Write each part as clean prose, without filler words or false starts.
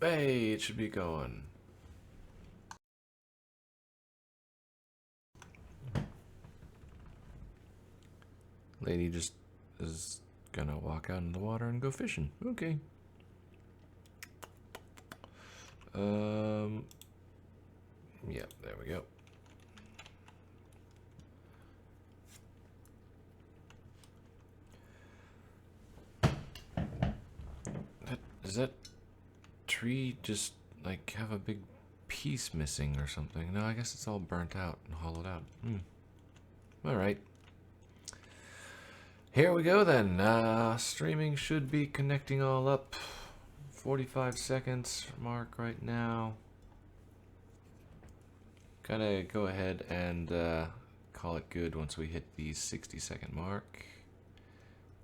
Hey, it should be going. Lady just is gonna walk out in the water and go fishing. Okay. Yeah, there we go. Does that tree just like have a big piece missing or something? No, I guess it's all burnt out and hollowed out. Alright. Here we go then. Streaming should be connecting all up. 45 seconds mark right now. Gotta go ahead and call it good once we hit the 60-second mark.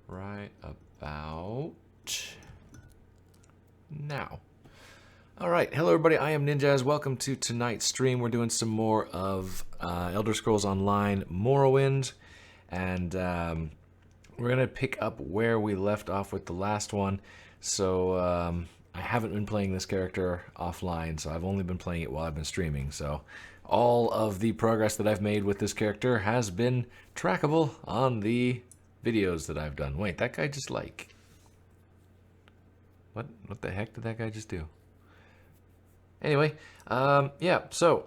Right about now. Alright, hello everybody, I am Ninjazz. Welcome to tonight's stream. We're doing some more of Elder Scrolls Online Morrowind. And we're going to pick up where we left off with the last one. So I haven't been playing this character offline, so I've only been playing it while I've been streaming. So all of the progress that I've made with this character has been trackable on the videos that I've done. Wait, that guy just like... What the heck did that guy just do? Anyway, yeah, so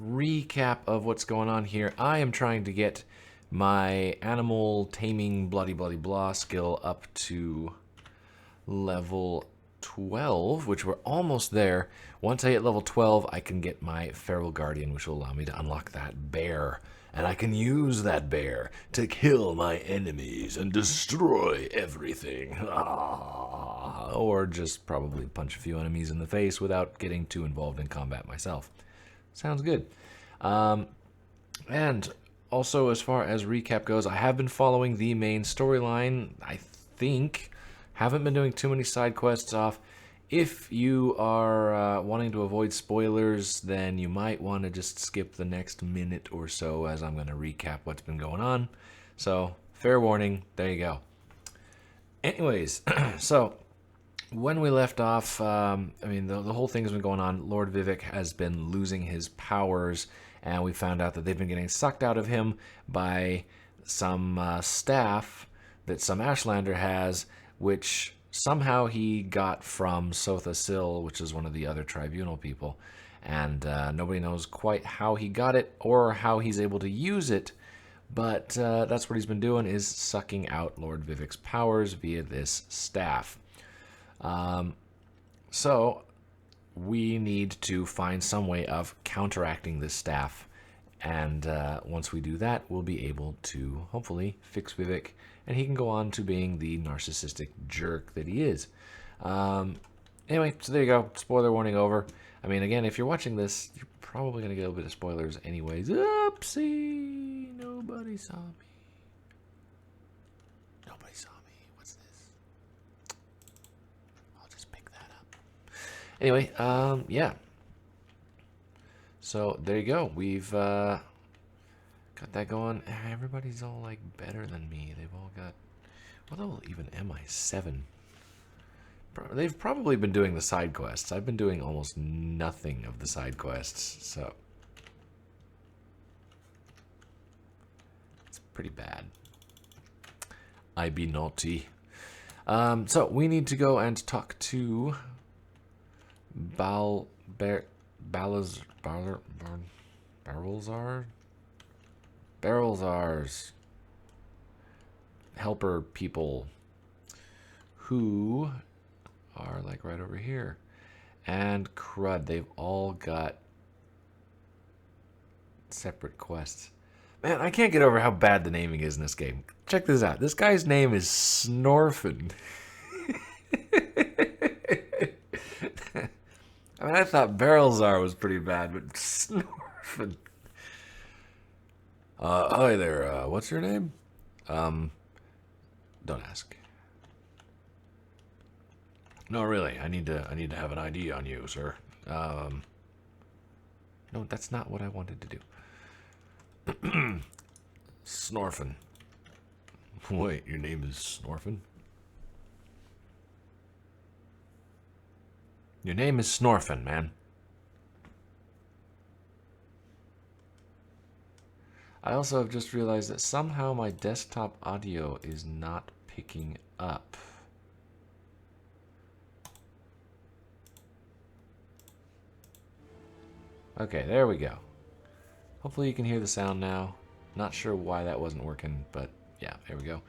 recap of what's going on here. I am trying to get my animal taming bloody blah skill up to level 12, which we're almost there. Once I hit level 12, I can get my feral guardian, which will allow me to unlock that bear. And I can use that bear to kill my enemies and destroy everything. Or just probably punch a few enemies in the face without getting too involved in combat myself. Sounds good. And also, as far as recap goes, I have been following the main storyline, I think. Haven't been doing too many side quests off. If you are wanting to avoid spoilers, then you might want to just skip the next minute or so as I'm going to recap what's been going on. So, fair warning, there you go. Anyways, so when we left off, I mean, the whole thing has been going on. Lord Vivec has been losing his powers, and we found out that they've been getting sucked out of him by some staff that some Ashlander has, which somehow he got from Sotha Sil, which is one of the other tribunal people. And nobody knows quite how he got it or how he's able to use it, but that's what he's been doing, is sucking out Lord Vivec's powers via this staff. So we need to find some way of counteracting this staff, and once we do that, we'll be able to hopefully fix Vivec, and he can go on to being the narcissistic jerk that he is. Anyway, so there you go. Spoiler warning over. I mean, again, if you're watching this, you're probably going to get a little bit of spoilers anyways. Oopsie! Nobody saw me. Nobody saw me. What's this? I'll just pick that up. Anyway, yeah. So there you go. We've got that going. Everybody's all like better than me. They've all got, what level even am I? 7. They've probably been doing the side quests. I've been doing almost nothing of the side quests, so it's pretty bad. I be naughty. So we need to go and talk to Barrelzar's helper people, who are like right over here. And crud, they've all got separate quests. Man, I can't get over how bad the naming is in this game. Check this out. This guy's name is Snorfin. I mean, I thought Barrelzar was pretty bad, but Snorfin. Hi there, what's your name? Don't ask. No, really, I need to have an ID on you, sir. No, that's not what I wanted to do. Snorfin. Wait, your name is Snorfin? Your name is Snorfin, man. I also have just realized that somehow my desktop audio is not picking up. Okay, there we go. Hopefully you can hear the sound now. Not sure why that wasn't working, but yeah, there we go.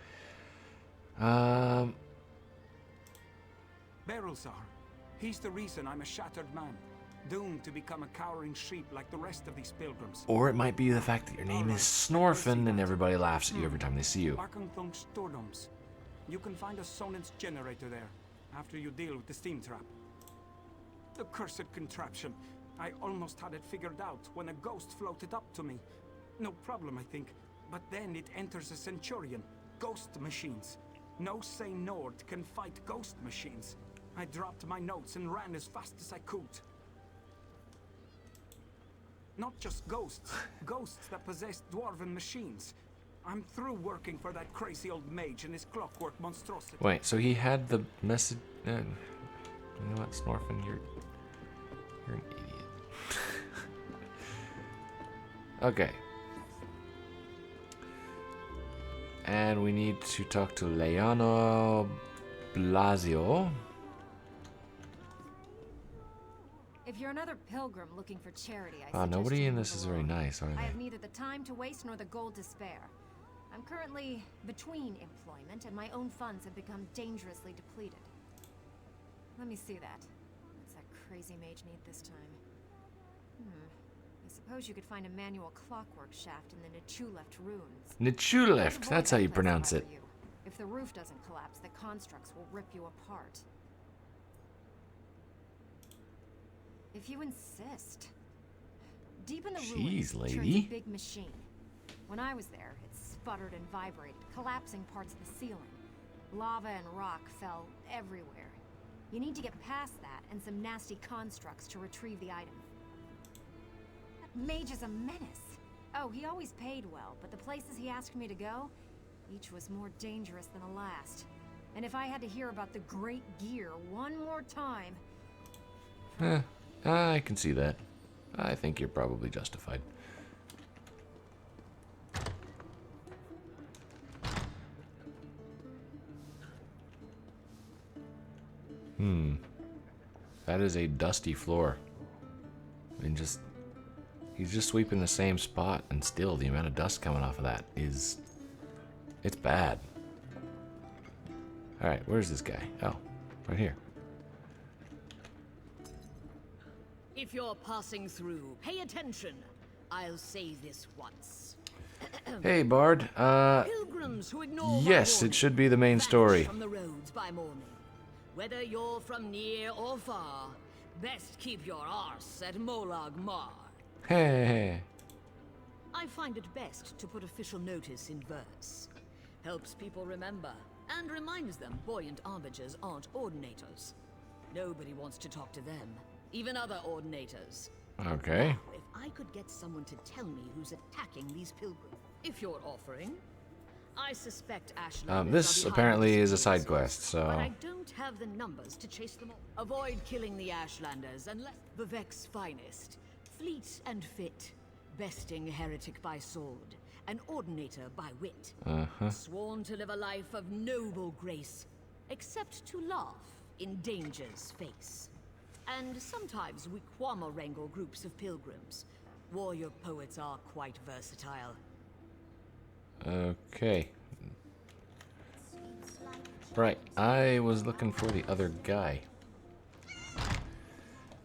Berylzar. He's the reason I'm a shattered man, doomed to become a cowering sheep like the rest of these pilgrims. Or it might be the fact that your name is Snorfin and everybody laughs at you every time they see you. You can find a Sonance generator there, after you deal with the steam trap. The cursed contraption. I almost had it figured out when a ghost floated up to me. No problem, I think. But then it enters a centurion. Ghost machines. No sane Nord can fight ghost machines. I dropped my notes and ran as fast as I could. Not just ghosts. Ghosts that possess Dwarven machines. I'm through working for that crazy old mage and his Clockwork monstrosity. Wait, so he had the message... you know what, Snorfin, you're an idiot. Okay. And we need to talk to Leano Blasio. If you're another pilgrim looking for charity, I suggest nobody you in move this is very along. nice, are I have they? neither the time to waste nor the gold to spare. I'm currently between employment, and my own funds have become dangerously depleted. Let me see that. What's that crazy mage need this time? I suppose you could find a manual clockwork shaft in the Nichuleft ruins. Nichuleft, that's how you pronounce it. If the roof doesn't collapse, the constructs will rip you apart. If you insist. Deep in the ruins, Jeez, turns lady. a big machine. When I was there, it sputtered and vibrated, collapsing parts of the ceiling. Lava and rock fell everywhere. You need to get past that and some nasty constructs to retrieve the item. That mage is a menace. Oh, he always paid well, but the places he asked me to go, each was more dangerous than the last. And if I had to hear about the Great Gear one more time... I can see that. I think you're probably justified. That is a dusty floor. I mean, he's just sweeping the same spot, and still the amount of dust coming off of that is... it's bad. Alright, where's this guy? Oh, right here. If you're passing through, pay attention. I'll say this once. Hey, Bard. Pilgrims who ignore my Yes, it warning should be the main vanish story. from the roads by morning. Whether you're from near or far, best keep your arse at Molag Mar. Hey. I find it best to put official notice in verse. Helps people remember, and reminds them buoyant arbigers aren't ordinators. Nobody wants to talk to them, even other ordinators. Okay. Now, if I could get someone to tell me who's attacking these pilgrims, if you're offering, I suspect Ashlanders this are behind apparently these is a side places, quest, so... But I don't have the numbers to chase them all. Avoid killing the Ashlanders unless Vivec's finest, fleet and fit, besting heretic by sword, an ordinator by wit, sworn to live a life of noble grace, except to laugh in danger's face. And sometimes we quama wrangle groups of pilgrims. Warrior poets are quite versatile. Okay. Right, I was looking for the other guy.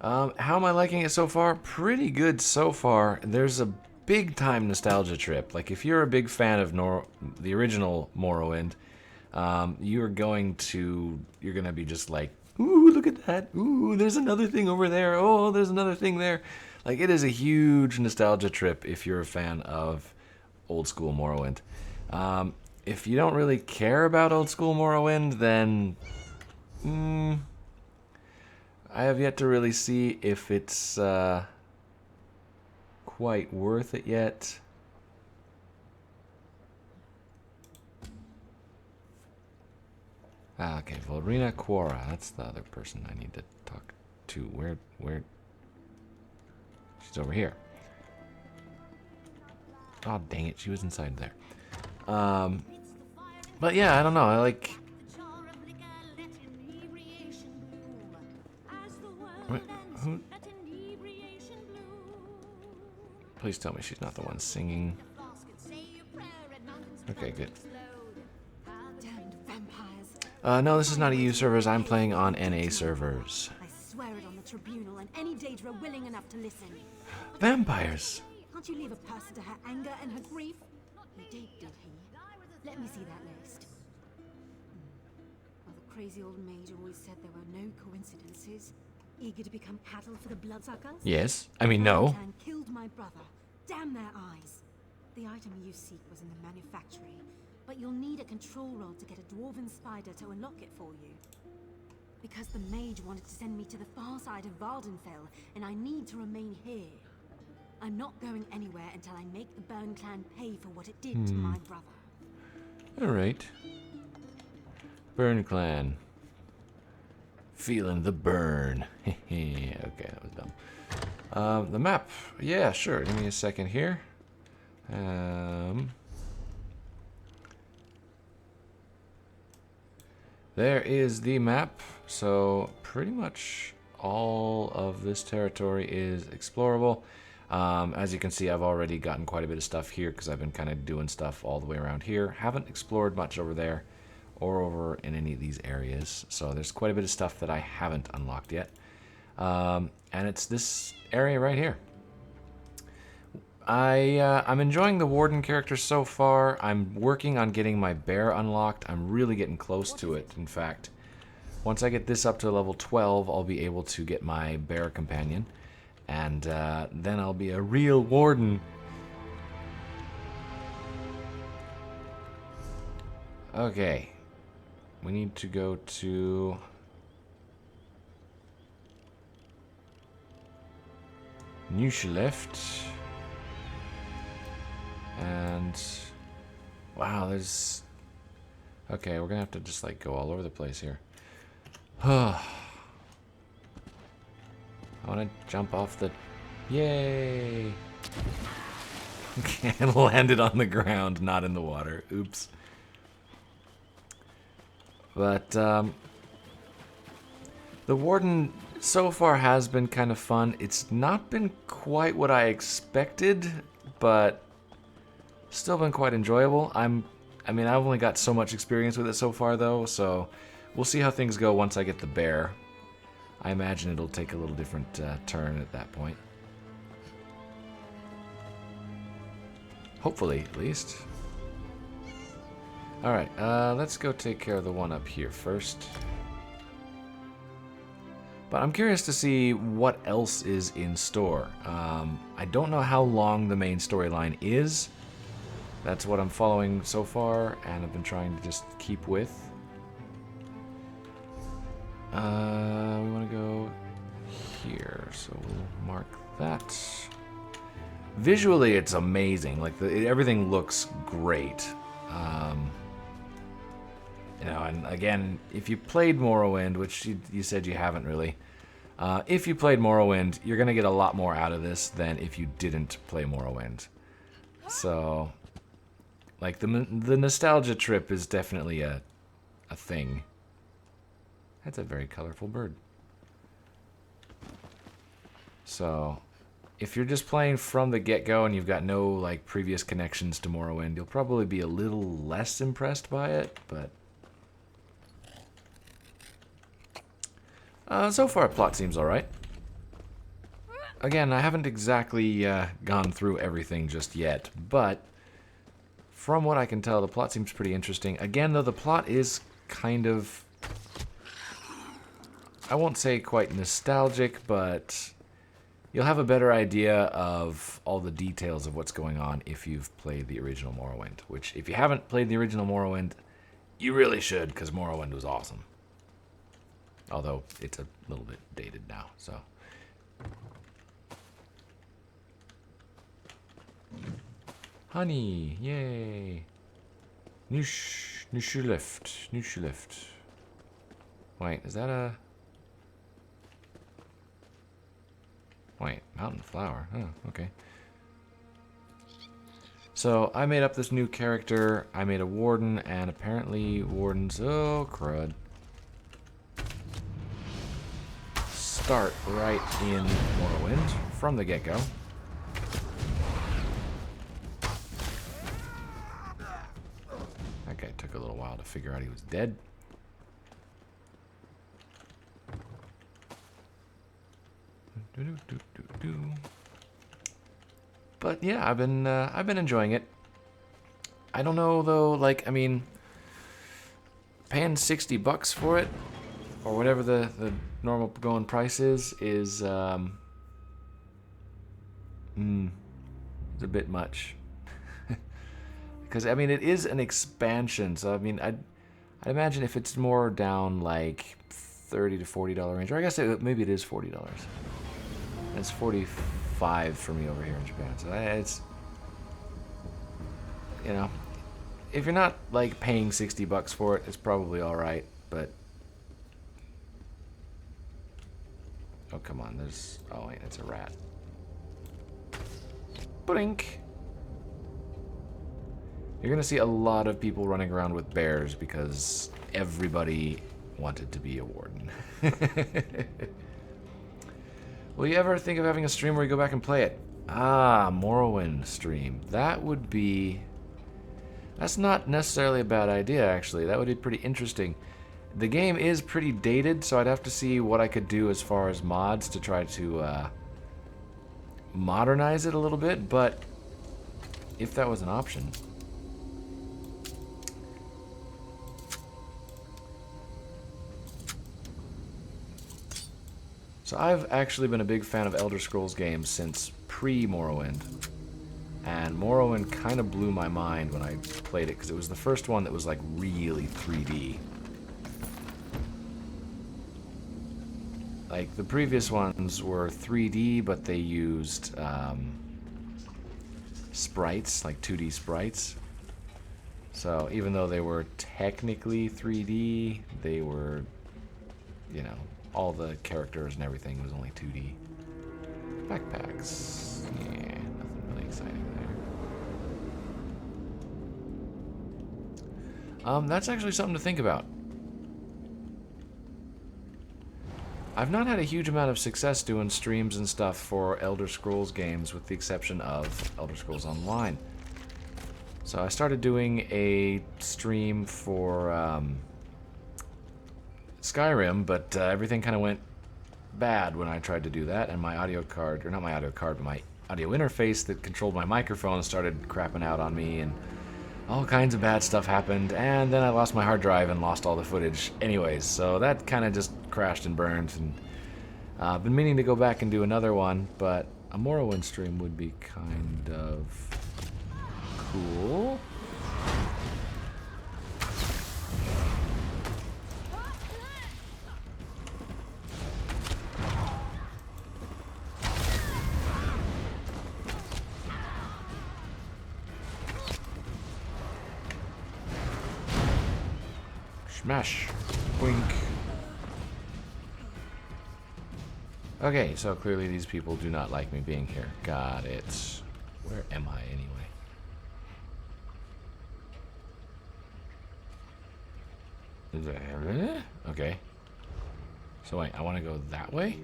How am I liking it so far? Pretty good so far. There's a big time nostalgia trip. Like, if you're a big fan of the original Morrowind, you're gonna be just like, ooh, look at that. Ooh, there's another thing over there. Oh, there's another thing there. Like, it is a huge nostalgia trip if you're a fan of old school Morrowind. If you don't really care about old school Morrowind, then I have yet to really see if it's quite worth it yet. Okay, Volrina Quora, that's the other person I need to talk to? Where? She's over here. Oh, dang it. She was inside there. But yeah, I don't know. I like... What? Who? Please tell me she's not the one singing. Okay, good. Damned vampires. No, this is not EU servers. I'm playing on NA servers. I swear it on the tribunal and any Daedra willing enough to listen. Vampires! Can't you leave a person to her anger and her grief? He did he? Let me see that list. Well, the crazy old mage always said there were no coincidences. Eager to become cattle for the bloodsuckers? Yes. I mean, no. Clan killed my brother. Damn their eyes. The item you seek was in the manufactory, but you'll need a control rod to get a dwarven spider to unlock it for you. Because the mage wanted to send me to the far side of Vardenfell, and I need to remain here. I'm not going anywhere until I make the Burn clan pay for what it did to my brother. Alright. Burn clan. Feeling the burn. Okay, that was dumb. The map. Yeah, sure. Give me a second here. There is the map. So pretty much all of this territory is explorable. As you can see, I've already gotten quite a bit of stuff here because I've been kind of doing stuff all the way around here. Haven't explored much over there or over in any of these areas. So there's quite a bit of stuff that I haven't unlocked yet. And it's this area right here. I'm enjoying the Warden character so far. I'm working on getting my bear unlocked. I'm really getting close to it, in fact. Once I get this up to level 12, I'll be able to get my bear companion. And then I'll be a real Warden. Okay. We need to go to... Newshlift. And... Wow, there's... Okay, we're gonna have to just like go all over the place here. I wanna jump off the... Yay! And landed on the ground, not in the water. Oops. But, the Warden so far has been kind of fun. It's not been quite what I expected, but still been quite enjoyable. I mean, I've only got so much experience with it so far, though, so we'll see how things go once I get the bear. I imagine it'll take a little different turn at that point. Hopefully, at least. Alright, let's go take care of the one up here first. But I'm curious to see what else is in store. I don't know how long the main storyline is. That's what I'm following so far, and I've been trying to just keep with. We want to go here, so we'll mark that. Visually, it's amazing. Like, everything looks great. You know, and again, if you played Morrowind, which you said you haven't really, if you played Morrowind, you're going to get a lot more out of this than if you didn't play Morrowind. So, like, the nostalgia trip is definitely a thing. That's a very colorful bird. So, if you're just playing from the get-go and you've got no, like, previous connections to Morrowind, you'll probably be a little less impressed by it, but... so far, plot seems alright. Again, I haven't exactly gone through everything just yet, but from what I can tell, the plot seems pretty interesting. Again, though, the plot is kind of... I won't say quite nostalgic, but you'll have a better idea of all the details of what's going on if you've played the original Morrowind. Which, if you haven't played the original Morrowind, you really should, because Morrowind was awesome. Although, it's a little bit dated now, so... Honey, yay! Newshlift. Wait, is that a... Wait, mountain flower. Oh, okay. So I made up this new character. I made a warden, and apparently wardens, oh crud, start right in Morrowind from the get-go. That guy took a little while to figure out he was dead. But yeah, I've been enjoying it. I don't know though, like, I mean, paying $60 for it, or whatever the normal going price is it's a bit much. Because I mean, it is an expansion, so I mean, I'd imagine if it's more down like $30 to $40 range, or I guess maybe it is $40. It's $45 for me over here in Japan, so it's, you know, if you're not like paying $60 for it, it's probably all right. But oh come on, there's, oh wait, it's a rat. Blink. You're gonna see a lot of people running around with bears because everybody wanted to be a warden. Will you ever think of having a stream where you go back and play it? Ah, Morrowind stream. That would be... That's not necessarily a bad idea, actually. That would be pretty interesting. The game is pretty dated, so I'd have to see what I could do as far as mods to try to modernize it a little bit, but if that was an option... So I've actually been a big fan of Elder Scrolls games since pre-Morrowind. And Morrowind kind of blew my mind when I played it, because it was the first one that was like really 3D. Like the previous ones were 3D, but they used sprites, like 2D sprites. So even though they were technically 3D, they were, you know, all the characters and everything was only 2D. Backpacks. Yeah, nothing really exciting there. That's actually something to think about. I've not had a huge amount of success doing streams and stuff for Elder Scrolls games, with the exception of Elder Scrolls Online. So I started doing a stream for Skyrim, but everything kind of went bad when I tried to do that, and my audio card, or not my audio card, but my audio interface that controlled my microphone started crapping out on me, and all kinds of bad stuff happened, and then I lost my hard drive and lost all the footage anyways, so that kind of just crashed and burned, and I've been meaning to go back and do another one, but a Morrowind stream would be kind of cool. Smash. Wink. Okay, so clearly these people do not like me being here. Got it. Where am I anyway? Okay. So wait, I want to go that way?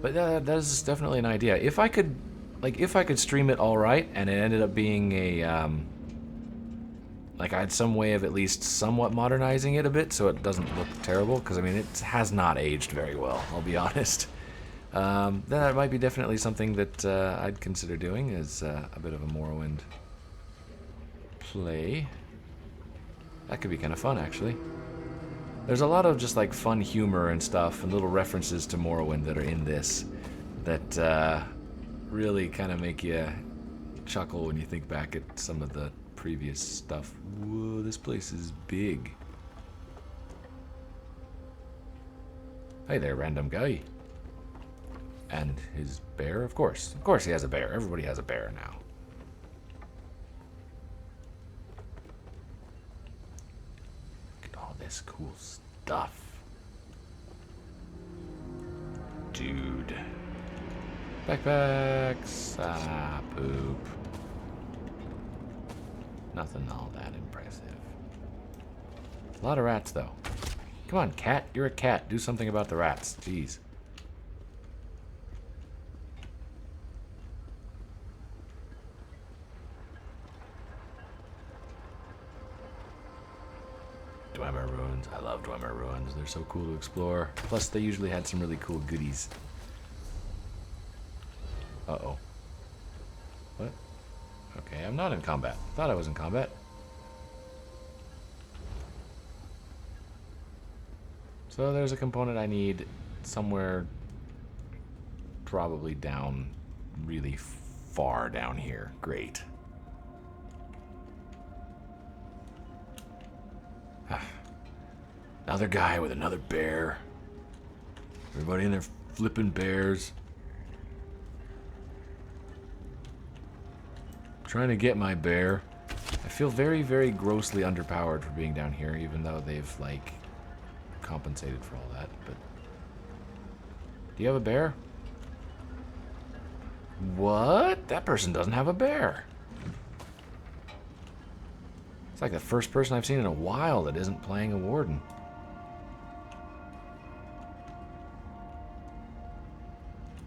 But that is definitely an idea. If I could, like, if I could stream it all right, and it ended up being a, like I had some way of at least somewhat modernizing it a bit so it doesn't look terrible, because I mean it has not aged very well, I'll be honest. Then that might be definitely something that I'd consider doing, is a bit of a Morrowind play. That could be kind of fun, actually. There's a lot of just like fun humor and stuff and little references to Morrowind that are in this that really kind of make you chuckle when you think back at some of the previous stuff. Whoa, this place is big. Hey there, random guy. And his bear, of course. Of course he has a bear. Everybody has a bear now. Look at all this cool stuff. dude. Backpacks. Ah, poop. Nothing all that impressive. A lot of rats, though. Come on, cat. You're a cat. Do something about the rats. Jeez. Dwemer Ruins. I love Dwemer Ruins. They're so cool to explore. Plus, they usually had some really cool goodies. Uh-oh. What? Okay, I'm not in combat. Thought I was in combat. So there's a component I need somewhere probably down really far down here. Great. Another guy with another bear. Everybody in there flipping bears. Trying to get my bear. I feel very, very grossly underpowered for being down here, even though they've, like, compensated for all that. But do you have a bear? What? That person doesn't have a bear. It's like the first person I've seen in a while that isn't playing a warden.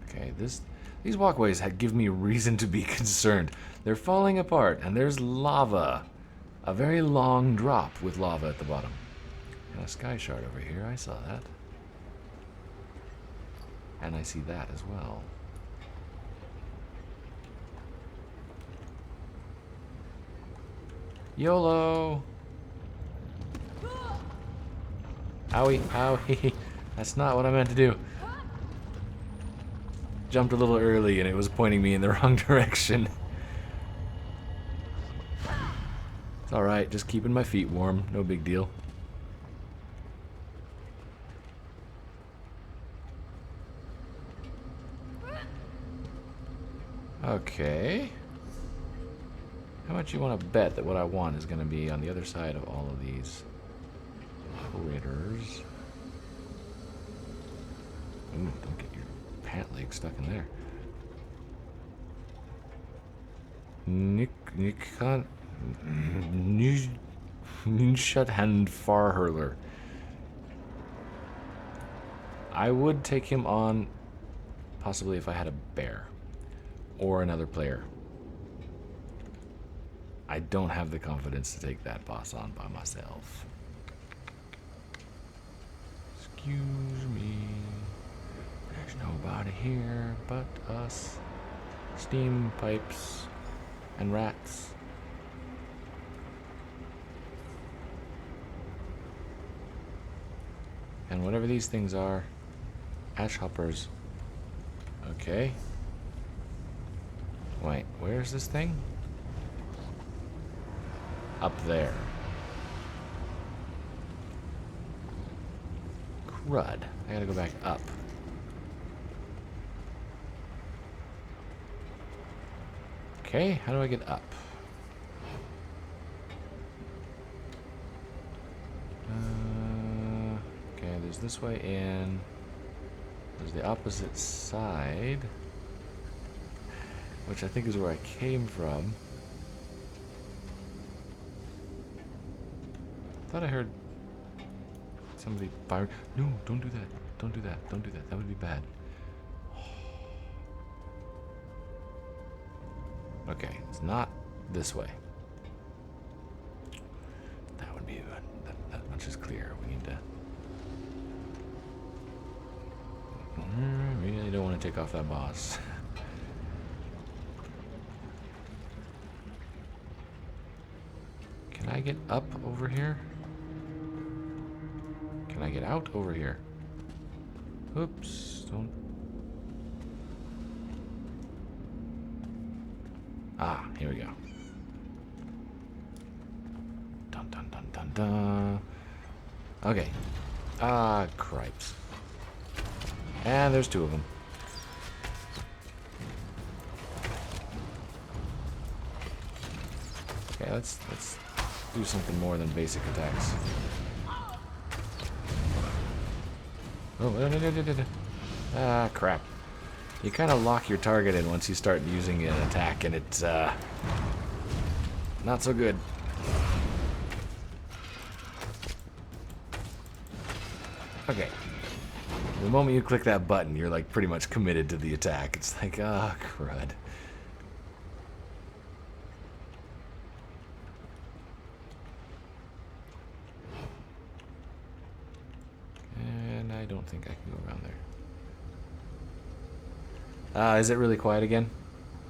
Okay, these walkways give me reason to be concerned. They're falling apart, and there's lava. A very long drop with lava at the bottom. And a sky shard over here, I saw that. And I see that as well. YOLO! Owie, owie. That's not what I meant to do. Jumped a little early and it was pointing me in the wrong direction. It's alright, just keeping my feet warm. No big deal. Okay. How much you want to bet that what I want is going to be on the other side of all of these critters? Ooh, don't get your pant leg stuck in there. Ninjazz hand far hurler. I would take him on possibly if I had a bear or another player. I don't have the confidence to take that boss on by myself. Excuse me. There's nobody here but us. Steam pipes and rats. And whatever these things are, ash hoppers. Okay. Wait, where's this thing? Up there. Crud. I gotta go back up. Okay, how do I get up? Okay, there's this way in. There's the opposite side, which I think is where I came from. I thought I heard somebody fire. No, don't do that. Don't do that. Don't do that. That would be bad. Okay, it's not this way. That would be that much is clear. We need to. Really don't want to take off that boss. Can I get up over here? Can I get out over here? Oops, don't. Ah, here we go. Dun dun dun dun dun. Okay. Ah, cripes. And there's two of them. Okay, let's do something more than basic attacks. Oh, no. Ah, crap. You kind of lock your target in once you start using an attack, and it's not so good. Okay. The moment you click that button, you're like pretty much committed to the attack. It's like, ah, crud. And I don't think I can go around there. Is it really quiet again?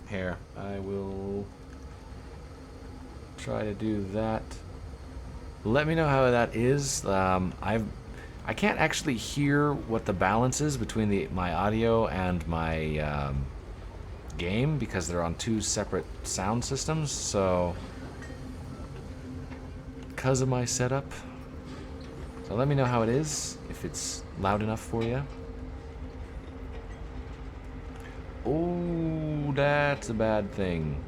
Here, I will try to do that. Let me know how that is. I can't actually hear what the balance is between my audio and my game because they're on two separate sound systems. So, because of my setup. So let me know how it is, if it's loud enough for you. Oh, that's a bad thing.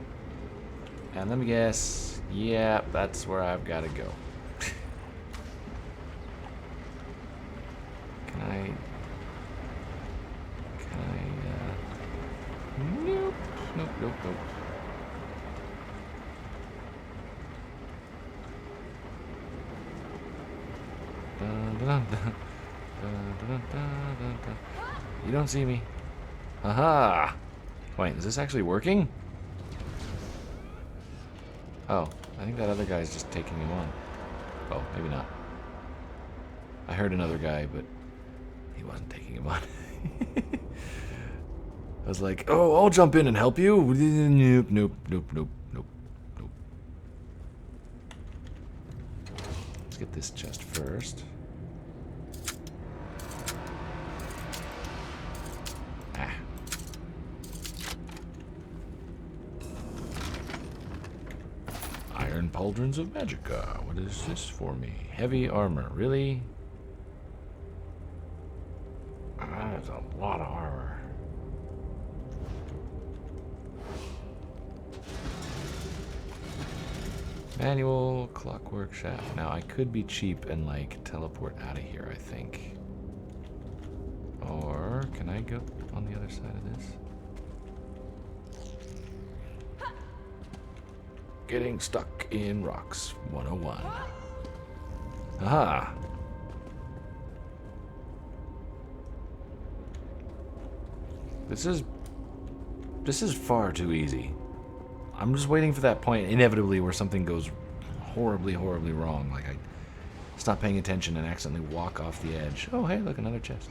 And let me guess. Yeah, that's where I've got to go. Nope, nope, nope, nope. You don't see me. Aha! Wait, is this actually working? Oh, I think that other guy's just taking him on. Oh, maybe not. I heard another guy, but he wasn't taking him on. I was like, oh, I'll jump in and help you. Nope, nope, nope, nope, nope, nope. Let's get this chest first. Ah. Iron pauldrons of magicka. What is this for me? Heavy armor. Really? That's a lot of armor. Manual clockwork shaft. Now I could be cheap and like teleport out of here, I think. Or can I go on the other side of this? Getting stuck in rocks 101. Aha! This is far too easy. I'm just waiting for that point, inevitably, where something goes horribly, horribly wrong. Like I stop paying attention and accidentally walk off the edge. Oh, hey, look, another chest.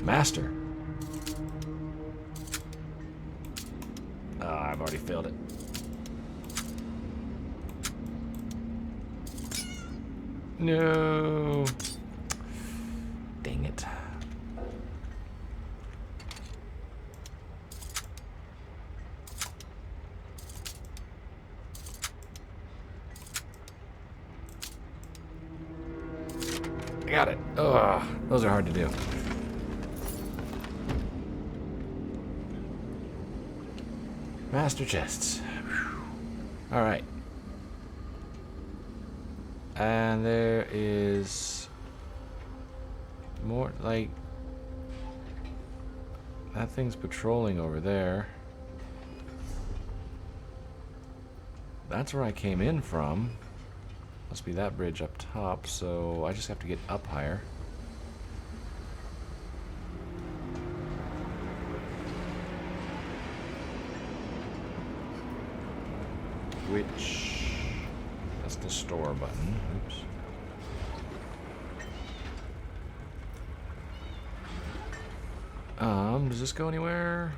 Master. Ah, I've already failed it. No. Dang it. Got it. Ugh, those are hard to do. Master chests. All right. And there is more, like, that thing's patrolling over there. That's where I came in from. Must be that bridge up top, so I just have to get up higher. Which... that's the store button. Oops. Does this go anywhere?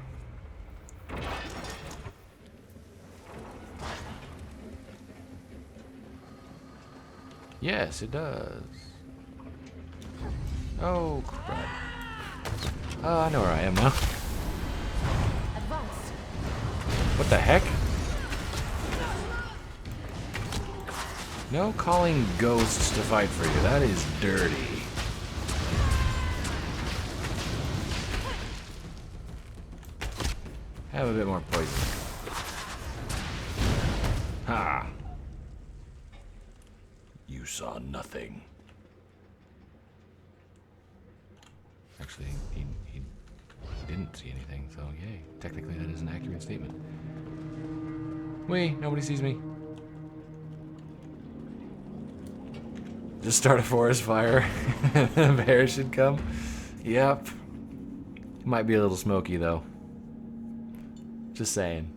Yes, it does. Oh, crap. Oh, I know where I am now. What the heck? No calling ghosts to fight for you. That is dirty. Have a bit more poison. Ha! You saw nothing. Actually, he didn't see anything, so yay. Technically, that is an accurate statement. Wait, nobody sees me. Just start a forest fire. Bears should come. Yep. Might be a little smoky, though. Just saying.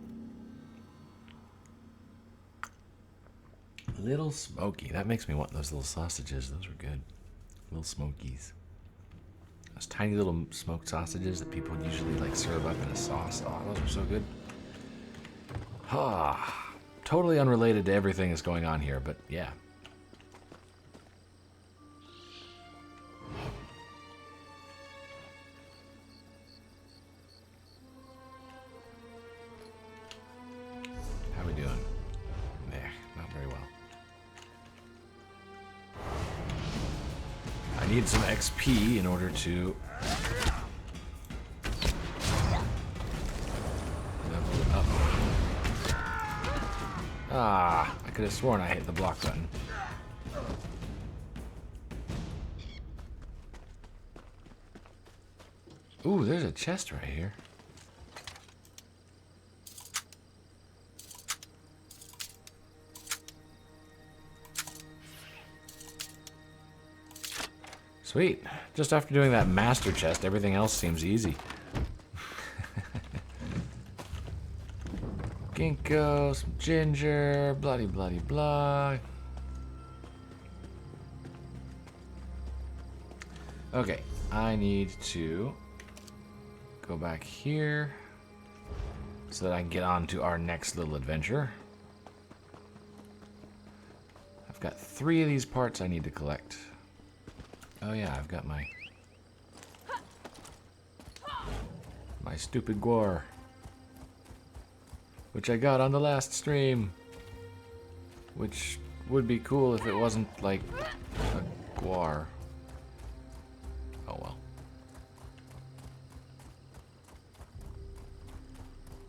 Little smoky. That makes me want those little sausages. Those were good. Little smokies. Those tiny little smoked sausages that people usually like serve up in a sauce. Oh, those are so good. Ah, totally unrelated to everything that's going on here, but yeah. How we doing? Not very well. I need some XP in order to level up. Ah, I could have sworn I hit the block button. Ooh, there's a chest right here. Sweet. Just after doing that master chest, everything else seems easy. Ginkgo, some ginger, bloody bloody blah. Okay, I need to go back here so that I can get on to our next little adventure. I've got 3 of these parts I need to collect. Oh yeah, I've got my stupid guar, which I got on the last stream, which would be cool if it wasn't like a guar. Oh well.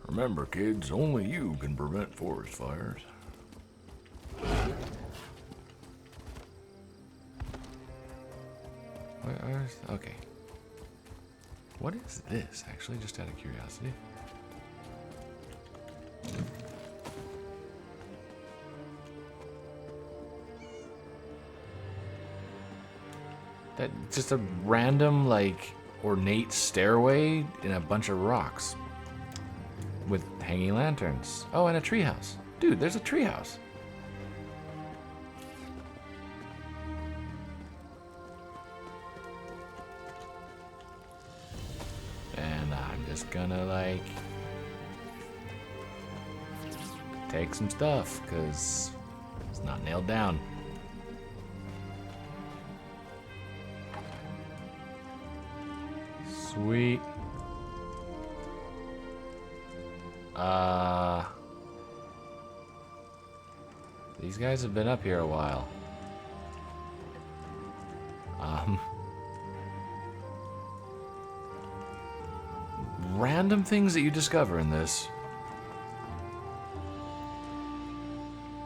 Remember, kids, only you can prevent forest fires. Okay. What is this, actually, just out of curiosity? That just a random, like, ornate stairway in a bunch of rocks with hanging lanterns. Oh, and a treehouse. Dude, there's a treehouse. Just gonna like take some stuff because it's not nailed down. Sweet. These guys have been up here a while. Random things that you discover in this.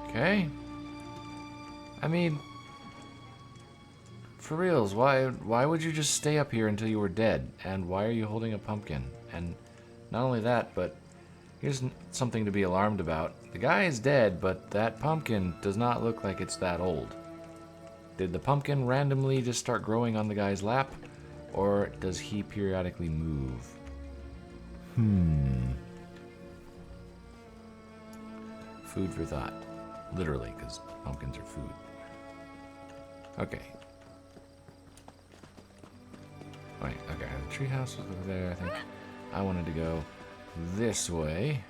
Okay. I mean, for reals, why would you just stay up here until you were dead? And why are you holding a pumpkin? And not only that, but here's something to be alarmed about. The guy is dead, but that pumpkin does not look like it's that old. Did the pumpkin randomly just start growing on the guy's lap? Or does he periodically move? Food for thought. Literally, because pumpkins are food. Okay. Wait, okay, the treehouse was over there, I think. I wanted to go this way.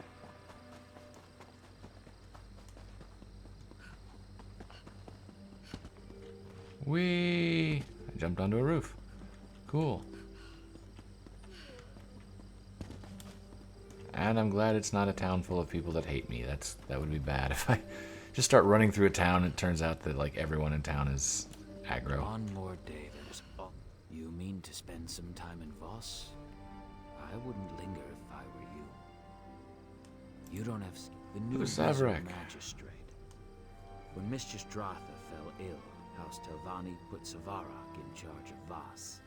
Whee! I jumped onto a roof. Cool. And I'm glad it's not a town full of people that hate me. That would be bad if I just start running through a town and it turns out that like everyone in town is aggro. One more day, there's... You mean to spend some time in Voss? I wouldn't linger if I were you. You don't have... The new Vivec magistrate. When Mistress Dratha fell ill, House Telvanni put Savarak in charge of Voss.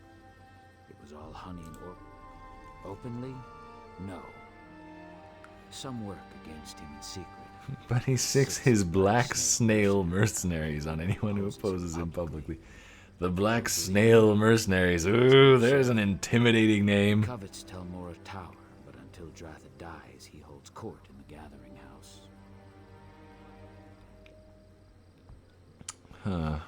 It was all honey and openly? No. Some work against him in secret. But he sicks his black snail mercenaries on anyone who opposes him publicly. The Black Snail Mercenaries. Ooh, there's an intimidating name. Covets Telmora Tower, but until Dratha dies, he holds court in the Gathering House. Huh.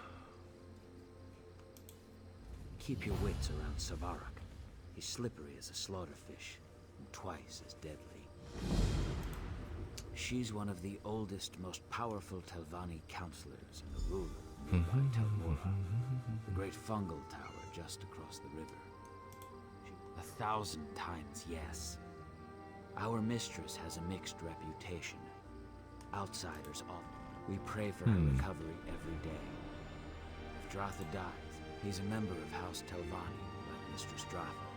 Keep your wits around Savarak. He's slippery as a slaughterfish, and twice as deadly. She's one of the oldest, most powerful Telvanni counselors and a ruler nearby Telmora, the great fungal tower just across the river. 1,000 times yes. Our mistress has a mixed reputation. Outsiders often. We pray for her recovery every day. If Dratha dies, he's a member of House Telvanni, like Mistress Dratha.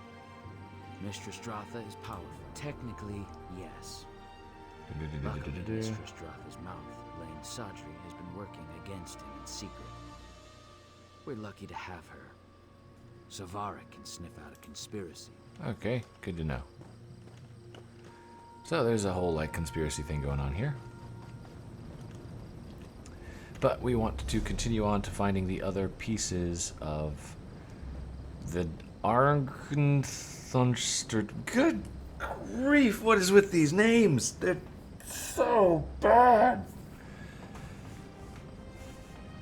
Mistress Dratha is powerful. Technically, yes. Luckily, Mistress Dratha's mouth, Lane Sadri, has been working against him in secret. We're lucky to have her. Savarak can sniff out a conspiracy. Okay, good to know. So there's a whole like conspiracy thing going on here. But we want to continue on to finding the other pieces of the Argthunster. Good grief, what is with these names? They're so bad.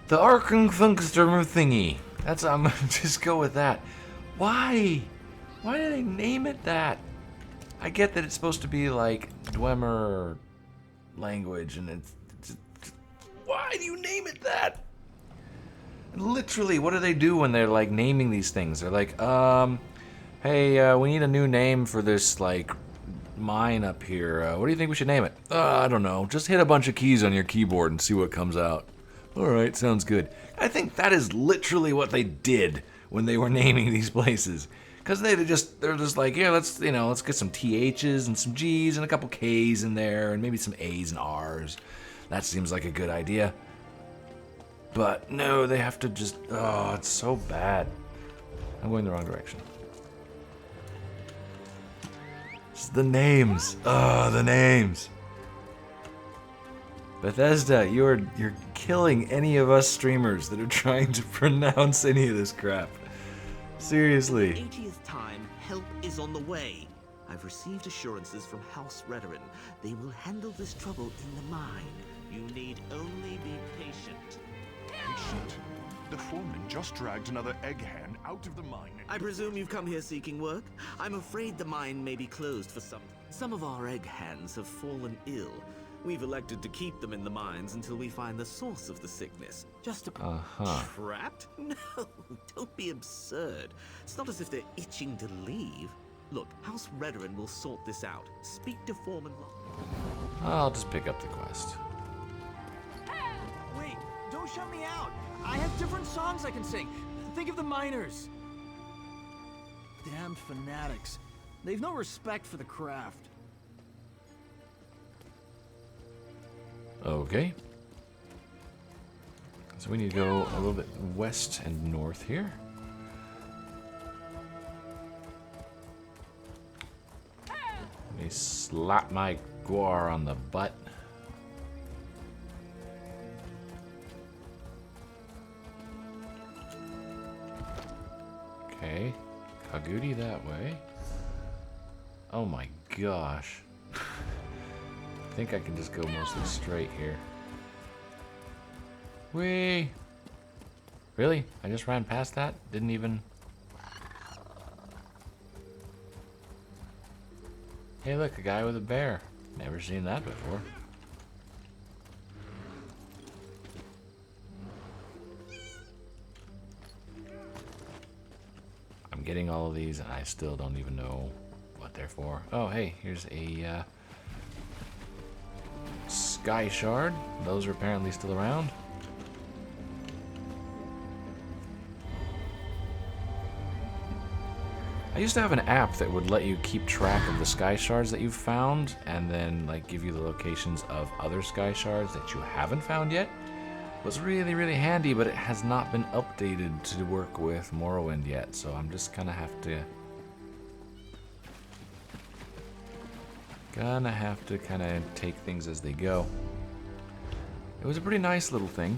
The Argthunster thingy. That's I'm gonna just go with that. Why? Why do they name it that? I get that it's supposed to be like Dwemer language, and it's why do you name it that? Literally, what do they do when they're like naming these things? They're like, hey, we need a new name for this like mine up here. What do you think we should name it? I don't know. Just hit a bunch of keys on your keyboard and see what comes out. All right, sounds good. I think that is literally what they did when they were naming these places. Because they're just like, yeah, let's get some THs and some Gs and a couple Ks in there and maybe some As and Rs. That seems like a good idea. But no, they have to just, oh, it's so bad. I'm going the wrong direction. It's the names. Oh, the names. Bethesda, you're killing any of us streamers that are trying to pronounce any of this crap. Seriously. 80th time, help is on the way. I've received assurances from House Redoran. They will handle this trouble in the mine. You need only be patient. Patient? The foreman just dragged another egg hen out of the mine. I presume you've come here seeking work? I'm afraid the mine may be closed for some. Some of our egg hens have fallen ill. We've elected to keep them in the mines until we find the source of the sickness. Just to trapped? No, don't be absurd. It's not as if they're itching to leave. Look, House Redoran will sort this out. Speak to Foreman. I'll just pick up the quest. Wait, don't shut me out. I have different songs I can sing. Think of the miners. Damned fanatics. They've no respect for the craft. Okay. So we need to go a little bit west and north here. Let me slap my guar on the butt. Okay. Kagudi that way. Oh my gosh. I think I can just go mostly straight here. Whee! Really? I just ran past that? Didn't even... Hey look, a guy with a bear. Never seen that before. I'm getting all of these and I still don't even know what they're for. Oh hey, here's a Sky Shard. Those are apparently still around. I used to have an app that would let you keep track of the Sky Shards that you've found and then like give you the locations of other Sky Shards that you haven't found yet. was really, really handy, but it has not been updated to work with Morrowind yet, so I'm just gonna have to kind of take things as they go. It was a pretty nice little thing.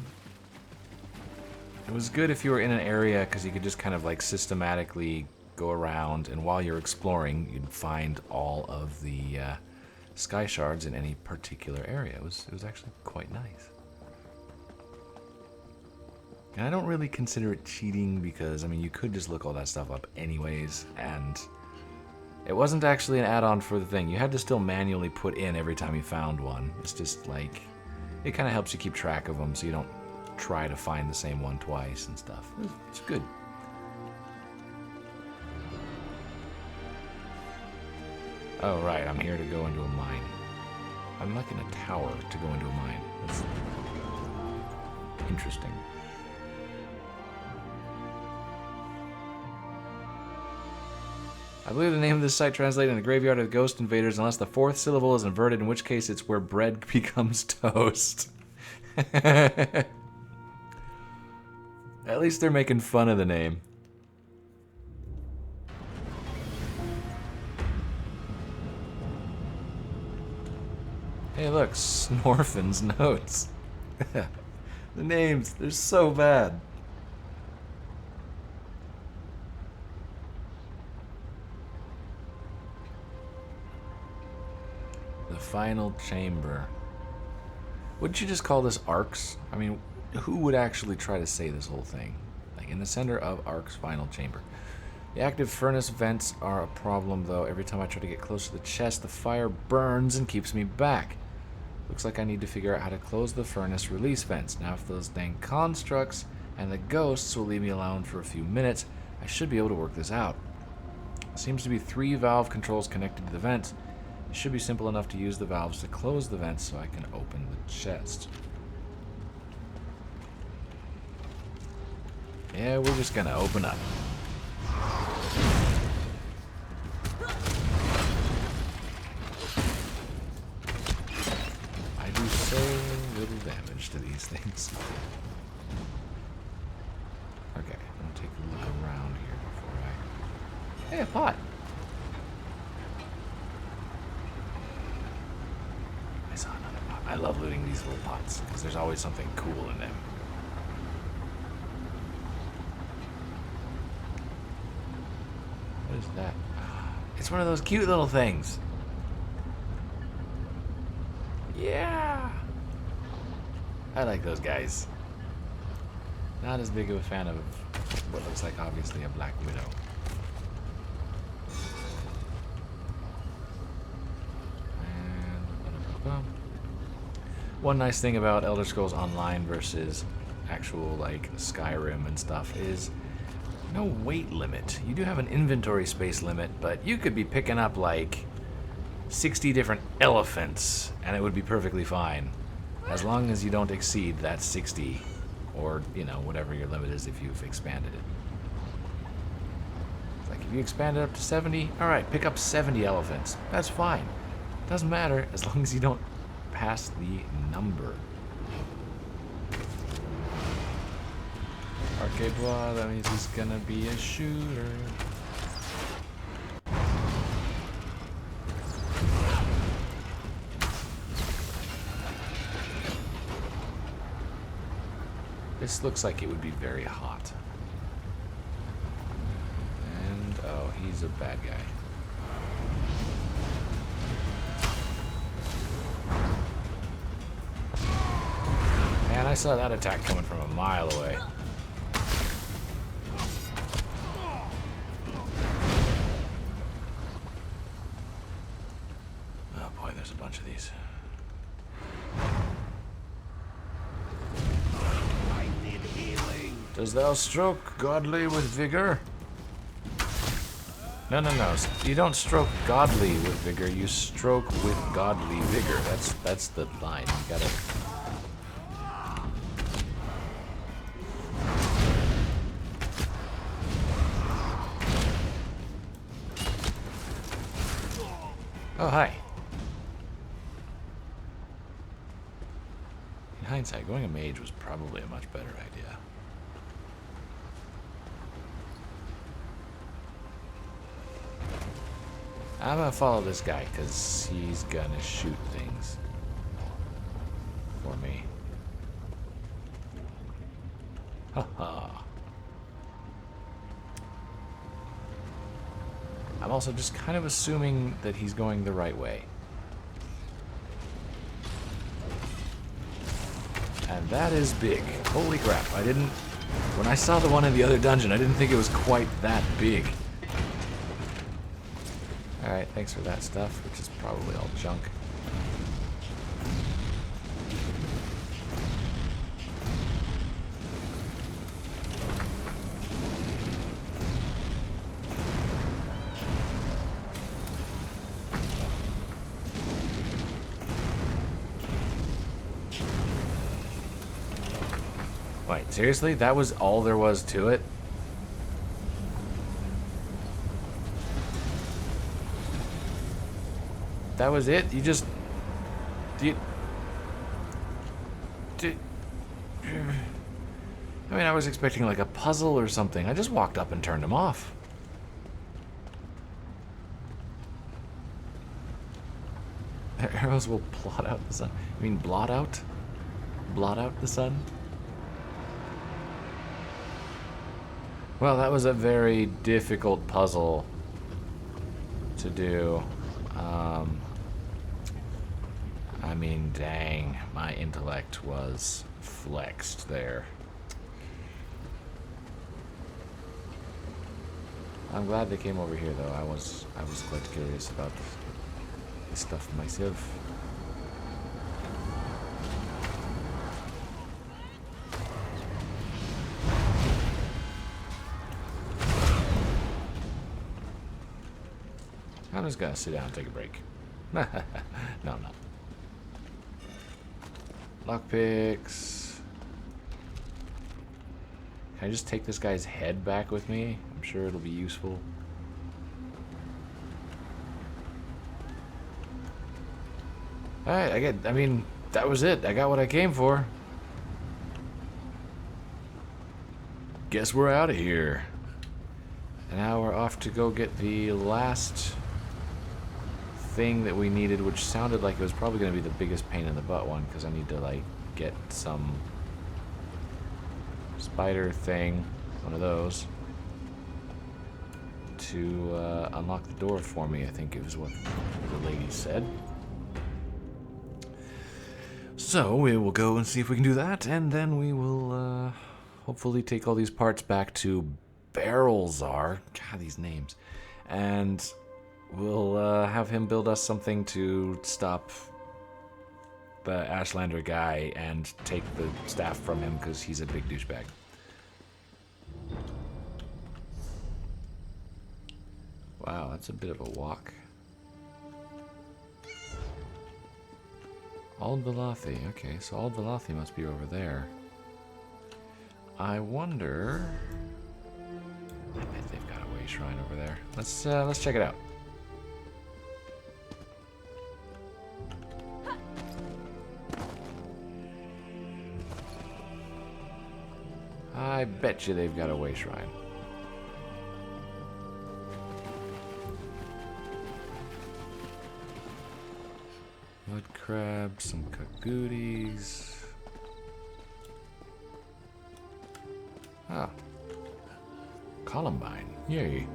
It was good if you were in an area because you could just kind of like systematically go around, and while you're exploring, you'd find all of the sky shards in any particular area. It was actually quite nice. And I don't really consider it cheating because, I mean, you could just look all that stuff up anyways, and it wasn't actually an add-on for the thing. You had to still manually put in every time you found one. It's just like, it kind of helps you keep track of them so you don't try to find the same one twice and stuff. It's good. Oh, right, I'm here to go into a mine. I'm like in a tower to go into a mine. That's interesting. I believe the name of this site translated in the graveyard of the ghost invaders unless the fourth syllable is inverted, in which case it's where bread becomes toast. At least they're making fun of the name. Hey look, Snorfin's notes. The names, they're so bad. The final chamber. Wouldn't you just call this Ark's? I mean, who would actually try to say this whole thing? Like, in the center of Ark's final chamber. The active furnace vents are a problem, though. Every time I try to get close to the chest, the fire burns and keeps me back. Looks like I need to figure out how to close the furnace release vents. Now, if those dang constructs and the ghosts will leave me alone for a few minutes, I should be able to work this out. Seems to be 3 valve controls connected to the vents. It should be simple enough to use the valves to close the vents so I can open the chest. Yeah, we're just gonna open up. I do so little damage to these things. Okay, I'm gonna take a look around here before I... Hey, a pot! I saw another pot. I love looting these little pots, because there's always something cool in them. What is that? It's one of those cute little things. Yeah! I like those guys. Not as big of a fan of what looks like obviously a Black Widow. One nice thing about Elder Scrolls Online versus actual like Skyrim and stuff is no weight limit. You do have an inventory space limit, but you could be picking up like 60 different elephants and it would be perfectly fine. As long as you don't exceed that 60 or, you know, whatever your limit is if you've expanded it. It's like if you expand it up to 70, alright, pick up 70 elephants. That's fine. Doesn't matter as long as you don't pass the number. Arcade Bois, that means he's gonna be a shooter. This looks like it would be very hot. And, oh, he's a bad guy. Man, I saw that attack coming from a mile away. Oh boy, there's a bunch of these. I need healing. Does thou stroke godly with vigor? No, no, no. You don't stroke godly with vigor. You stroke with godly vigor. That's the line. You gotta. Oh, hi. hindsight, going a mage was probably a much better idea. I'm gonna follow this guy because he's gonna shoot things for me. Haha. I'm also just kind of assuming that he's going the right way. And that is big. Holy crap. When I saw the one in the other dungeon, I didn't think it was quite that big. Alright, thanks for that stuff, which is probably all junk. Wait, seriously? That was all there was to it? That was it? You just... I mean, I was expecting like a puzzle or something. I just walked up and turned him off. Arrows will blot out the sun. I mean, blot out? Blot out the sun? Well, that was a very difficult puzzle to do. I mean, dang, my intellect was flexed there. I'm glad they came over here, though. I was quite curious about this stuff myself. I'm just gonna sit down and take a break. No, I'm not. Lockpicks. Can I just take this guy's head back with me? I'm sure it'll be useful. Alright, I mean, that was it. I got what I came for. Guess we're out of here. And now we're off to go get the last thing that we needed, which sounded like it was probably going to be the biggest pain in the butt one, because I need to like get some spider thing, one of those, to unlock the door for me. I think it was what the lady said. So we will go and see if we can do that, and then we will hopefully take all these parts back to Barrelzar. God, these names. And we'll have him build us something to stop the Ashlander guy and take the staff from him because he's a big douchebag. Wow, that's a bit of a walk. Aldvalathi. Okay, so Aldvalathi must be over there. I wonder... I bet they've got a way shrine over there. Let's check it out. I bet you they've got a way shrine. Mud crab, some cagouties. Ah. Columbine. Yay.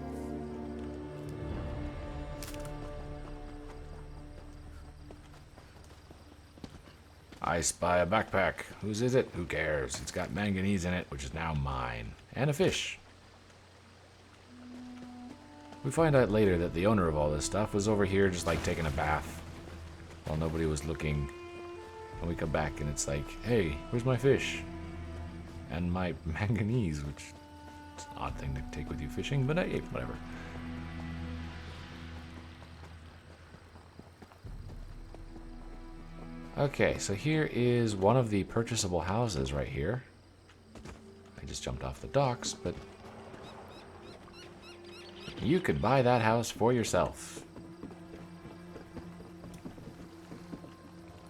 I spy a backpack. Whose is it? Who cares? It's got manganese in it, which is now mine. And a fish. We find out later that the owner of all this stuff was over here just like taking a bath while nobody was looking. And we come back and it's like, hey, where's my fish? And my manganese, which is an odd thing to take with you fishing, but hey, whatever. Okay, so here is one of the purchasable houses right here. I just jumped off the docks, but you could buy that house for yourself.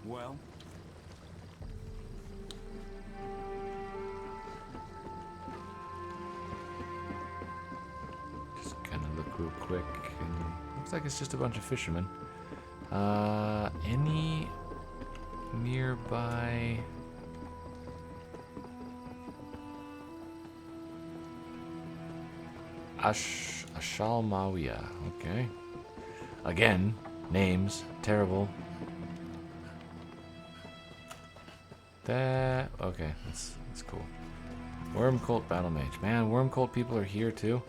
Well, real quick. And looks like it's just a bunch of fishermen. Any nearby... Ashalmawia. Okay. Again, names. Terrible. Okay, that's cool. Worm Cult Battle Mage. Man, Worm Cult people are here too.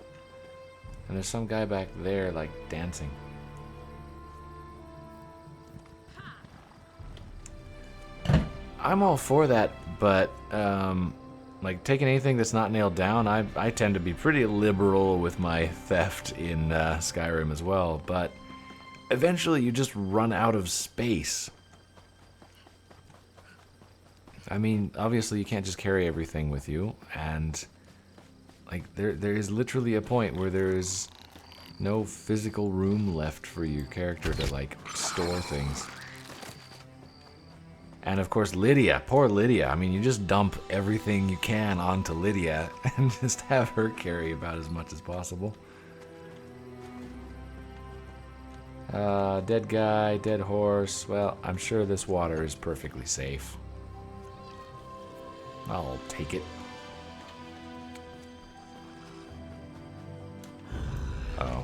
And there's some guy back there, like, dancing. I'm all for that, but, like, taking anything that's not nailed down, I tend to be pretty liberal with my theft in Skyrim as well, but eventually you just run out of space. I mean, obviously you can't just carry everything with you, and like there is literally a point where there is no physical room left for your character to like store things. And of course Lydia, poor Lydia. I mean, you just dump everything you can onto Lydia and just have her carry about as much as possible. Dead guy, dead horse. Well, I'm sure this water is perfectly safe. I'll take it. Oh.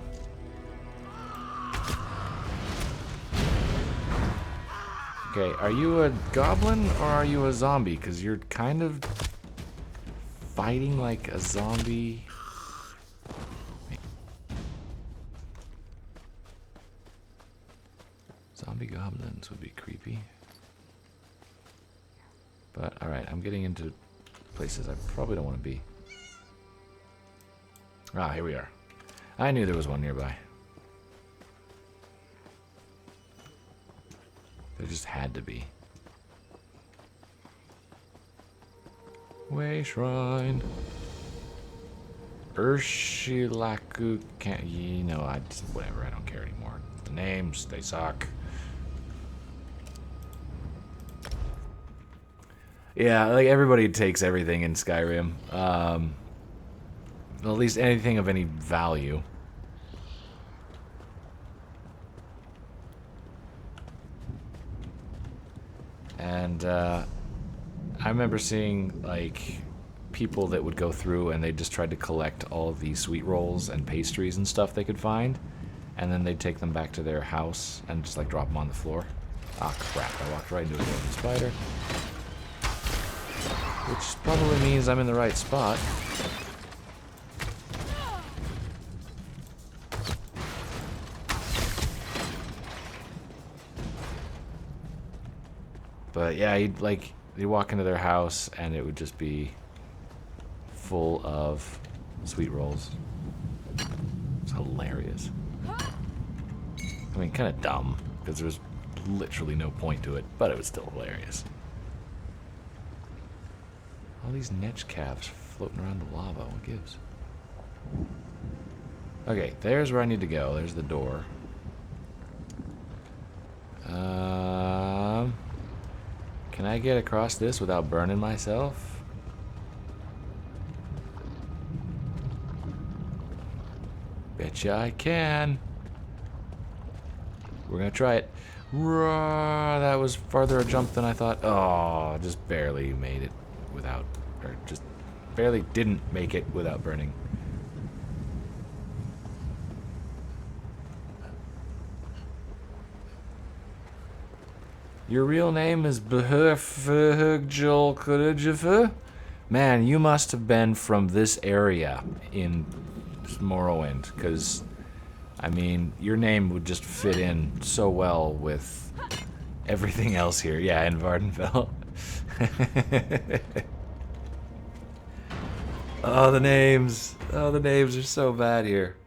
Okay, are you a goblin or are you a zombie? Because you're kind of fighting like a zombie. Zombie goblins would be creepy. But, alright, I'm getting into places I probably don't want to be. Ah, here we are. I knew there was one nearby. There just had to be. Way Shrine. Urshilaku can't, you know, whatever, I don't care anymore. The names, they suck. Yeah, like everybody takes everything in Skyrim. At least anything of any value. And I remember seeing like people that would go through and they just tried to collect all of these sweet rolls and pastries and stuff they could find, and then they'd take them back to their house and just like drop them on the floor. Ah, crap! I walked right into a golden spider. Which probably means I'm in the right spot. But yeah, you'd walk into their house and it would just be full of sweet rolls. It's hilarious. I mean, kind of dumb, because there's literally no point to it, but it was still hilarious. All these netch calves floating around the lava. What gives? Okay, there's where I need to go. There's the door. Can I get across this without burning myself? Betcha I can. We're gonna try it. That was farther a jump than I thought. Oh, just barely made it without, or just barely didn't make it without burning. Your real name is Bhurfjolkurujifu? Man, you must have been from this area in Morrowind, because, I mean, your name would just fit in so well with everything else here. Yeah, in Vardenfell. Oh, the names. Oh, the names are so bad here.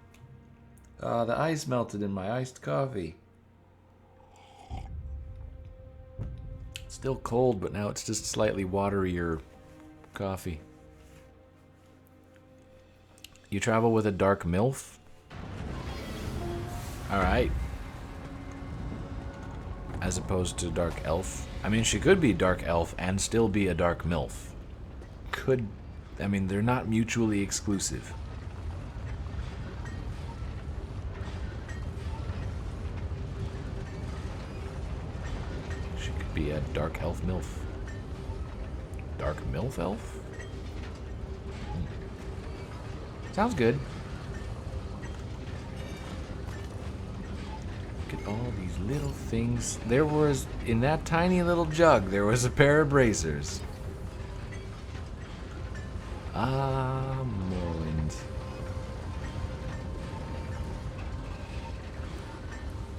Oh, the ice melted in my iced coffee. Still cold, but now it's just slightly waterier coffee. You travel with a dark MILF? Alright. As opposed to dark elf. I mean, she could be dark elf and still be a dark MILF. Could... I mean, they're not mutually exclusive. be a dark elf MILF. Dark MILF elf? Sounds good. Look at all these little things. There was, in that tiny little jug, there was a pair of bracers. Ah, Morrowind.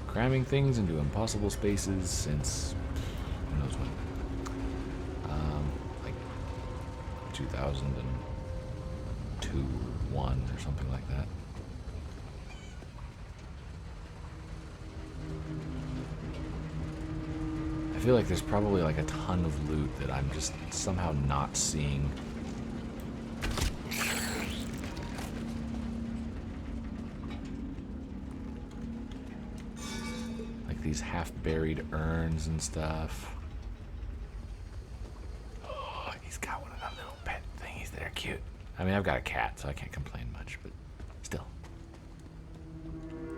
Cramming things into impossible spaces since, who knows when. Like 2002, 1 or something like that. I feel like there's probably like a ton of loot that I'm just somehow not seeing. Like these half-buried urns and stuff. Oh, he's got one of them little pet thingies that are cute. I mean, I've got a cat, so I can't complain much, but still.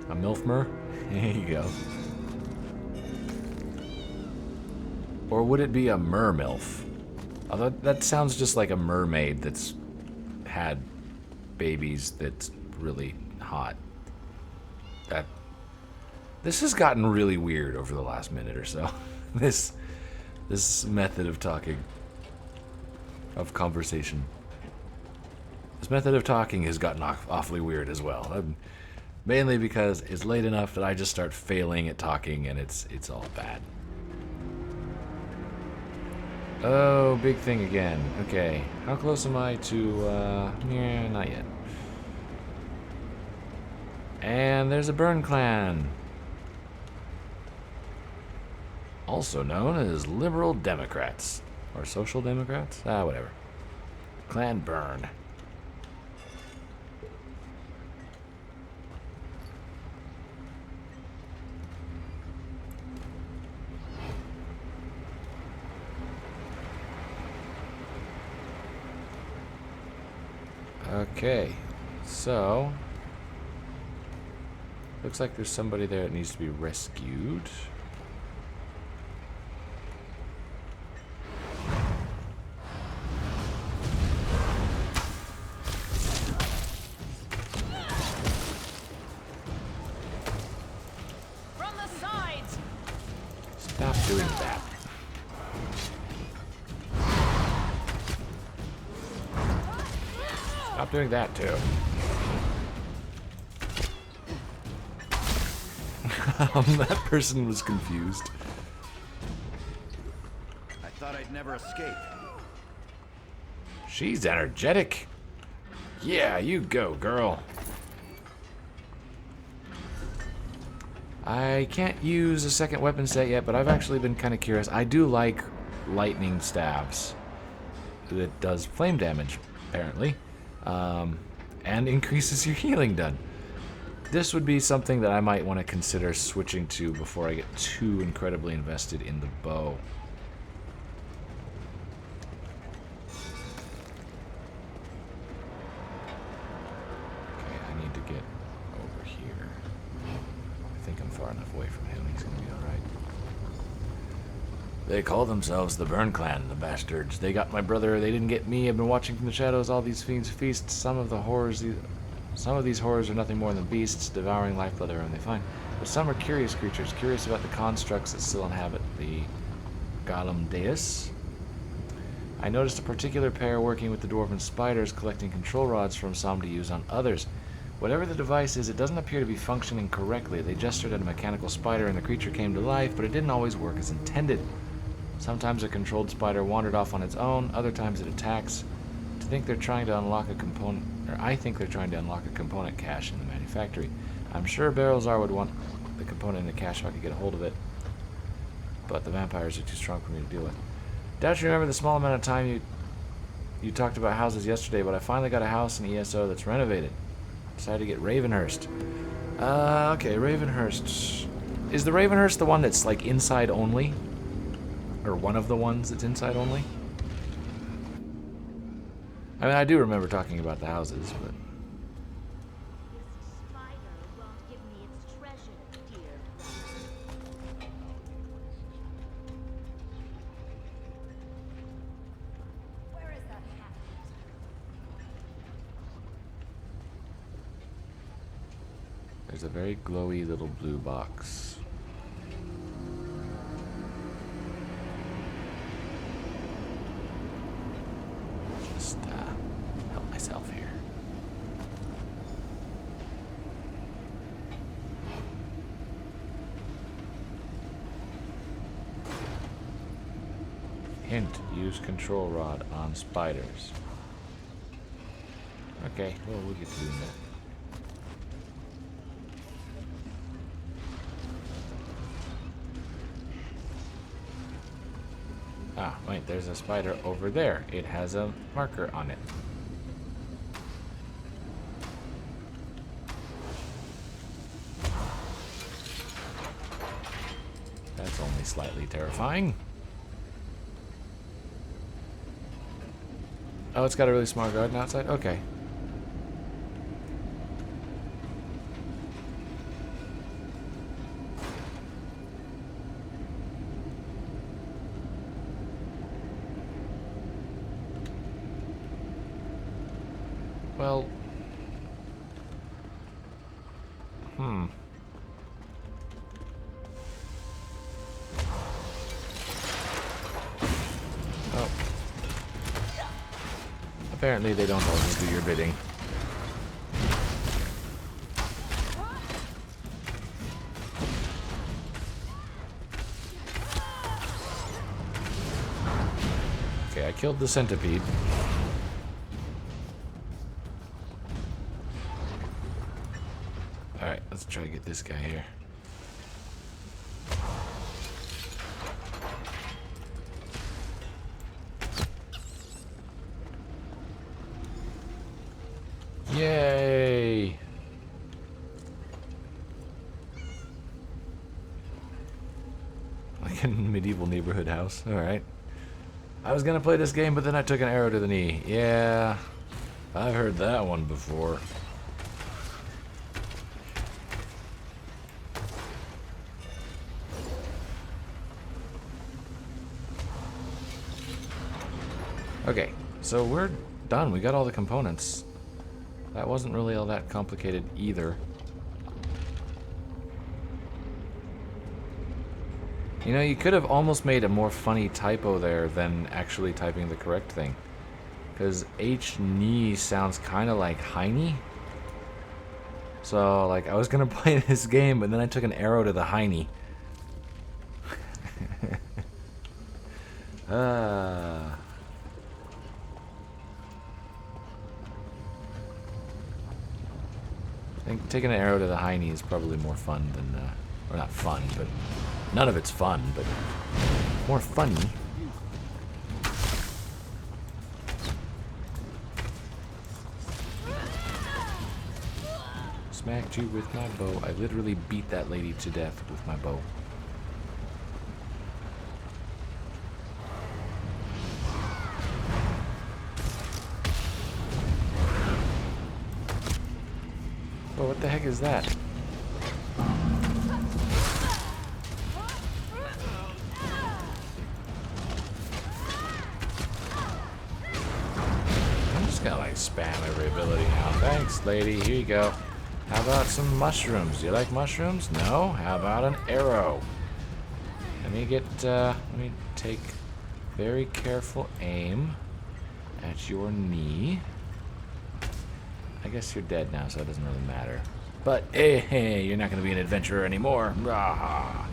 A MILFmer? There you go. Or would it be a mermilf? Although that sounds just like a mermaid that's had babies that's really hot. This has gotten really weird over the last minute or so. This method of talking, of conversation. This method of talking has gotten awfully weird as well. Mainly because it's late enough that I just start failing at talking and it's all bad. Oh, big thing again. Okay, how close am I to, yeah, not yet. And there's a Burn Clan. Also known as Liberal Democrats. Or Social Democrats? Ah, whatever. Clan Burn. Okay, so looks like there's somebody there that needs to be rescued. From the sides! Stop doing that. Stop doing that too. That person was confused. I thought I'd never escape. She's energetic. Yeah, you go, girl. I can't use a second weapon set yet, but I've actually been kind of curious. I do like lightning stabs. It does flame damage, apparently. And increases your healing done. This would be something that I might want to consider switching to before I get too incredibly invested in the bow. Okay, I need to get over here. I think I'm far enough away from him. He's gonna be alright. They call themselves the Burn Clan, the bastards. They got my brother, they didn't get me. I've been watching from the shadows all these fiends feast. Some of these horrors are nothing more than beasts, devouring lifeblood everyone they find. But some are curious creatures, curious about the constructs that still inhabit the Golem Deus. I noticed a particular pair working with the Dwarven spiders, collecting control rods from some to use on others. Whatever the device is, it doesn't appear to be functioning correctly. They gestured at a mechanical spider and the creature came to life, but it didn't always work as intended. Sometimes a controlled spider wandered off on its own, other times it attacks. I think they're trying to unlock a component cache in the manufactory. I'm sure Barrelzar would want the component in the cache if I could get a hold of it. But the vampires are too strong for me to deal with. Doubt you remember the small amount of time you talked about houses yesterday, but I finally got a house in ESO that's renovated. Decided to get Ravenhurst. Okay, Ravenhurst. Is the Ravenhurst the one that's like inside only? Or one of the ones that's inside only? I mean, I do remember talking about the houses, but... There's a very glowy little blue box. Just help myself here. Hint, use control rod on spiders. Okay, well, we'll get to doing that. Ah, wait, there's a spider over there. It has a marker on it. That's only slightly terrifying. Oh, it's got a really smart garden outside? Okay. Well... Oh. Apparently they don't always do your bidding. Okay, I killed the centipede. Alright, let's try to get this guy here. Yay! Like a medieval neighborhood house. Alright. I was gonna play this game, but then I took an arrow to the knee. Yeah. I've heard that one before. Okay, so we're done. We got all the components. That wasn't really all that complicated either. You know, you could have almost made a more funny typo there than actually typing the correct thing. Because H-knee sounds kind of like Heine. So, like, I was going to play this game, but then I took an arrow to the Heine. I think taking an arrow to the Heine is probably more fun than, or not fun, but none of it's fun, but more funny. Smacked you with my bow. I literally beat that lady to death with my bow. Oh, what the heck is that? I'm just gonna like spam every ability now. Thanks, lady. Here you go. How about some mushrooms? Do you like mushrooms? No? How about an arrow? Let me take very careful aim at your knee. I guess you're dead now, so it doesn't really matter. But, hey, you're not going to be an adventurer anymore. Rah.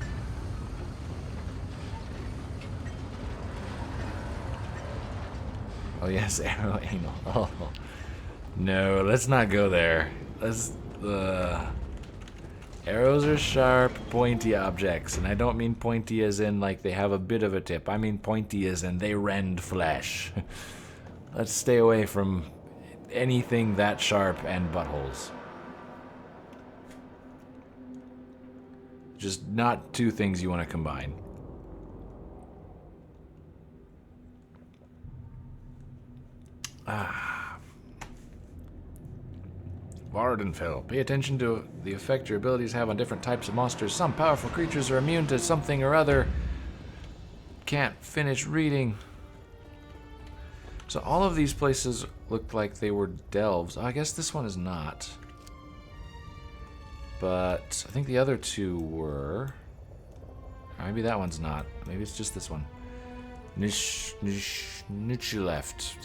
Oh, yes, arrow anal. Oh. No, let's not go there. Let's... Arrows are sharp, pointy objects, and I don't mean pointy as in like they have a bit of a tip. I mean pointy as in they rend flesh. Let's stay away from anything that sharp and buttholes. Just not two things you want to combine. Vardenfell. Pay attention to the effect your abilities have on different types of monsters. Some powerful creatures are immune to something or other. Can't finish reading. So all of these places looked like they were delves. I guess this one is not. but I think the other two were. Maybe that one's not. Maybe it's just this one. Niche left.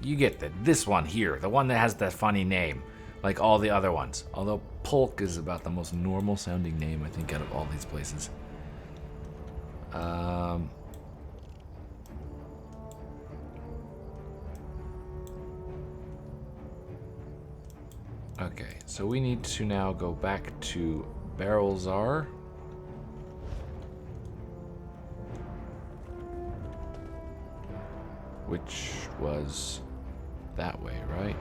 You get this one here, the one that has that funny name, like all the other ones. Although Polk is about the most normal sounding name I think out of all these places. Okay, so we need to now go back to Barrelzar. Which was that way, right?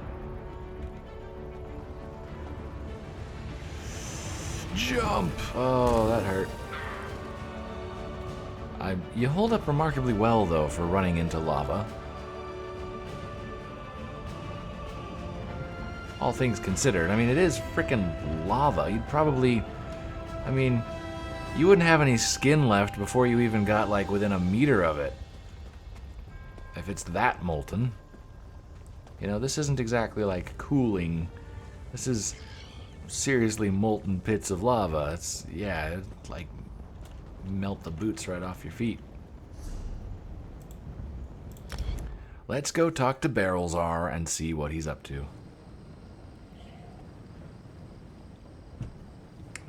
Jump! Oh, that hurt. You hold up remarkably well, though, for running into lava. All things considered. I mean, it is frickin' lava. You'd probably... I mean, you wouldn't have any skin left before you even got, like, within a meter of it. If it's that molten. You know, this isn't exactly, like, cooling. This is seriously molten pits of lava. It's, yeah, it'd, like, melt the boots right off your feet. Let's go talk to Barrelzar and see what he's up to.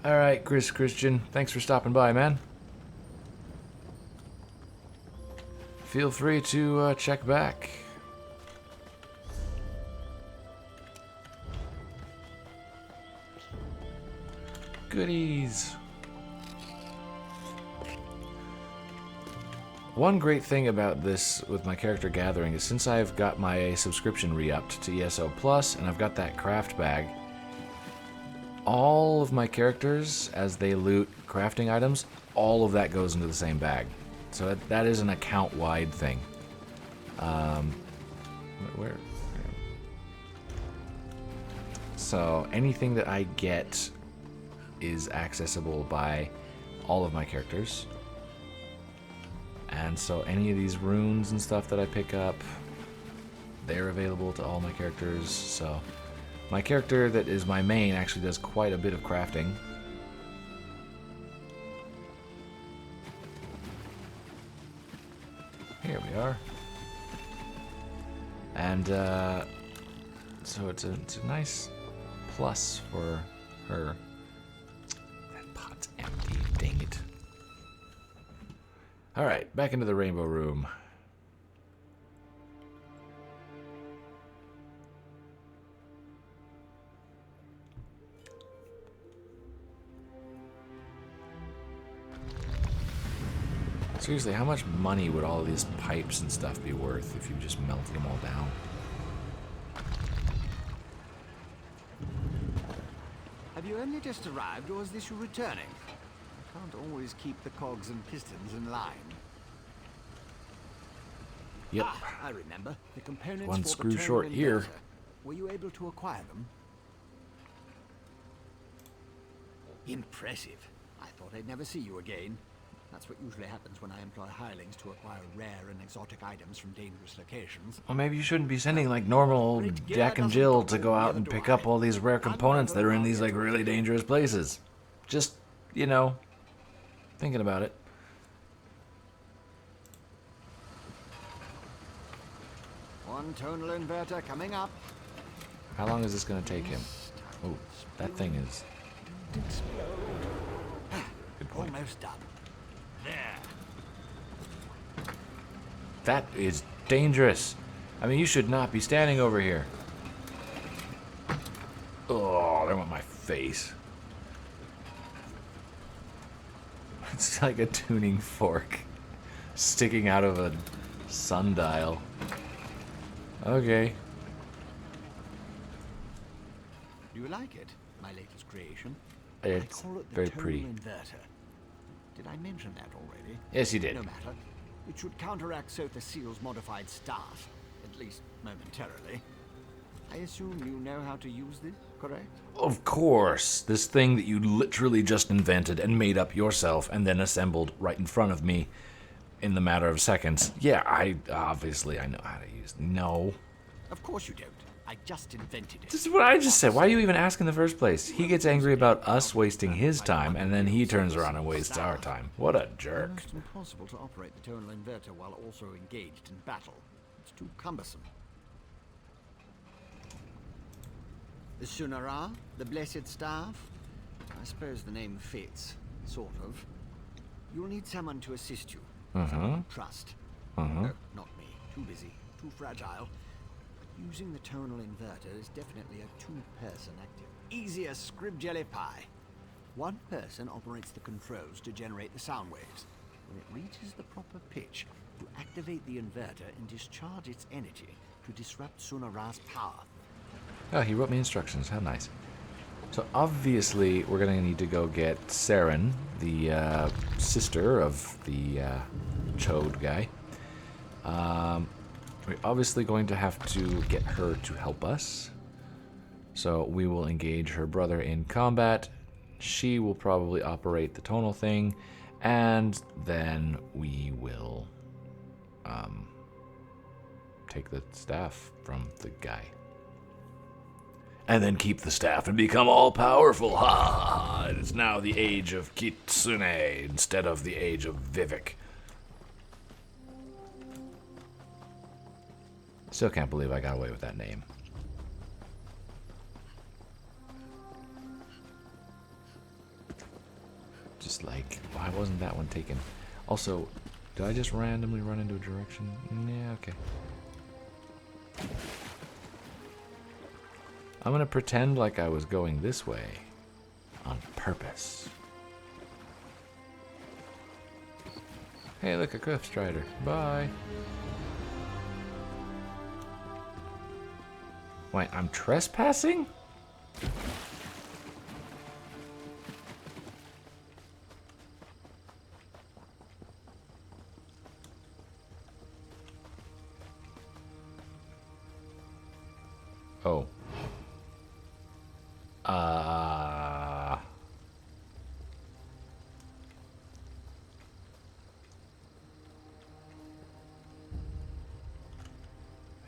Alright, Christian, thanks for stopping by, man. Feel free to check back. Goodies. One great thing about this with my character gathering is since I've got my subscription re-upped to ESO Plus and I've got that craft bag, all of my characters, as they loot crafting items, all of that goes into the same bag. So that is an account-wide thing. Where? So anything that I get is accessible by all of my characters. And so any of these runes and stuff that I pick up, they're available to all my characters. So my character that is my main actually does quite a bit of crafting. Here we are. And so it's a nice plus for her. That pot's empty, dang it. Alright, back into the rainbow room. Seriously, how much money would all of these pipes and stuff be worth if you just melted them all down? Have you only just arrived, or is this you returning? I can't always keep the cogs and pistons in line. Yep. Ah, I remember. The components One for screw the tonal short here. inverter. Were you able to acquire them? Impressive. I thought I'd never see you again. That's what usually happens when I employ hirelings to acquire rare and exotic items from dangerous locations. Well, maybe you shouldn't be sending like normal old Jack and Jill to go out and pick up all these rare components that are in these like really dangerous places. Just, you know, thinking about it. One tonal inverter coming up. How long is this going to take him? Oh, that thing is... Good point. Almost done. There. That is dangerous. I mean, you should not be standing over here. Oh, there went my face. It's like a tuning fork sticking out of a sundial. Okay. Do you like it? My latest creation? It's I call it the very tonal pretty. inverter. Did I mention that already? Yes, you did. No matter. It should counteract Sotha Seal's modified staff, at least momentarily. I assume you know how to use this, correct? Of course. This thing that you literally just invented and made up yourself and then assembled right in front of me in the matter of seconds. Yeah, I know how to use it. No. Of course you don't. I just invented it. This is what I just said. Why are you even asking in the first place? He gets angry about us wasting his time, and then he turns around and wastes our time. What a jerk. Almost impossible to operate the tonal inverter while also engaged in battle. It's too cumbersome. The Sunara, the Blessed Staff? I suppose the name fits, sort of. You'll need someone to assist you. Someone you trust. No, not me. Too busy, too fragile. Using the tonal inverter is definitely a two-person activity. Easy as scrib jelly pie. One person operates the controls to generate the sound waves. When it reaches the proper pitch, you activate the inverter and discharge its energy to disrupt Sunara's power. Oh, he wrote me instructions. How nice. So obviously, we're going to need to go get Saren, the sister of the Chode guy. We're obviously going to have to get her to help us. So we will engage her brother in combat. She will probably operate the tonal thing. And then we will take the staff from the guy. And then keep the staff and become all-powerful. Ha ha ha! It is now the age of Kitsune instead of the age of Vivec. Still can't believe I got away with that name. Just like, why wasn't that one taken? Also, did I just randomly run into a direction? Yeah, okay. I'm gonna pretend like I was going this way on purpose. Hey, look, a cliff strider. Bye. Wait, I'm trespassing? Oh.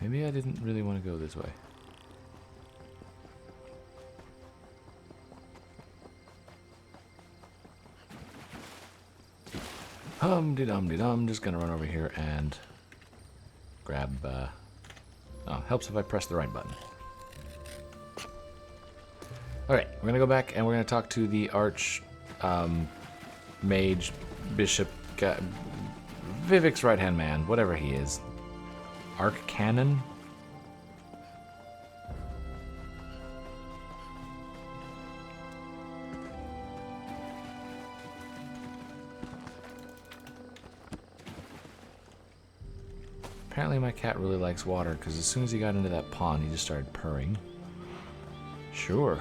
Maybe I didn't really want to go this way. Hum-de-dum-de-dum. Just gonna run over here and grab, oh, helps if I press the right button. Alright, we're gonna go back and we're gonna talk to the arch, mage, bishop, Vivec's right-hand man, whatever he is. Arccanon? Apparently my cat really likes water, because as soon as he got into that pond, he just started purring. Sure.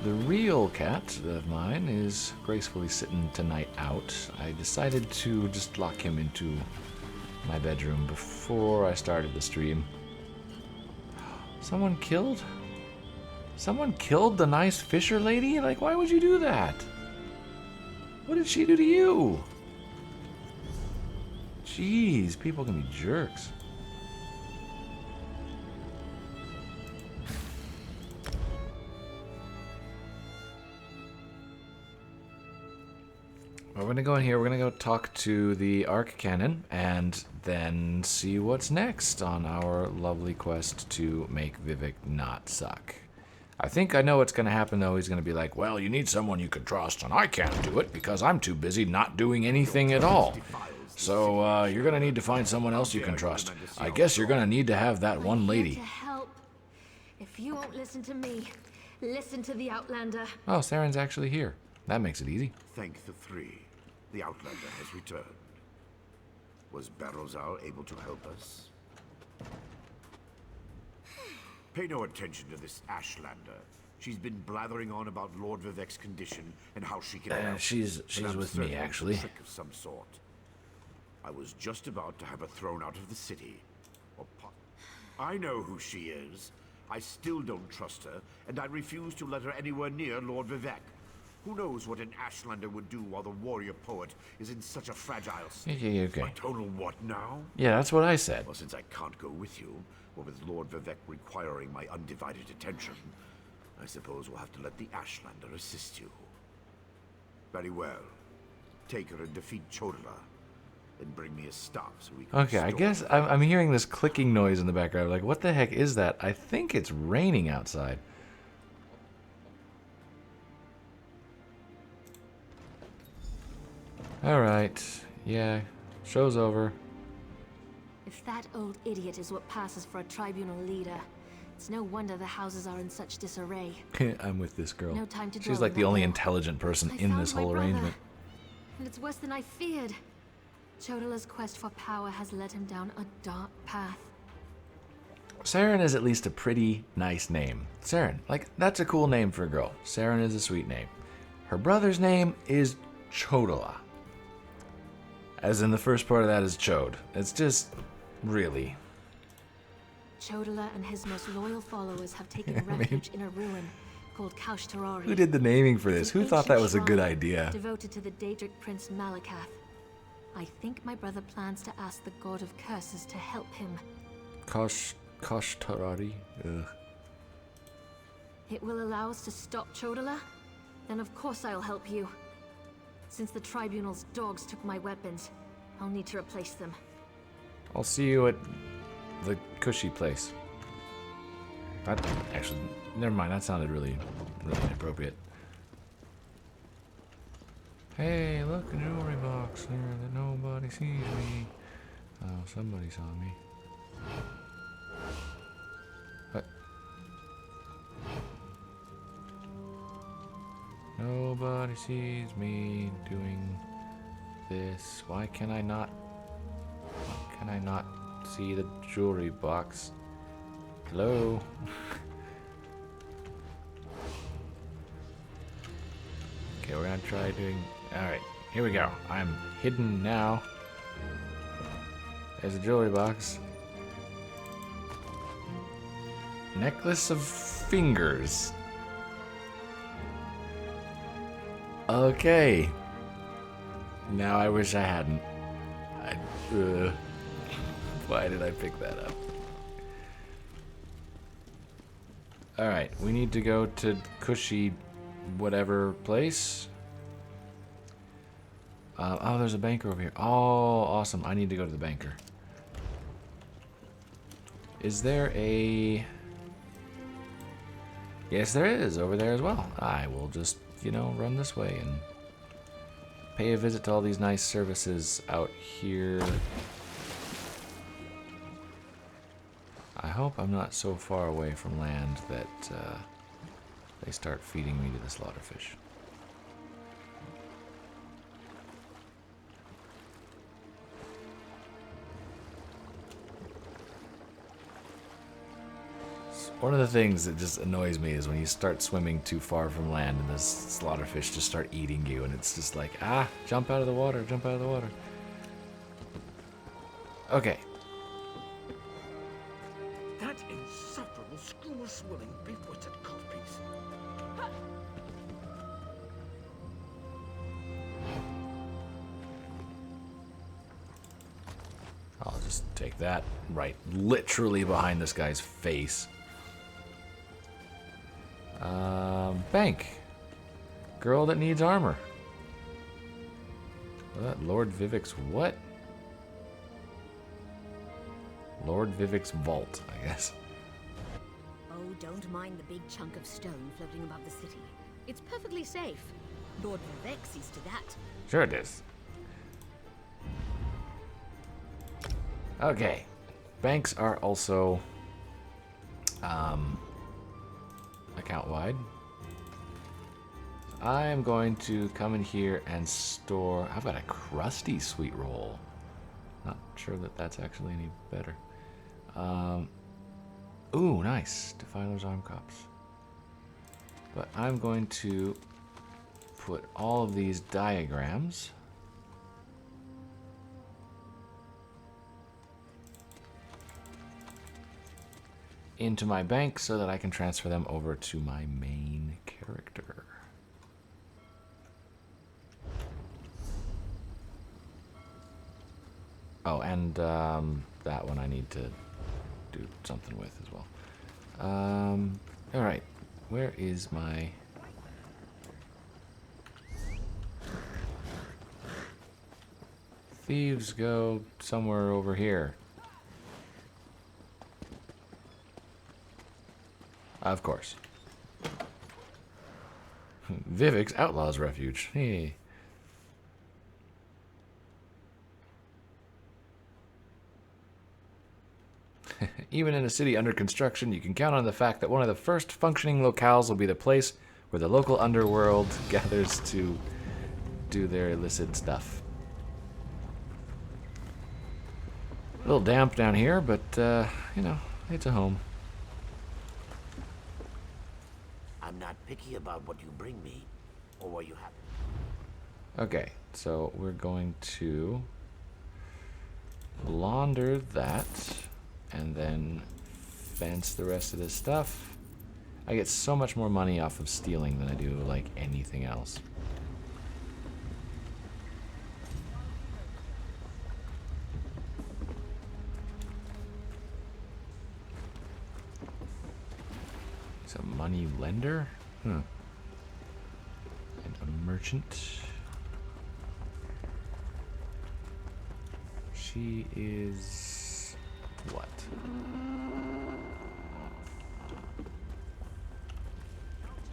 The real cat of mine is gracefully sitting tonight out. I decided to just lock him into my bedroom before I started the stream. Someone killed the nice fisher lady? Like, why would you do that? What did she do to you? Jeez, people can be jerks. We're going to go in here, we're going to go talk to the Arccanon, and then see what's next on our lovely quest to make Vivec not suck. I think I know what's going to happen, though. He's going to be like, well, you need someone you can trust, and I can't do it because I'm too busy not doing anything at all. So, you're going to need to find someone else you can trust. I guess you're going to need to have that one lady. To help. If you won't listen to me, listen to the Outlander. Oh, Saren's actually here. That makes it easy. Thank the three. The Outlander has returned. Was Barrowzal able to help us? Pay no attention to this Ashlander. She's been blathering on about Lord Vivec's condition and how she can help. She's with me, actually. Trick of some sort. I was just about to have her thrown out of the city. I know who she is. I still don't trust her, and I refuse to let her anywhere near Lord Vivec. Who knows what an Ashlander would do while the warrior poet is in such a fragile state? Yeah, okay. A tonal what now? Yeah, that's what I said. Well, since I can't go with you, or with Lord Vivec requiring my undivided attention, I suppose we'll have to let the Ashlander assist you. Very well. Take her and defeat Chodala. Then bring me a staff so we can Okay, I guess I'm hearing this clicking noise in the background. Like, what the heck is that? I think it's raining outside. Alright. Yeah. Show's over. If that old idiot is what passes for a tribunal leader, it's no wonder the houses are in such disarray. I'm with this girl. No time to She's dwell like on the that only now. intelligent person I in found this my whole brother, arrangement. And it's worse than I feared. Chodala's quest for power has led him down a dark path. Saren is at least a pretty nice name. Saren, like, that's a cool name for a girl. Saren is a sweet name. Her brother's name is Chodala. As in the first part of that is Chode. It's just, really. Chodala and his most loyal followers have taken refuge in a ruin called Kaushtarari. Who did the naming for this? It's an Who thought that ancient was a good shrine idea? Devoted to the Daedric prince Malakath. I think my brother plans to ask the god of curses to help him. Kaushtarari? Ugh. It will allow us to stop Chodala? Then of course I'll help you. Since the tribunal's dogs took my weapons, I'll need to replace them. I'll see you at the cushy place. That actually, never mind. That sounded really inappropriate. Hey, look, a jewelry box there that nobody sees me. Oh, somebody saw me. What? Nobody sees me doing this. Why can I not see the jewelry box? Hello? Okay, we're gonna try doing... Alright, here we go. I'm hidden now. There's a jewelry box. Necklace of fingers. Okay. Now I wish I hadn't. Why did I pick that up? Alright, we need to go to cushy whatever place. Oh, there's a banker over here. Oh, awesome. I need to go to the banker. Is there a... Yes, there is. Over there as well. I will just, you know, run this way and pay a visit to all these nice services out here. I hope I'm not so far away from land that they start feeding me to the slaughterfish. One of the things that just annoys me is when you start swimming too far from land and the slaughterfish just start eating you, and it's just like, ah, jump out of the water, jump out of the water. Okay. That insufferable skewers-swilling beef-witted codpiece. I'll just take that right literally behind this guy's face. Bank. Girl that needs armor. What? Lord Vivec's what? Lord Vivec's vault, I guess. Oh, don't mind the big chunk of stone floating above the city. It's perfectly safe. Lord Vivec sees to that. Sure it is. Okay. Banks are also account-wide. I am going to come in here and store... I've got a crusty sweet roll. Not sure that that's actually any better. Ooh, nice. Defiler's Arm Cups. But I'm going to put all of these diagrams into my bank so that I can transfer them over to my main character. Oh, and that one I need to do something with as well. Alright. Where is my... Thieves go somewhere over here. Of course. Vivec's Outlaw's Refuge. Hey. Even in a city under construction, you can count on the fact that one of the first functioning locales will be the place where the local underworld gathers to do their illicit stuff. A little damp down here, but, you know, it's a home. I'm not picky about what you bring me, or what you have. Okay, so we're going to launder that, and then fence the rest of this stuff. I get so much more money off of stealing than I do, like, anything else. He's a money lender? And a merchant. She is... what?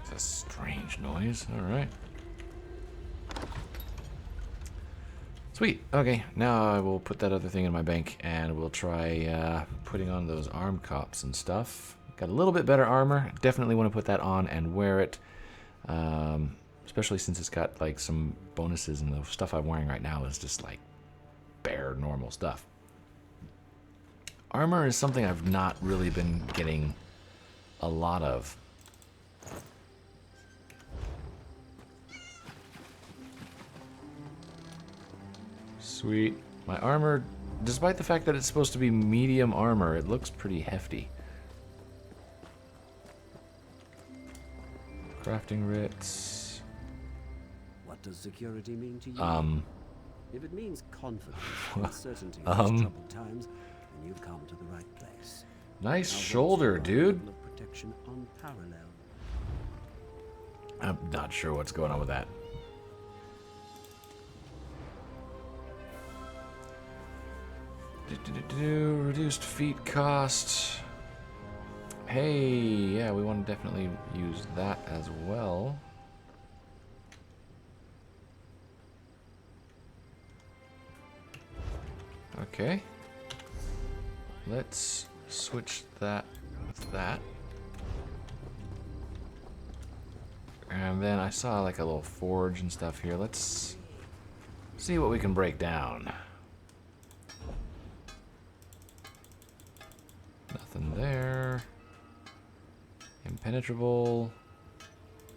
It's a strange noise. Alright. Sweet. Okay, now I will put that other thing in my bank and we'll try putting on those arm cops and stuff. Got a little bit better armor. Definitely want to put that on and wear it. Especially since it's got like some bonuses, and the stuff I'm wearing right now is just like bare normal stuff. Armor is something I've not really been getting a lot of. Sweet. My armor, despite the fact that it's supposed to be medium armor, it looks pretty hefty. Crafting writs. What does security mean to you? If it means confidence and certainty in these troubled times, then you've come to the right place. Nice shoulder, dude. Of protection unparalleled. I'm not sure what's going on with that. Reduced feet cost. Hey, yeah, we want to definitely use that as well. Okay. Let's switch that with that. And then I saw like a little forge and stuff here. Let's see what we can break down. Nothing there. Impenetrable.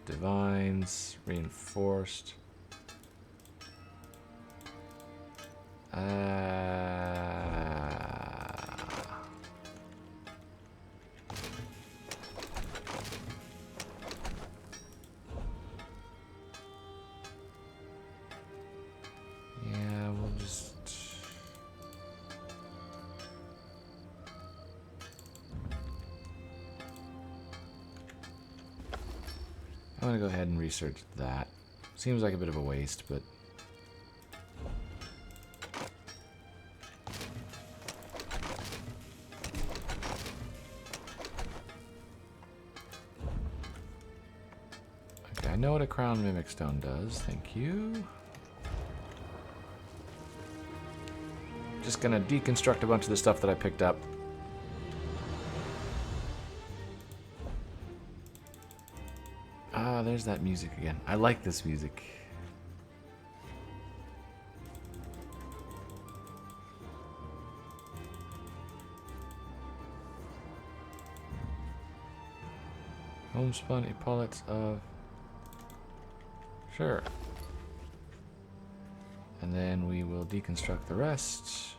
Divines. Reinforced. Yeah, we'll just... I'm gonna go ahead and research that. Seems like a bit of a waste, but... Okay, I know what a crown mimic stone does. Thank you. Just gonna deconstruct a bunch of the stuff that I picked up. Ah, there's that music again. I like this music. Homespun epaulets of... Sure. And then we will deconstruct the rest.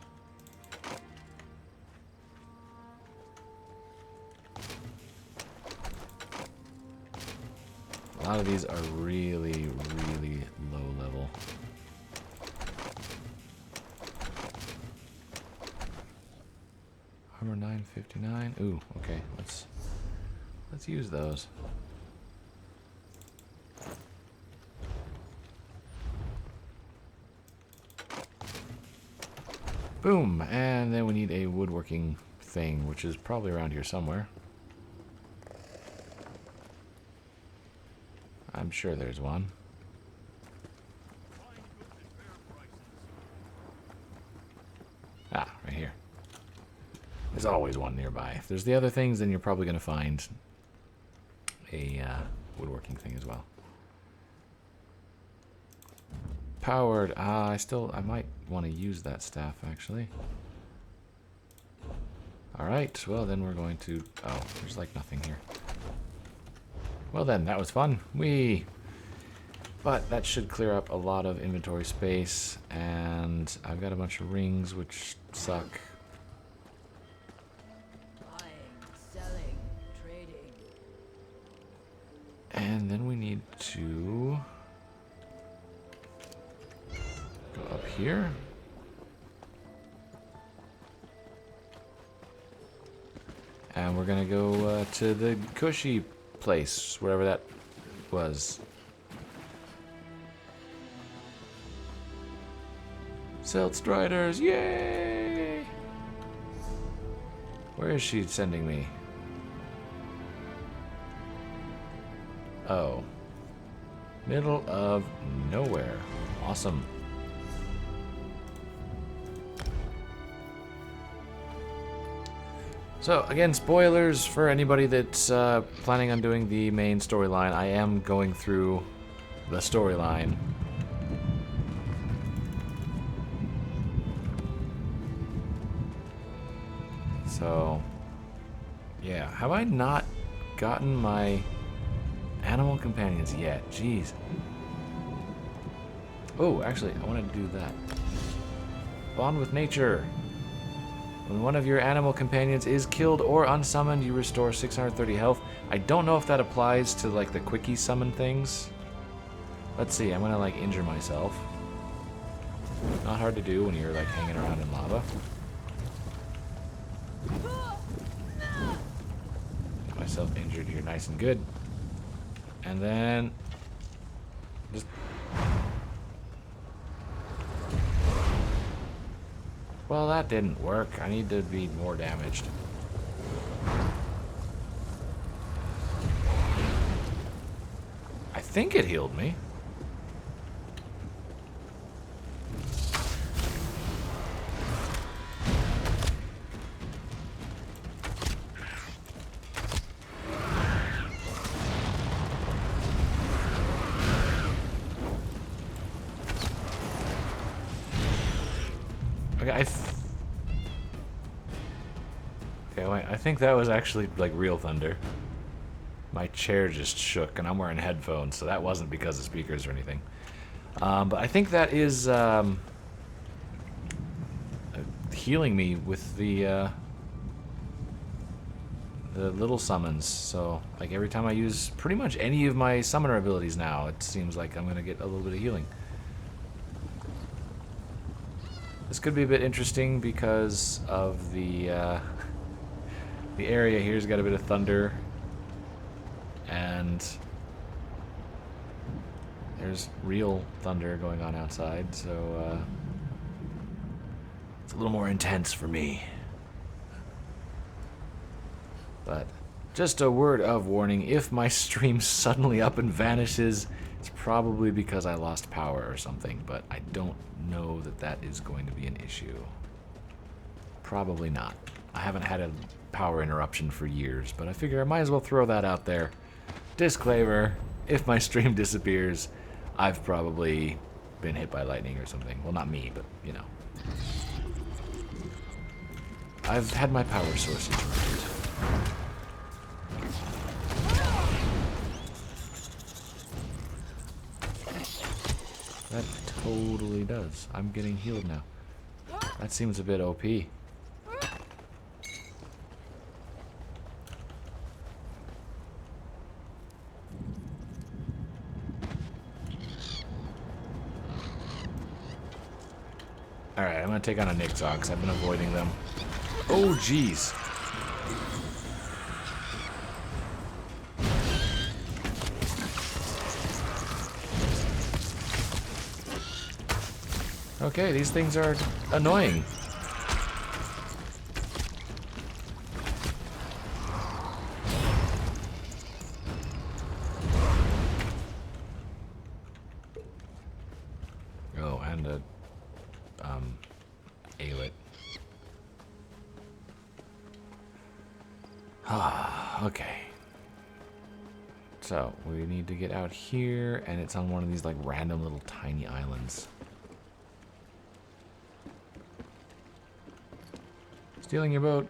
A lot of these are really, really low level. 59, 59. Ooh, okay. Let's use those. Boom, and then we need a woodworking thing, which is probably around here somewhere. I'm sure there's one. Ah, right here. There's always one nearby. If there's the other things, then you're probably going to find a woodworking thing as well. Powered. I might want to use that staff, actually. Alright, well then we're going to... Oh, there's like nothing here. Well then, that was fun. But that should clear up a lot of inventory space, and I've got a bunch of rings, which suck. Buying, selling, trading. And then we need to go up here. And we're gonna go to the cushy place, wherever that was. Siltstriders, yay! Where is she sending me? Oh. Middle of nowhere. Awesome. So, again, spoilers for anybody that's planning on doing the main storyline. I am going through the storyline. So, yeah. Have I not gotten my animal companions yet? Jeez. Oh, actually, I want to do that. Bond with nature. When one of your animal companions is killed or unsummoned, you restore 630 health. I don't know if that applies to, like, the quickie summon things. Let's see, I'm gonna, like, injure myself. Not hard to do when you're, like, hanging around in lava. Get myself injured here nice and good. And then... just... Well, that didn't work. I need to be more damaged. I think it healed me. Okay, okay, wait, I think that was actually, like, real thunder. My chair just shook, and I'm wearing headphones, so that wasn't because of speakers or anything. But I think that is healing me with the little summons. So, like, every time I use pretty much any of my summoner abilities now, it seems like I'm going to get a little bit of healing. This could be a bit interesting because of the area here's got a bit of thunder, and there's real thunder going on outside, so it's a little more intense for me. But just a word of warning, if my stream suddenly up and vanishes, it's probably because I lost power or something, but I don't know that that is going to be an issue. Probably not. I haven't had a power interruption for years, but I figure I might as well throw that out there. Disclaimer, if my stream disappears, I've probably been hit by lightning or something. Well, not me, but, you know. I've had my power source interrupted. That totally does. I'm getting healed now. That seems a bit OP. Alright, I'm gonna take on a Nixon because I've been avoiding them. Oh, jeez. Okay, these things are annoying. Oh, and a Alet. Okay. So, we need to get out here, and it's on one of these, like, random little tiny islands. Stealing your boat.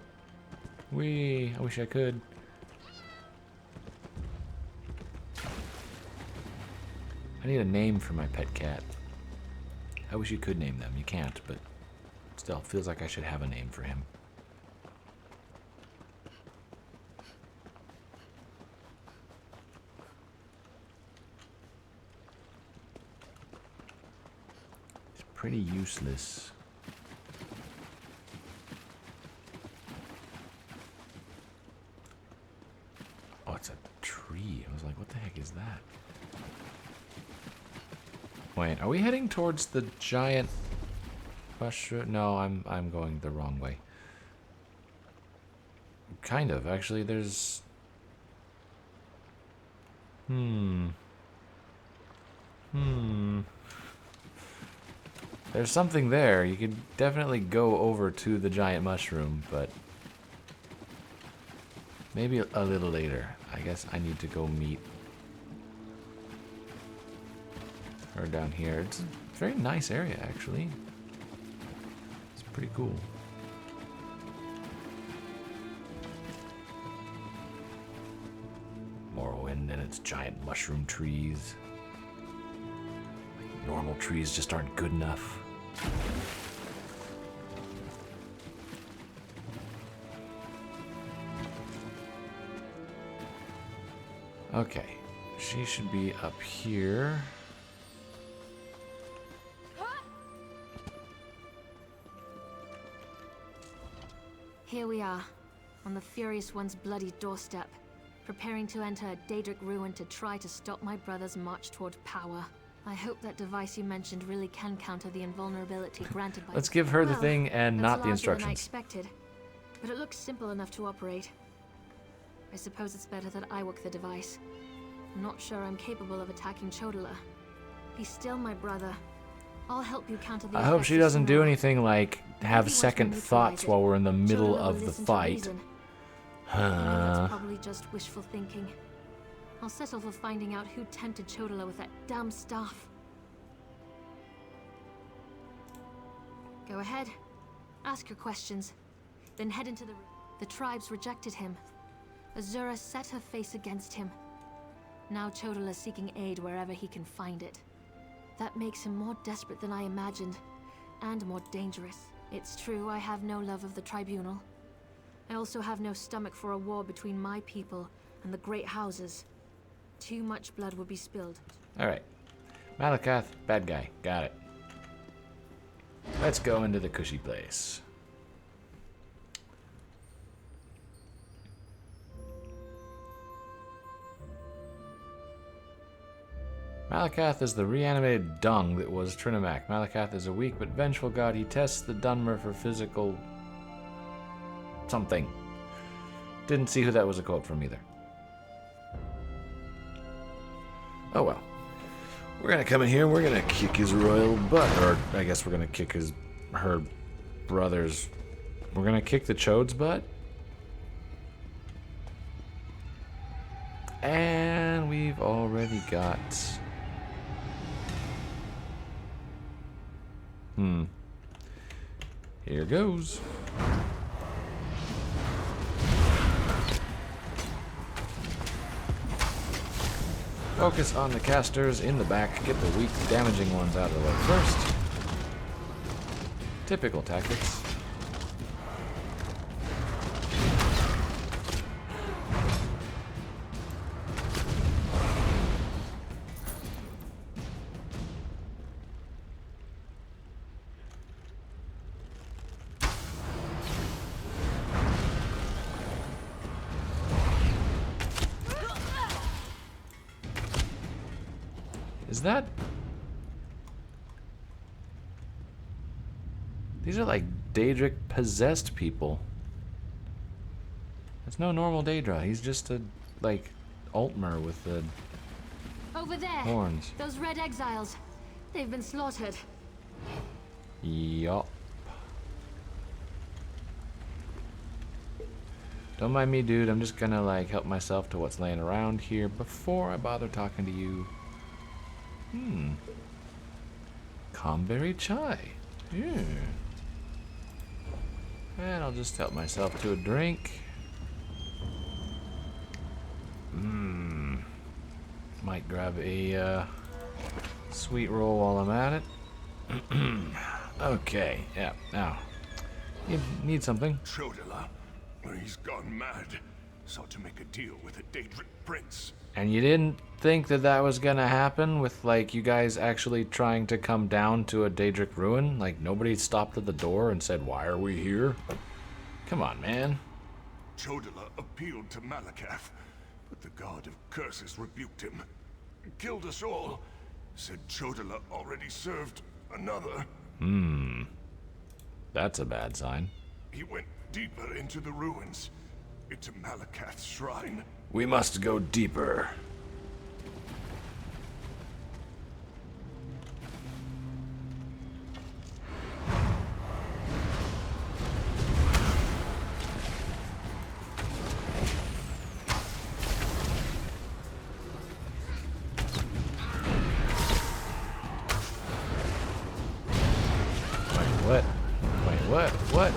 Whee! I wish I could. I need a name for my pet cat. I wish you could name them. You can't, but still, feels like I should have a name for him. It's pretty useless. Oh, it's a tree. I was like, what the heck is that? Wait, are we heading towards the giant mushroom? No, I'm going the wrong way. Kind of, actually. There's There's something there. You could definitely go over to the giant mushroom, but maybe a little later. I guess I need to go meet her down here. It's a very nice area, actually. It's pretty cool. Morrowind and its giant mushroom trees. Like, normal trees just aren't good enough. Okay, she should be up here. Here we are, on the Furious One's bloody doorstep, preparing to enter a Daedric ruin to try to stop my brother's march toward power. I hope that device you mentioned really can counter the invulnerability granted by... Let's give her the thing and not the larger than I instructions. expected, but it looks simple enough to operate. I suppose it's better that I work the device. I'm not sure I'm capable of attacking Chodala. He's still my brother. I'll help you counter the I hope she effects doesn't of do tomorrow. anything like have Maybe once second we thoughts neutralize it, while we're in the middle Chodala will of the listen to fight. reason. I know that's probably just wishful thinking. I'll settle for finding out who tempted Chodala with that damn staff. Go ahead. Ask your questions. Then head into the... The tribes rejected him. Azura set her face against him. Now Chodala's seeking aid wherever he can find it. That makes him more desperate than I imagined, and more dangerous. It's true, I have no love of the Tribunal. I also have no stomach for a war between my people and the Great Houses. Too much blood would be spilled. Alright. Malakath, bad guy. Got it. Let's go into the cushy place. Malakath is the reanimated dung that was Trinimac. Malakath is a weak but vengeful god. He tests the Dunmer for physical... something. Didn't see who that was a quote from either. Oh well. We're gonna come in here and we're gonna kick his royal butt. Or I guess we're gonna kick her brother's... We're gonna kick the Chode's butt? And we've already got... Here goes. Focus on the casters in the back. Get the weak, damaging ones out of the way first. Typical tactics. Is that... These are like Daedric possessed people. It's no normal Daedra. He's just a, like, Altmer with the Over there. horns. Those red exiles. They've been slaughtered. Yup. Don't mind me, dude. I'm just gonna, like, help myself to what's laying around here before I bother talking to you. Comberry chai. Yeah. And I'll just help myself to a drink. Might grab a sweet roll while I'm at it. Okay, yeah, now. You need something. Chodala, he's gone mad. Sought to make a deal with a Daedric prince. And you didn't think that that was gonna happen with, like, you guys actually trying to come down to a Daedric ruin? Like, nobody stopped at the door and said, why are we here? Come on, man. Chodala appealed to Malakath, but the god of curses rebuked him. Killed us all. Said Chodala already served another. That's a bad sign. He went deeper into the ruins, into Malakath's shrine. We must go deeper. Wait, what? Wait, what? What?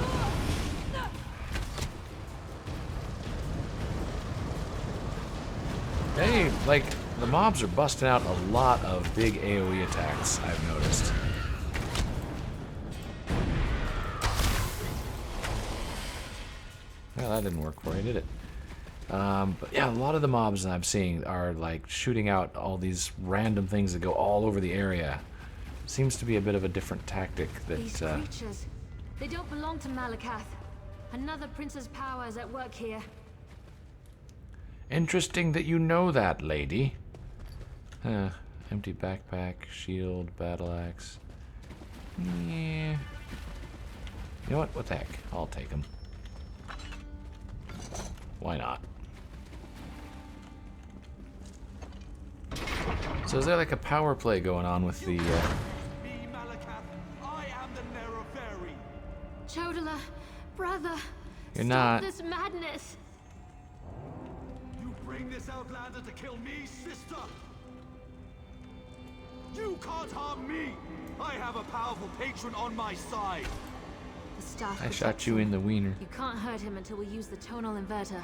They, like, the mobs are busting out a lot of big AoE attacks, I've noticed. Well, that didn't work for you, did it? But yeah, a lot of the mobs that I'm seeing are, like, shooting out all these random things that go all over the area. Seems to be a bit of a different tactic that, These creatures, they don't belong to Malakath. Another prince's power is at work here. Interesting that you know that, lady. Empty backpack, shield, battle axe. Yeah. You know what? What the heck? I'll take them. Why not? So is there like a power play going on with the... Me, Malakath. I am the Nerevari. Chodala, brother, You're stop not. this madness. You bring this outlander to kill me, sister? You can't harm me! I have a powerful patron on my side! The staff I shot you in the wiener. You can't hurt him until we use the tonal inverter.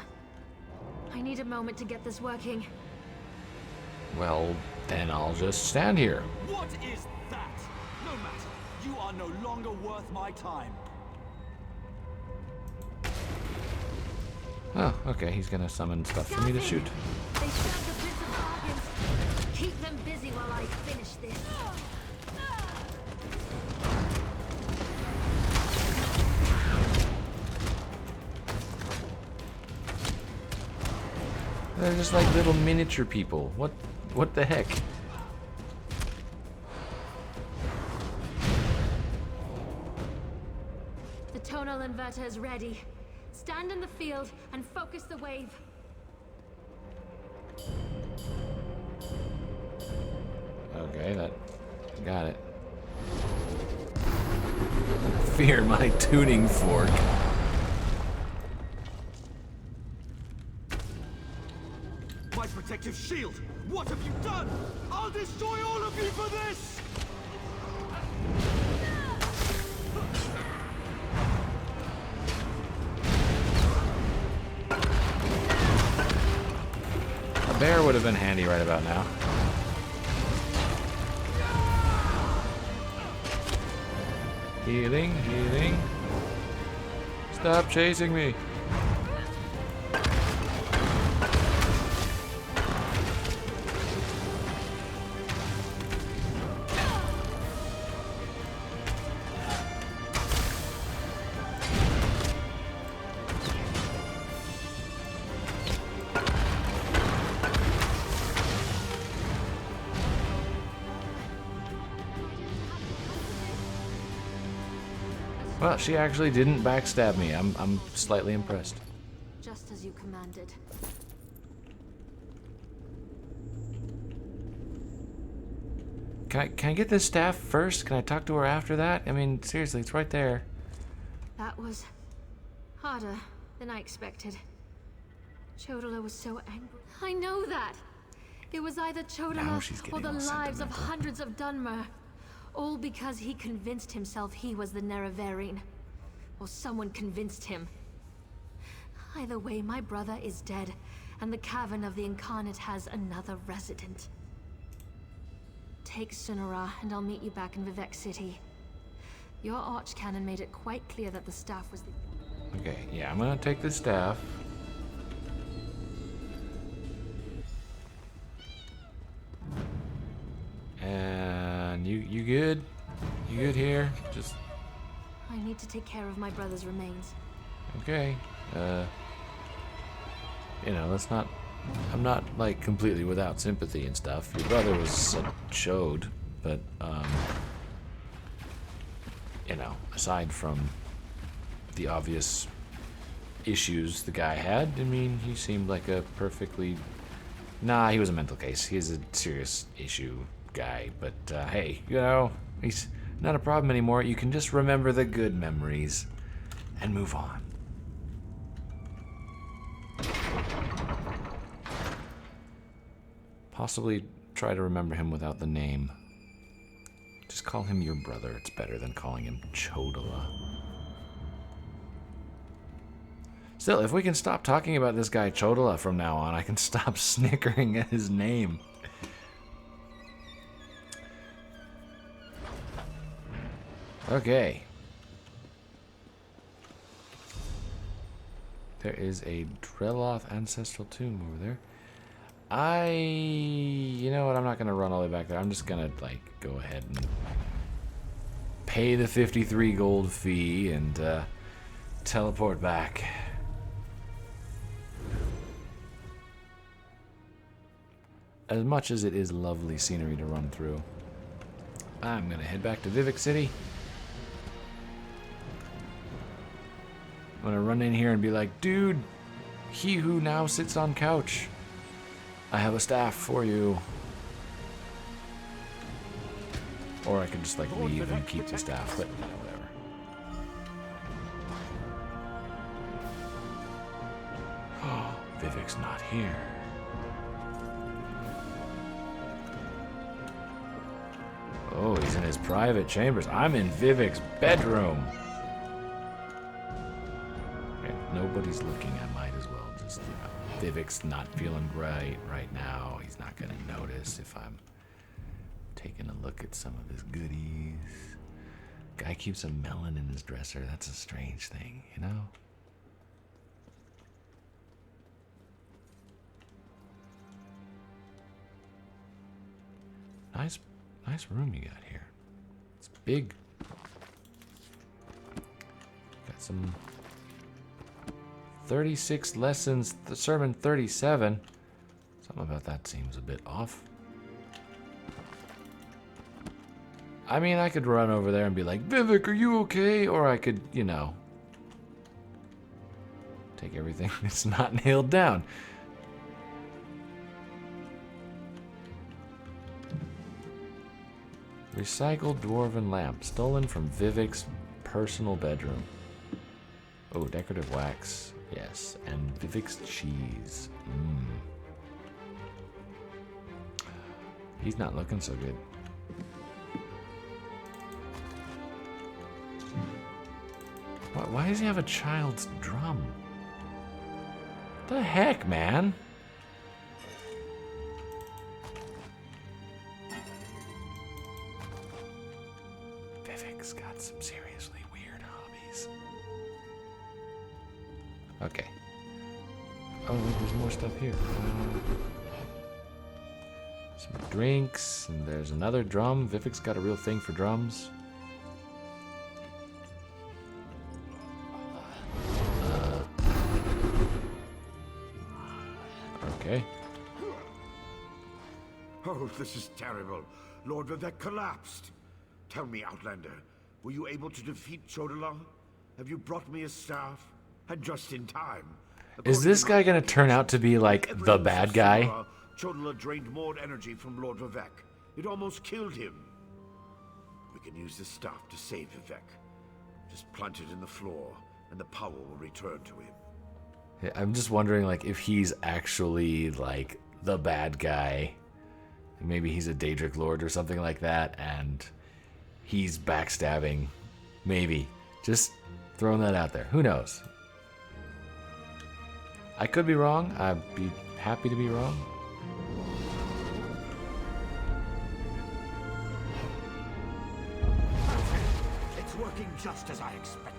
I need a moment to get this working. Well, then I'll just stand here. What is that? No matter. You are no longer worth my time. Oh, okay, he's gonna summon stuff for me to shoot. They serve the Prince of Bargains. Keep them busy while I finish this. They're just like little miniature people. What the heck? The tonal inverter is ready. Stand in the field and focus the wave. Okay, that got it. Fear my tuning fork. My protective shield! What have you done? I'll destroy all of you for this! A bear would have been handy right about now. Healing, healing. Stop chasing me. Well, she actually didn't backstab me. I'm slightly impressed. Just as you commanded. Can I get this staff first? Can I talk to her after that? I mean, seriously, it's right there. That was harder than I expected. Chodala was so angry. I know that. It was either Chodala or the lives of hundreds of Dunmer. All because he convinced himself he was the Nerevarine. Or someone convinced him. Either way, my brother is dead, and the Cavern of the Incarnate has another resident. Take Sunara, and I'll meet you back in Vivec City. Your archcanon made it quite clear that the staff was the... Okay, yeah, I'm gonna take the staff. And you good? You good here? Just... I need to take care of my brother's remains. Okay. You know, let's not... I'm not, like, completely without sympathy and stuff. Your brother was a chode, but, you know, aside from the obvious issues the guy had, I mean, he seemed like a perfectly... Nah, he was a mental case. He's a serious issue guy, but, hey, you know, he's not a problem anymore. You can just remember the good memories and move on. Possibly try to remember him without the name. Just call him your brother. It's better than calling him Chodala. Still, if we can stop talking about this guy Chodala from now on, I can stop snickering at his name. Okay. There is a Dreloth ancestral tomb over there. You know what, I'm not going to run all the way back there. I'm just going to, like, go ahead and pay the 53 gold fee and teleport back. As much as it is lovely scenery to run through, I'm going to head back to Vivec City. I'm going to run in here and be like, dude, he who now sits on couch, I have a staff for you. Or I could just like leave and keep the staff, but whatever. Oh, Vivec's not here. Oh, he's in his private chambers. I'm in Vivec's bedroom. Okay, nobody's looking. I might as well just, you know. Vivec's not feeling great right now. He's not going to notice if I'm taking a look at some of his goodies. Guy keeps a melon in his dresser. That's a strange thing, you know? Nice room you got here. It's big. Got some 36 lessons, the sermon 37. Something about that seems a bit off. I mean, I could run over there and be like, Vivec, are you okay? Or I could, you know, take everything that's not nailed down. Recycled Dwarven lamp, stolen from Vivec's personal bedroom. Oh, decorative wax. Yes, and Vivec's cheese. He's not looking so good. Why does he have a child's drum? What the heck, man? Vivec's got some seriously weird hobbies. Okay. Oh, look, there's more stuff here. Some drinks, and there's another drum. Vivec's got a real thing for drums. Okay. Oh, this is terrible. Lord Vivec collapsed. Tell me, Outlander, Were you able to defeat Chodala? Have you brought me a staff? And just in time. Is this guy gonna turn out to be like the bad guy? Chodala drained more energy from Lord Vivec. It almost killed him. We can use the staff to save Vivec. Just plant it in the floor, and the power will return to him. I'm just wondering, like, if he's actually like the bad guy. Maybe he's a Daedric Lord or something like that, and he's backstabbing. Maybe. Just throwing that out there. Who knows? I could be wrong. I'd be happy to be wrong. It's working just as I expected.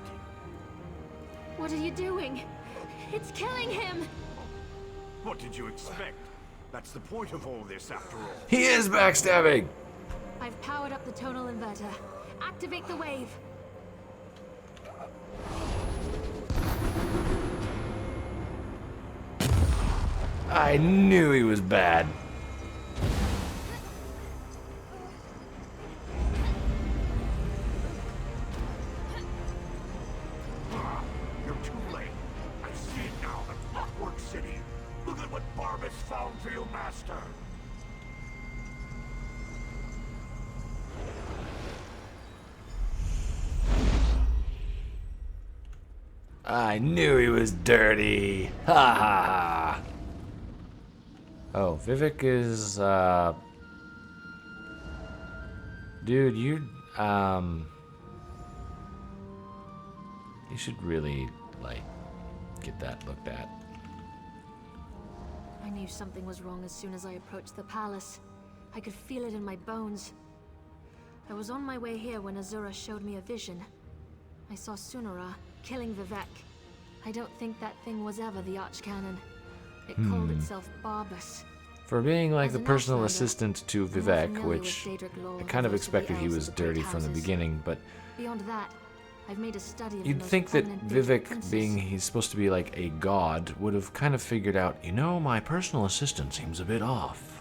What are you doing? It's killing him! What did you expect? That's the point of all this, after all. He is backstabbing! I've powered up the tonal inverter. Activate the wave. I knew he was bad. You're too late. I see it now at Clockwork City. Look at what Barbas found for you, Master. I knew he was dirty. Ha ha ha. Oh, Vivec is, dude, you should really, like, get that looked at. I knew something was wrong as soon as I approached the palace. I could feel it in my bones. I was on my way here when Azura showed me a vision. I saw Sunara killing Vivec. I don't think that thing was ever the Archcanon. It called itself Barbas. For being like As the an personal outsider, assistant to I'm more Vivec, familiar which with Daedric lore I than kind of most the expected he elves was of the great dirty from the houses. beginning, but Beyond that, I've made a study of the you'd most think that prominent Daedric Vivec, princes. being he's supposed to be like a god, would have kind of figured out, you know, my personal assistant seems a bit off.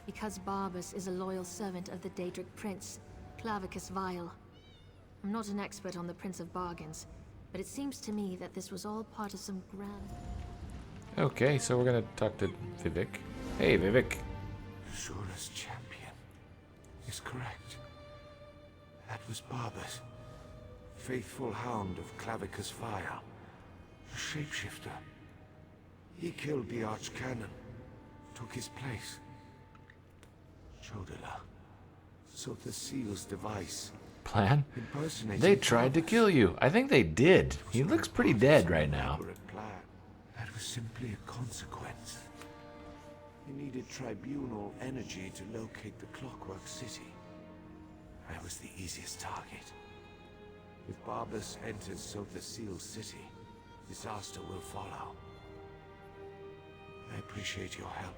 Because Barbas is a loyal servant of the Daedric prince, Clavicus Vile. I'm not an expert on the Prince of Bargains, but it seems to me that this was all part of some grand... Okay, so we're gonna talk to Vivec. Hey, Vivec. Zura's champion is correct. That was Barbas, faithful hound of Clavicus Fire, a shapeshifter. He killed the Archcanon, took his place. Chodala sought the seal's device. Plan? Impersonating They tried to kill you. I think they did. He looks pretty dead right now. That was simply a consequence. He needed tribunal energy to locate the Clockwork City. I was the easiest target. If Barbas enters Sotha Seal's city, disaster will follow. I appreciate your help,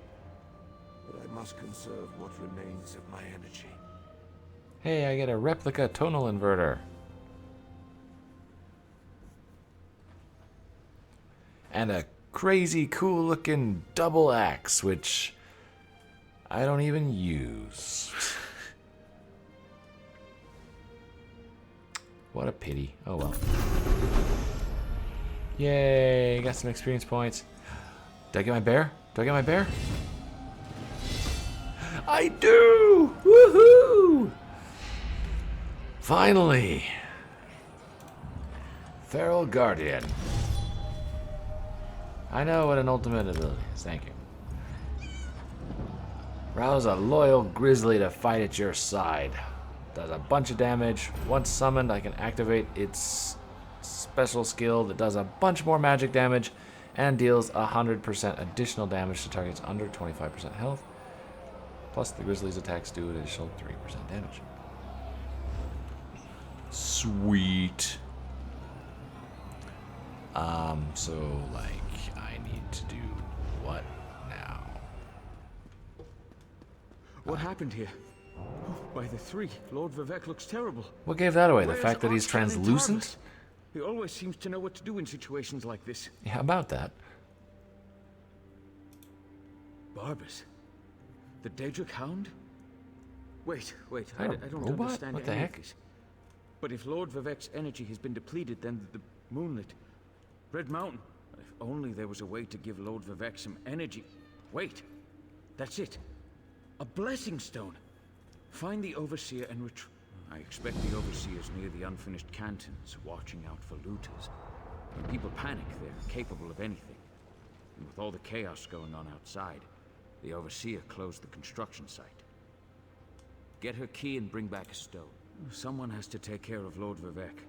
but I must conserve what remains of my energy. Hey, I get a replica tonal inverter. And a crazy cool looking double axe, which I don't even use. What a pity. Oh well. Yay, got some experience points. Did I get my bear? Do I get my bear? I do! Woohoo! Finally! Feral Guardian. I know what an ultimate ability is, thank you. Rouse a loyal grizzly to fight at your side. Does a bunch of damage. Once summoned, I can activate its special skill that does a bunch more magic damage and deals 100% additional damage to targets under 25% health. Plus, the grizzly's attacks do an additional 3% damage. Sweet. So, like, I need to do what now? What happened here? Oh, by the three, Lord Vivec looks terrible. What gave that away? The Where's fact that he's Archcanon translucent? Barbas? He always seems to know what to do in situations like this. Yeah, about that. Barbas? The Daedric Hound? Wait, I that a don't robot? understand What the any heck? of this. But if Lord Vivec's energy has been depleted, then the moonlit... Red Mountain. If only there was a way to give Lord Vivec some energy. Wait, that's it. A blessing stone. Find the Overseer and I expect the Overseer's near the unfinished cantons, watching out for looters. When people panic, they're capable of anything. And with all the chaos going on outside, the Overseer closed the construction site. Get her key and bring back a stone. Someone has to take care of Lord Vivec.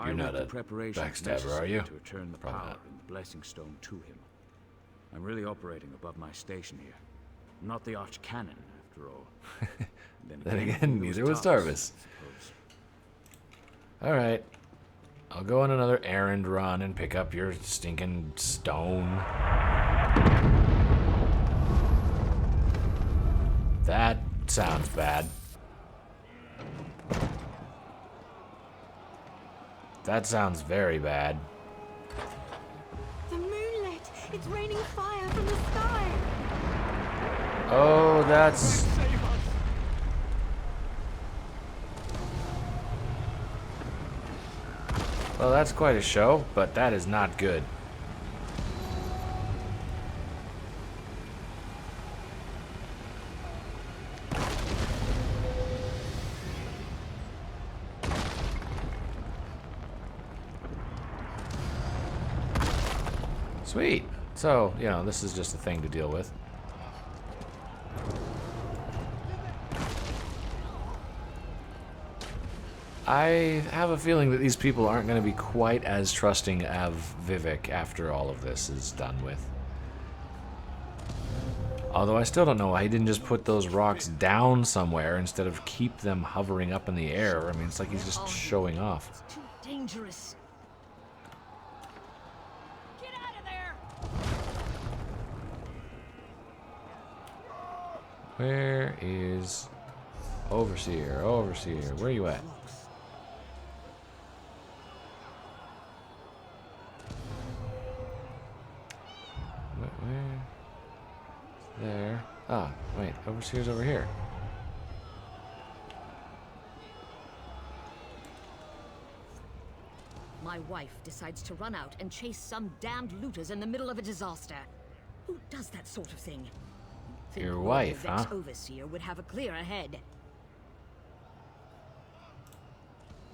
You're not the a preparations backstabber, are you? to return the Probably power not. and the blessing stone to him. I'm really operating above my station here. I'm not the arch cannon, after all. Then again, neither was Darvis. Alright. I'll go on another errand run and pick up your stinking stone. That sounds bad. That sounds very bad. The moonlit! It's raining fire from the sky! Oh, that's... Well, that's quite a show, but that is not good. Sweet. So, you know, this is just a thing to deal with. I have a feeling that these people aren't going to be quite as trusting of Vivec after all of this is done with. Although I still don't know why he didn't just put those rocks down somewhere instead of keep them hovering up in the air. I mean, it's like he's just showing off. It's too dangerous. Get out of there! Where is Overseer? Overseer, where are you at? Where? There. Ah, wait. Overseer's over here. My wife decides to run out and chase some damned looters in the middle of a disaster. Who does that sort of thing? Think Your Lord wife, Vivec's huh? Overseer would have a clearer head.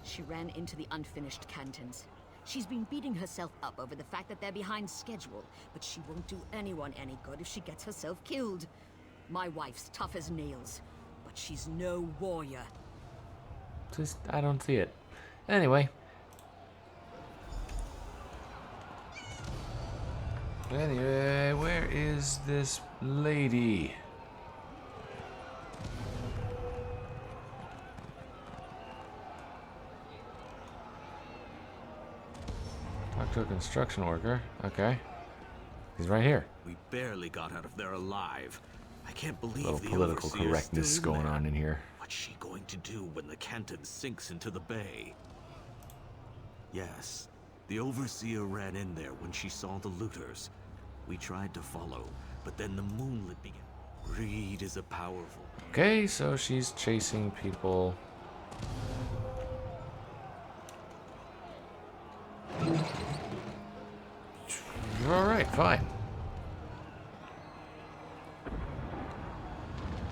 She ran into the unfinished cantons. She's been beating herself up over the fact that they're behind schedule, but she won't do anyone any good if she gets herself killed. My wife's tough as nails, but she's no warrior. Just, I don't see it. Anyway. Anyway, where is this lady? Talk to a construction worker. Okay. He's right here. We barely got out of there alive. I can't believe A little the political Overseer's correctness still in going there. on in here. What's she going to do when the canton sinks into the bay? Yes, the Overseer ran in there when she saw the looters. We tried to follow, but then the moonlit began. Greed is a powerful... Okay, so she's chasing people. Alright, fine.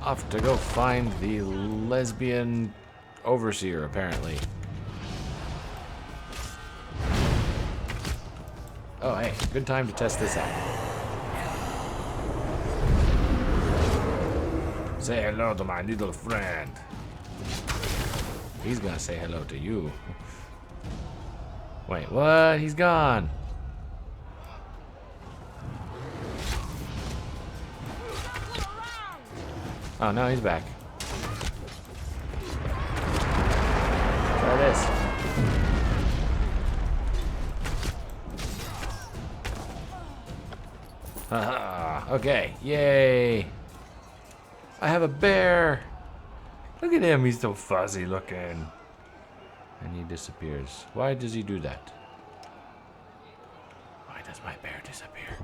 Off to go find the lesbian overseer, apparently. Oh, hey, good time to test this out. Say hello to my little friend. He's gonna say hello to you. Wait, what? He's gone. Oh, no, he's back. Try this. Haha, okay, yay. I have a bear. Look at him, he's so fuzzy looking. And he disappears. Why does he do that? Why does my bear disappear?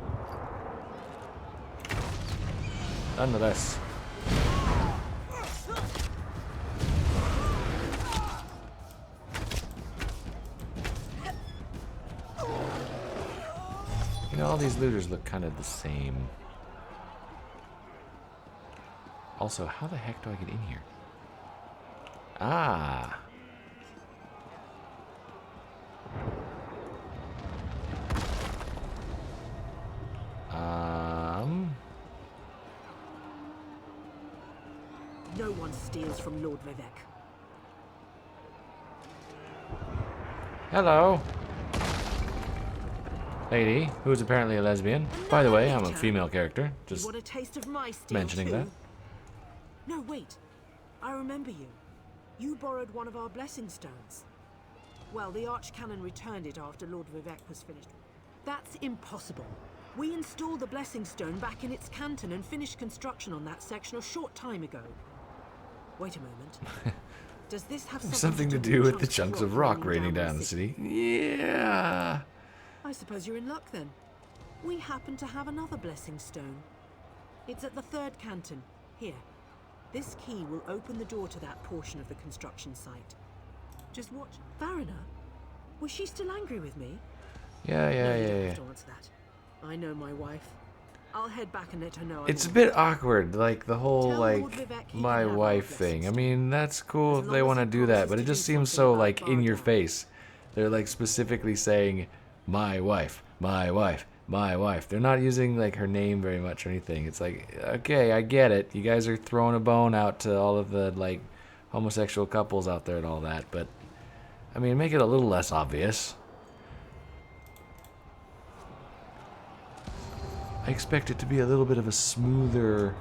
Nonetheless. You know, all these looters look kind of the same. Also, how the heck do I get in here? Ah. No one steals from Lord Vivec. Hello. Lady, who is apparently a lesbian. By the way, I'm a female character. Just you want a taste of my steel mentioning too? that. No, wait. I remember you. You borrowed one of our blessing stones. Well, the Archcanon returned it after Lord Vivec was finished. That's impossible. We installed the blessing stone back in its canton and finished construction on that section a short time ago. Wait a moment. Does this have something to do with the chunks of rock raining down the city? Yeah. I suppose you're in luck then. We happen to have another blessing stone. It's at the third canton. Here. This key will open the door to that portion of the construction site. Just watch. Varina? Was she still angry with me? Yeah. No, you don't have to answer that. I know my wife. I'll head back and let her know. It's a bit awkward, like the whole my wife thing. I mean, that's cool if they want to do that, but it just seems so like in your face. They're like specifically saying my wife, my wife, my wife. They're not using like her name very much or anything. It's like, okay, I get it. You guys are throwing a bone out to all of the like homosexual couples out there and all that, but I mean, make it a little less obvious. I expect it to be a little bit of a smoother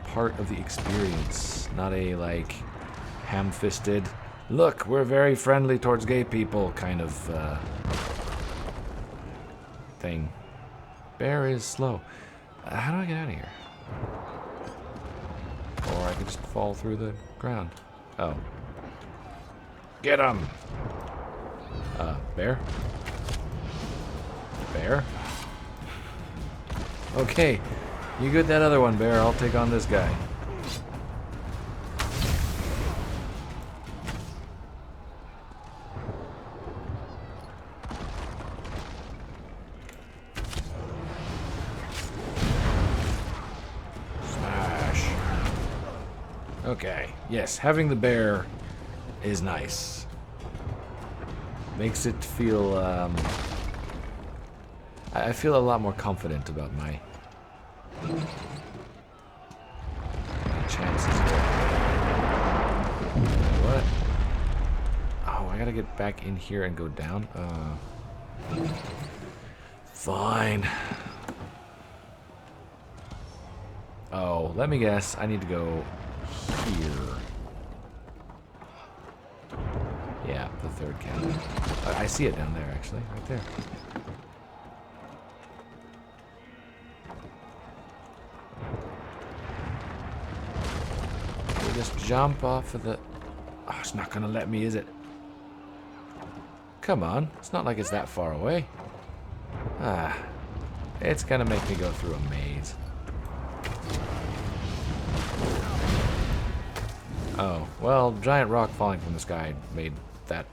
part of the experience, not a like ham-fisted, look, we're very friendly towards gay people kind of thing. Bear is slow. How do I get out of here? Or I could just fall through the ground. Oh. Get him! Bear? Bear? Okay, you get that other one, Bear. I'll take on this guy. Smash. Okay, yes, having the bear is nice. Makes it feel, I feel a lot more confident about my chances here. What? Oh, I gotta get back in here and go down? Fine. Oh, let me guess. I need to go here. Yeah, the third cannon. I see it down there, actually. Right there. Just jump off of the... Oh, it's not gonna let me, is it? Come on. It's not like it's that far away. Ah. It's gonna make me go through a maze. Oh, well, giant rock falling from the sky made that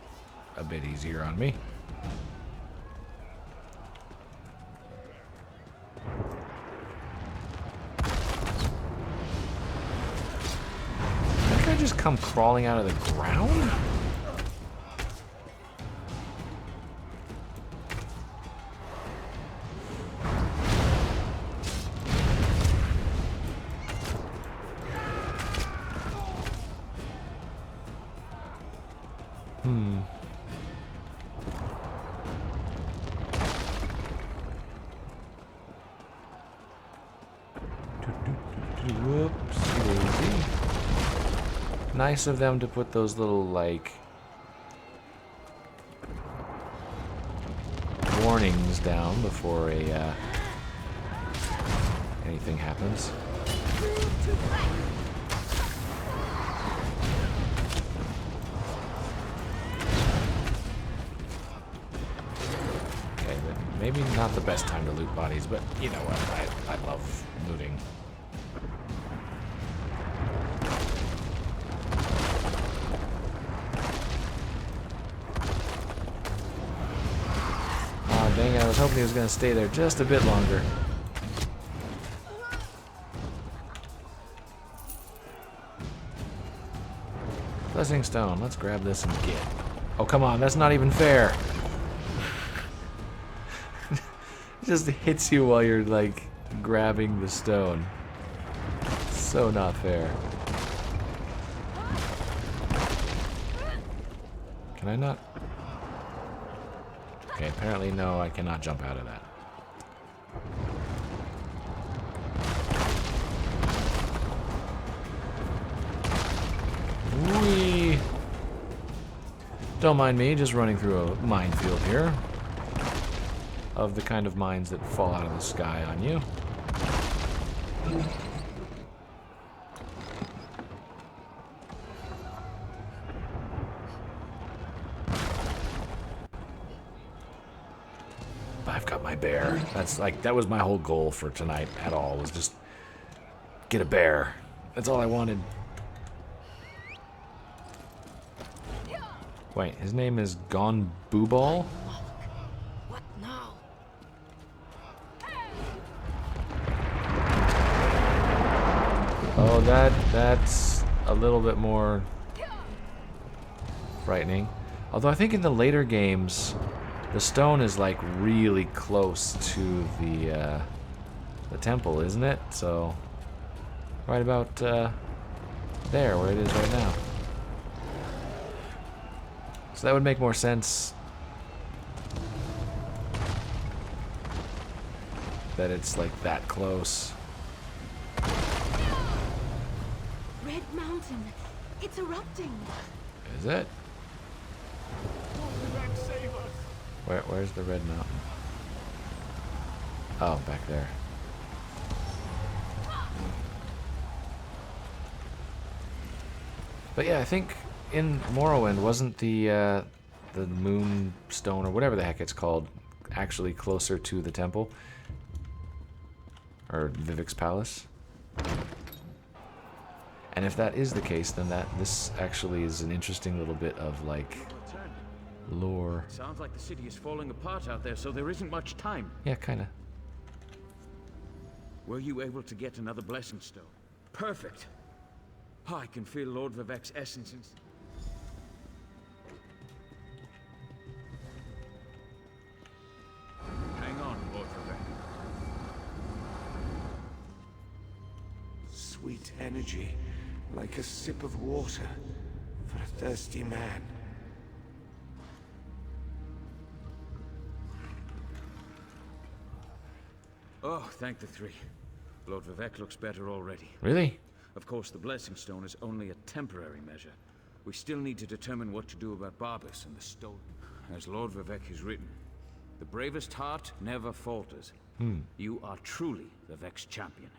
a bit easier on me. Did I just come crawling out of the ground? Nice of them to put those little, like, warnings down before a, anything happens. Okay, but maybe not the best time to loot bodies, but you know what, I love looting. Dang, I was hoping he was going to stay there just a bit longer. Blessing Stone. Let's grab this and get. Oh, come on. That's not even fair. It just hits you while you're, like, grabbing the stone. So not fair. Can I not? Okay, apparently no, I cannot jump out of that. Whee! Don't mind me, just running through a minefield here. Of the kind of mines that fall out of the sky on you. I've got my bear. That's like, that was my whole goal for tonight at all, was just get a bear. That's all I wanted. Wait, his name is Gone Booball? What now? Oh, that's a little bit more frightening. Although I think in the later games, the stone is like really close to the temple, isn't it? So, right about there, where it is right now. So that would make more sense. That it's like that close. Red Mountain. It's erupting. Is it? Where's the red mountain? Oh, back there. But yeah, I think in Morrowind wasn't the moonstone or whatever the heck it's called actually closer to the temple or Vivec's palace? And if that is the case, then this actually is an interesting little bit of like lore. Sounds like the city is falling apart out there, so there isn't much time. Yeah, kinda. Were you able to get another blessing stone? Perfect. Oh, I can feel Lord Vivec's essence in... Hang on, Lord Vivec. Sweet energy, like a sip of water for a thirsty man. Oh, thank the three. Lord Vivec looks better already. Really? Of course, the blessing stone is only a temporary measure. We still need to determine what to do about Barbas and the stone. As Lord Vivec has written, the bravest heart never falters. You are truly Vivec's champion.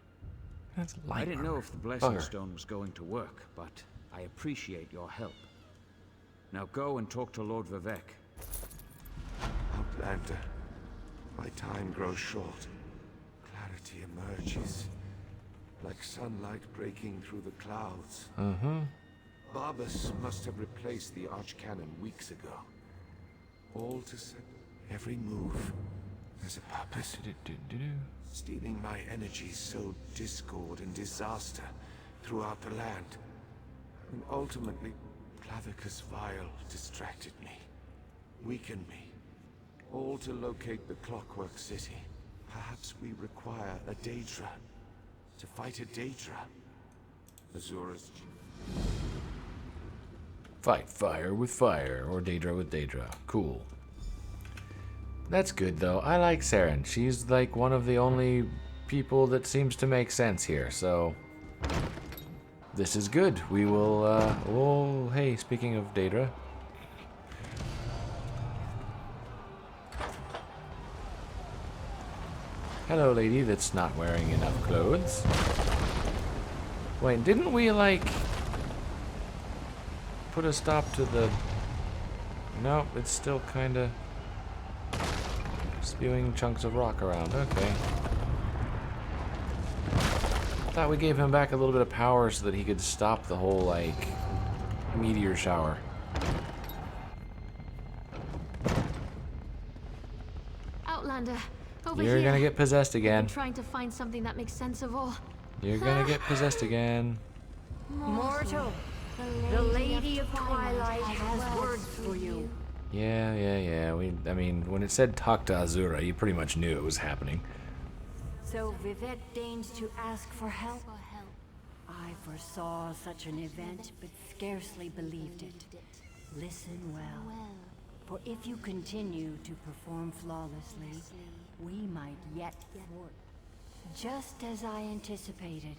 That's light I didn't know armor. if the blessing Bugger. stone was going to work, but I appreciate your help. Now go and talk to Lord Vivec. Outlander, my time grows short. Clarity emerges, like sunlight breaking through the clouds. Barbas must have replaced the archcannon weeks ago. All to set every move. There's a purpose. Stealing my energy sowed discord and disaster throughout the land. And ultimately, Clavicus Vile distracted me, weakened me. All to locate the Clockwork City. Perhaps we require a Daedra. To fight a Daedra. Azura's... Fight fire with fire, or Daedra with Daedra. Cool. That's good, though. I like Saren. She's like one of the only people that seems to make sense here, so... This is good. We will, oh, hey, speaking of Daedra. Hello, lady that's not wearing enough clothes. Wait, didn't we, like... put a stop to the... Nope, it's still kinda... spewing chunks of rock around. Okay. Thought we gave him back a little bit of power so that he could stop the whole, like, meteor shower. Outlander, over You're here. gonna get possessed I've again. been trying to find something that makes sense of all. You're gonna get possessed again. Mortal, the Lady of Twilight has words for you. Yeah. I mean, when it said talk to Azura, you pretty much knew it was happening. So Vivec deigns to ask for help? I foresaw such an event, but scarcely believed it. Listen well, for if you continue to perform flawlessly, we might yet thwart. Just as I anticipated,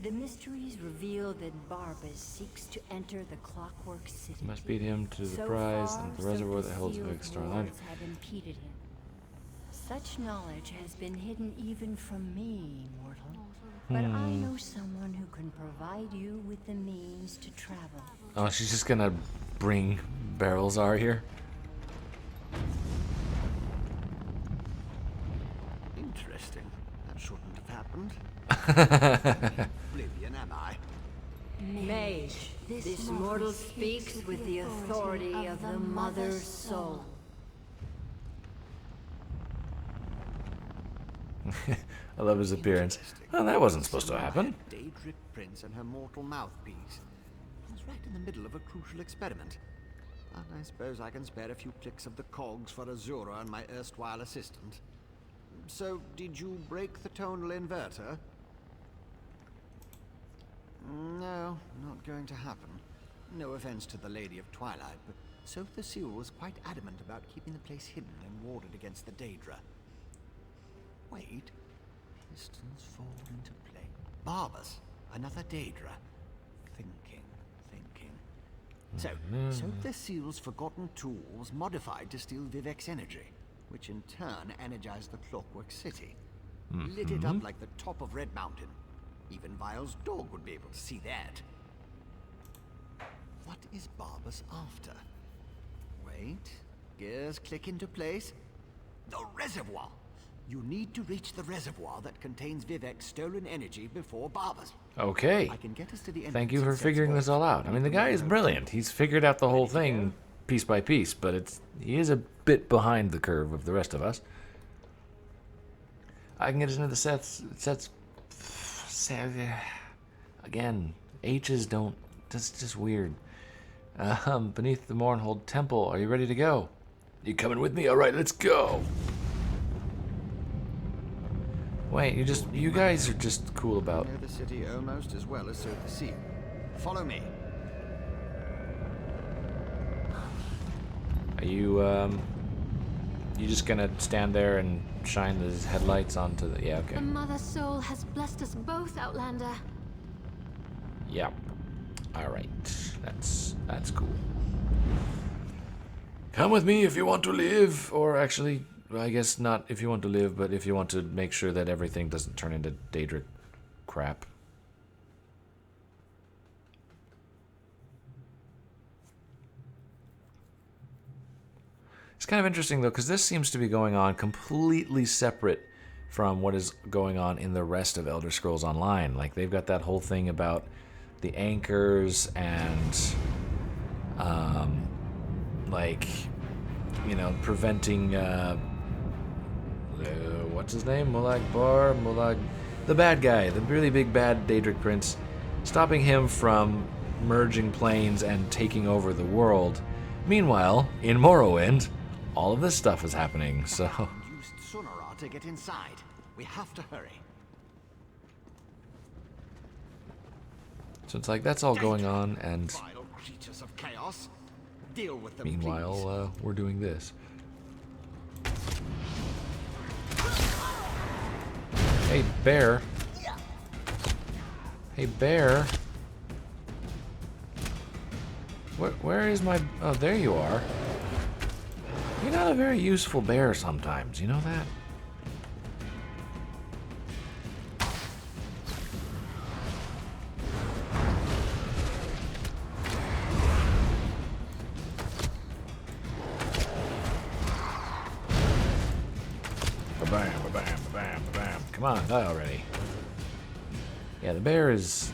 the mysteries reveal that Barbas seeks to enter the Clockwork City. You must beat him to the So prize far, and the reservoir that holds sealed Vivec's storyline. walls have impeded him. Such knowledge has been hidden even from me, mortal. But I know someone who can provide you with the means to travel. Oh, she's just gonna bring Barrelzar here? Interesting. That shouldn't have happened. Oblivion, am I? Mage, this mortal speaks with the authority of the Mother's soul. I love his appearance. Oh, that wasn't supposed to happen. Daedric Prince and her mortal mouthpiece. I was right in the middle of a crucial experiment. And I suppose I can spare a few clicks of the cogs for Azura and my erstwhile assistant. So, did you break the tonal inverter? No, not going to happen. No offense to the Lady of Twilight, but Sotha Seal was quite adamant about keeping the place hidden and warded against the Daedra. Wait. Pistons fall into play. Barbas, another Daedra. Thinking. So, Sotha Seal's forgotten tool was modified to steal Vivec's energy, which in turn energized the Clockwork City. Lit it up like the top of Red Mountain. Even Vile's dog would be able to see that. What is Barbas after? Wait. Gears click into place. The reservoir! You need to reach the reservoir that contains Vivec's stolen energy before Barbas. Okay. I can get us to the Thank you for figuring this all out. I mean, the guy is brilliant. He's figured out the whole thing piece by piece, but he is a bit behind the curve of the rest of us. I can get us into the sets. Again, H's don't. That's just weird. Beneath the Mournhold Temple. Are you ready to go? You coming with me? All right, let's go. Wait, you guys are just cool about. I know the city almost as well as Sotha Seal. Follow me. Are you just gonna stand there and shine the headlights onto the? Yeah, okay. The Mother Soul has blessed us both, Outlander. Yep. All right. That's cool. Come with me if you want to live, or actually, I guess not if you want to live, but if you want to make sure that everything doesn't turn into Daedric crap. It's kind of interesting, though, because this seems to be going on completely separate from what is going on in the rest of Elder Scrolls Online. Like, they've got that whole thing about the anchors and, like, you know, preventing, what's his name? Molag, the bad guy, the really big bad Daedric Prince, stopping him from merging planes and taking over the world. Meanwhile, in Morrowind, all of this stuff is happening, so... Used Sonara to get inside. We have to hurry. So it's like, that's all going on, and... Vile creatures of chaos. Deal with them, meanwhile, we're doing this. Hey, bear. Hey, bear. Where is my... Oh, there you are. You're not a very useful bear sometimes, you know that? Ba-bam, ba-bam, ba-bam, ba-bam. Come on, die already. Yeah, the bear is...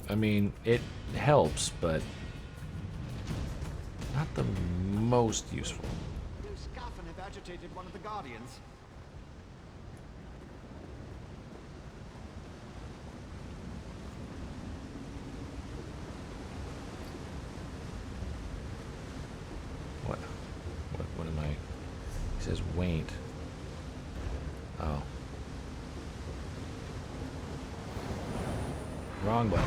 I mean, it helps, but... not the most useful. decapitated one of the Guardians. What am I? He says wait. Oh. Wrong button.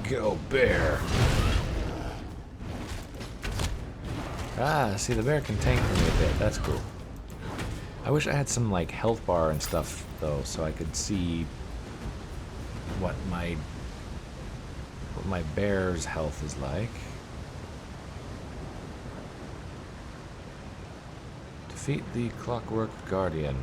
Go bear. Ah, see, the bear can tank for me a bit. That's cool. I wish I had some, like, health bar and stuff, though, so I could see what my bear's health is like. Defeat the Clockwork Guardian.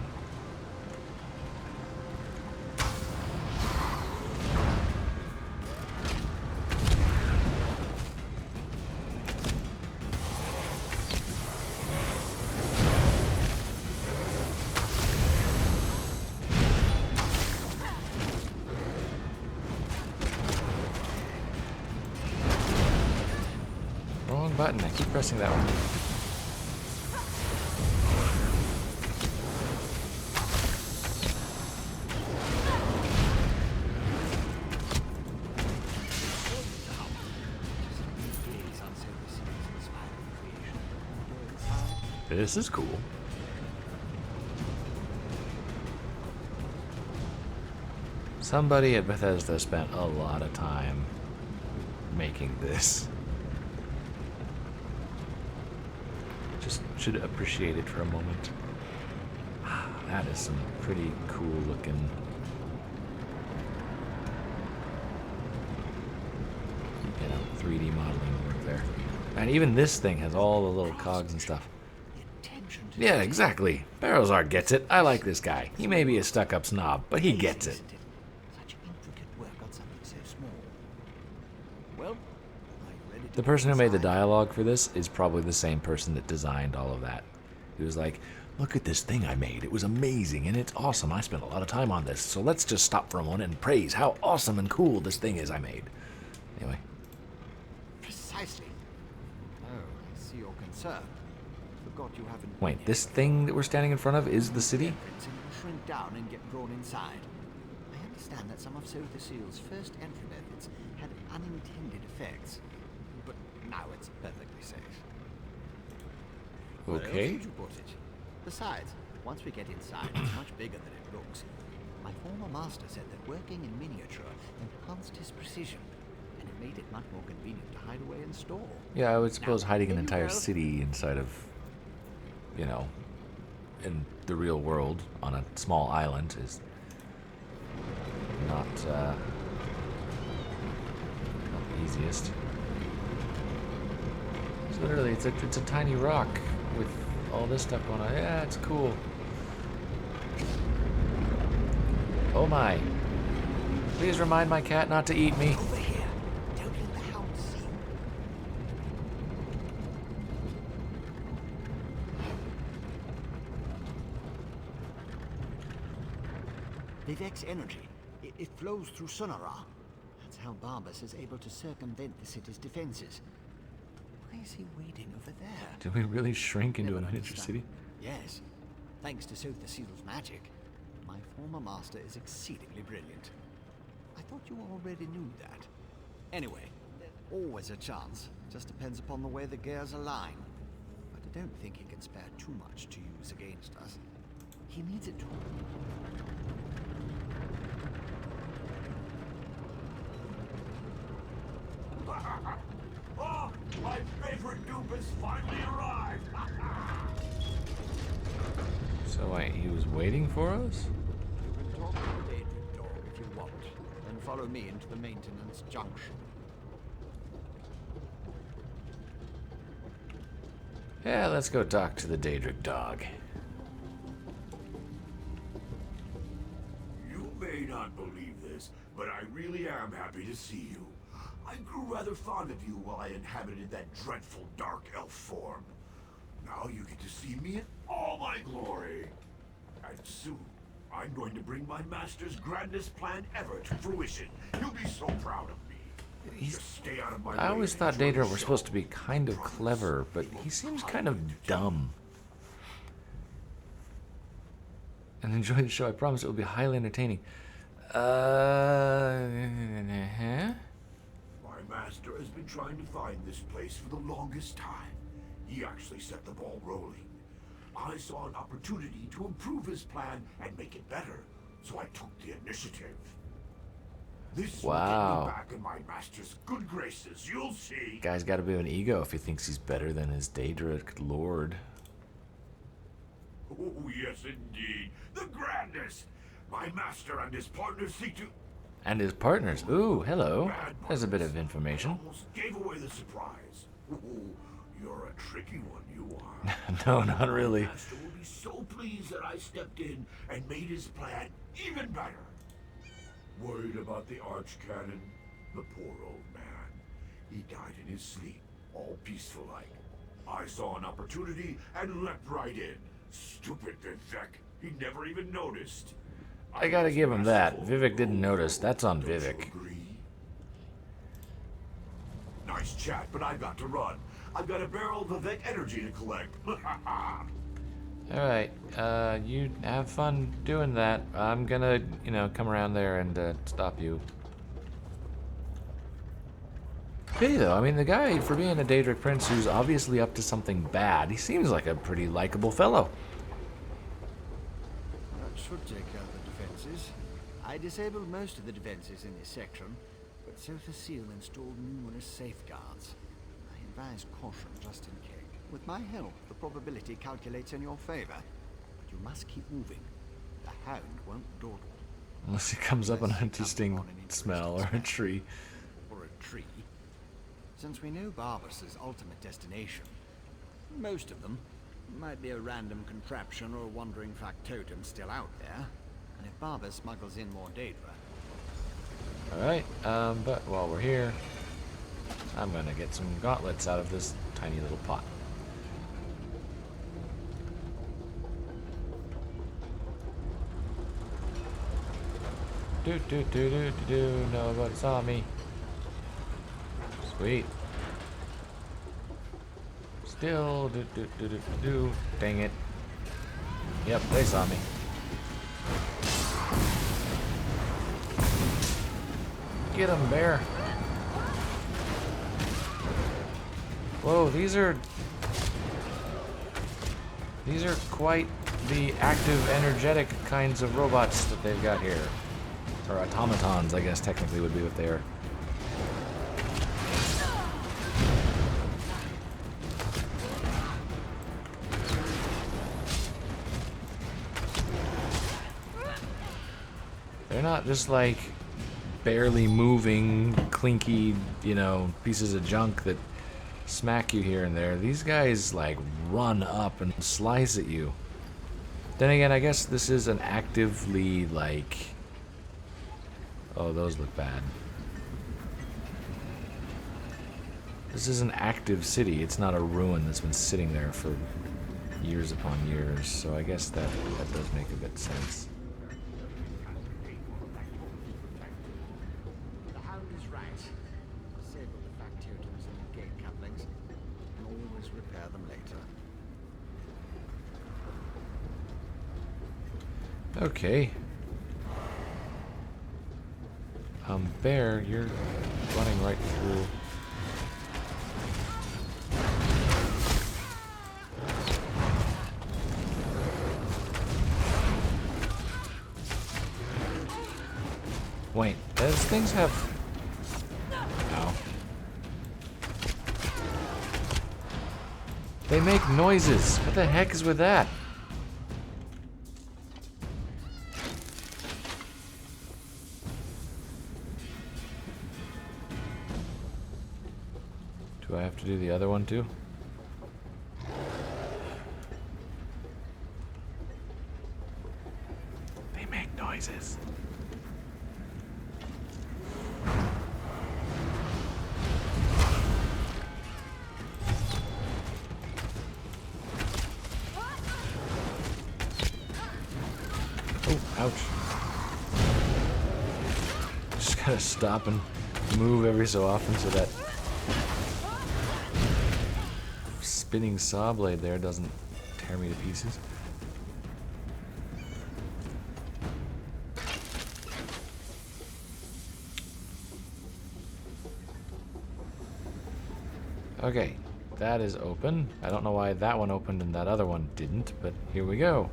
Button. I keep pressing that one. This is cool. Somebody at Bethesda spent a lot of time making this. Should appreciate it for a moment. That is some pretty cool looking. You know, 3D modeling work there. And even this thing has all the little cogs and stuff. Yeah, exactly. Barrowsart gets it. I like this guy. He may be a stuck-up snob, but he gets it. The person who made the dialogue for this is probably the same person that designed all of that. He was like, look at this thing I made. It was amazing and it's awesome. I spent a lot of time on this. So let's just stop for a moment and praise how awesome and cool this thing is I made. Anyway. Precisely. Oh, I see your concern. Forgot you haven't. Wait, this thing that we're standing in front of is the city? Shrink down and get drawn inside. I understand that some of Seal's first entry methods had unintended effects. But now it's perfectly safe. Okay. Where else would you put it? Besides, once we get inside, it's much bigger than it looks. My former master said that working in miniature enhanced his precision, and it made it much more convenient to hide away and store. Yeah, I would suppose hiding an entire city inside of, you know, in the real world on a small island is not the easiest. So literally, it's a tiny rock with all this stuff going on. Yeah, it's cool. Oh my. Please remind my cat not to eat me. Over here. Don't let the hound see you. Vivec's energy. It flows through Sonara. That's how Barbas is able to circumvent the city's defenses. Why is he waiting over there? Did we really shrink into a miniature city? Yes. Thanks to Seal's magic. My former master is exceedingly brilliant. I thought you already knew that. Anyway, there's always a chance. Just depends upon the way the gears align. But I don't think he can spare too much to use against us. He needs it to. Oh, my favorite dupe has finally arrived! So wait, he was waiting for us? You can talk to the Daedric dog if you want, then follow me into the maintenance junction. Yeah, let's go talk to the Daedric dog. You may not believe this, but I really am happy to see you. I grew rather fond of you while I inhabited that dreadful dark elf form. Now you get to see me in all my glory. And soon, I'm going to bring my master's grandest plan ever to fruition. He'll be so proud of me. Just stay out of my I way always and thought enjoy Daedra the were show. supposed to be kind of clever, but he seems kind of dumb. And enjoy the show. I promise it will be highly entertaining. My master has been trying to find this place for the longest time. He actually set the ball rolling. I saw an opportunity to improve his plan and make it better, so I took the initiative. This will get Wow. me back in my master's good graces, you'll see. Guy's got a bit of an ego if he thinks he's better than his Daedra lord. Oh, yes, indeed. The grandest. My master and his partners seek to... And his partners. Ooh, hello. There's a bit of information. Almost gave away the surprise. Ooh, you're a tricky one, you are. No, not really. My master will be so pleased that I stepped in and made his plan even better. Worried about the archcanon? The poor old man. He died in his sleep, all peaceful-like. I saw an opportunity and leapt right in. Stupid Vivec. He never even noticed. I gotta give him that. Vivec didn't notice. That's on Vivec. Nice chat, but I've got to run. I've got a barrel of Vivec energy to collect. Alright, you have fun doing that. I'm gonna, come around there and stop you. Pity though, I mean, the guy, for being a Daedric prince who's obviously up to something bad, he seems like a pretty likable fellow. That should take out the defenses. I disabled most of the defenses in this section, but Sophocile installed numerous safeguards. I advise caution just in case. With my help, the probability calculates in your favor. But you must keep moving. The hound won't dawdle. Unless it comes up on an interesting smell or a tree. Or a tree. Since we know Barbas' ultimate destination, most of them might be a random contraption or a wandering factotum still out there. And if Barbas smuggles in more Daedra... Alright, but while we're here, I'm gonna get some gauntlets out of this tiny little pot. Nobody saw me. Sweet. Still Dang it. Yep, they saw me. Get him, bear. Whoa, these are quite the active, energetic kinds of robots that they've got here. Or automatons, I guess technically would be what they are. They're not just like barely moving, clinky, pieces of junk that smack you here and there. These guys like run up and slice at you. Then again, I guess this is an actively like... Oh, those look bad. This is an active city. It's not a ruin that's been sitting there for years upon years. So I guess that does make a bit of sense. The hound is right. Disable the factotums and the gate couplings, and always repair them later. Okay. Bear, you're running right through. Wait, those things have... Ow. They make noises. What the heck is with that? Do I have to do the other one too? They make noises. Oh, ouch. Just gotta stop and move every so often so that spinning saw blade there doesn't tear me to pieces. Okay, that is open. I don't know why that one opened and that other one didn't, but here we go.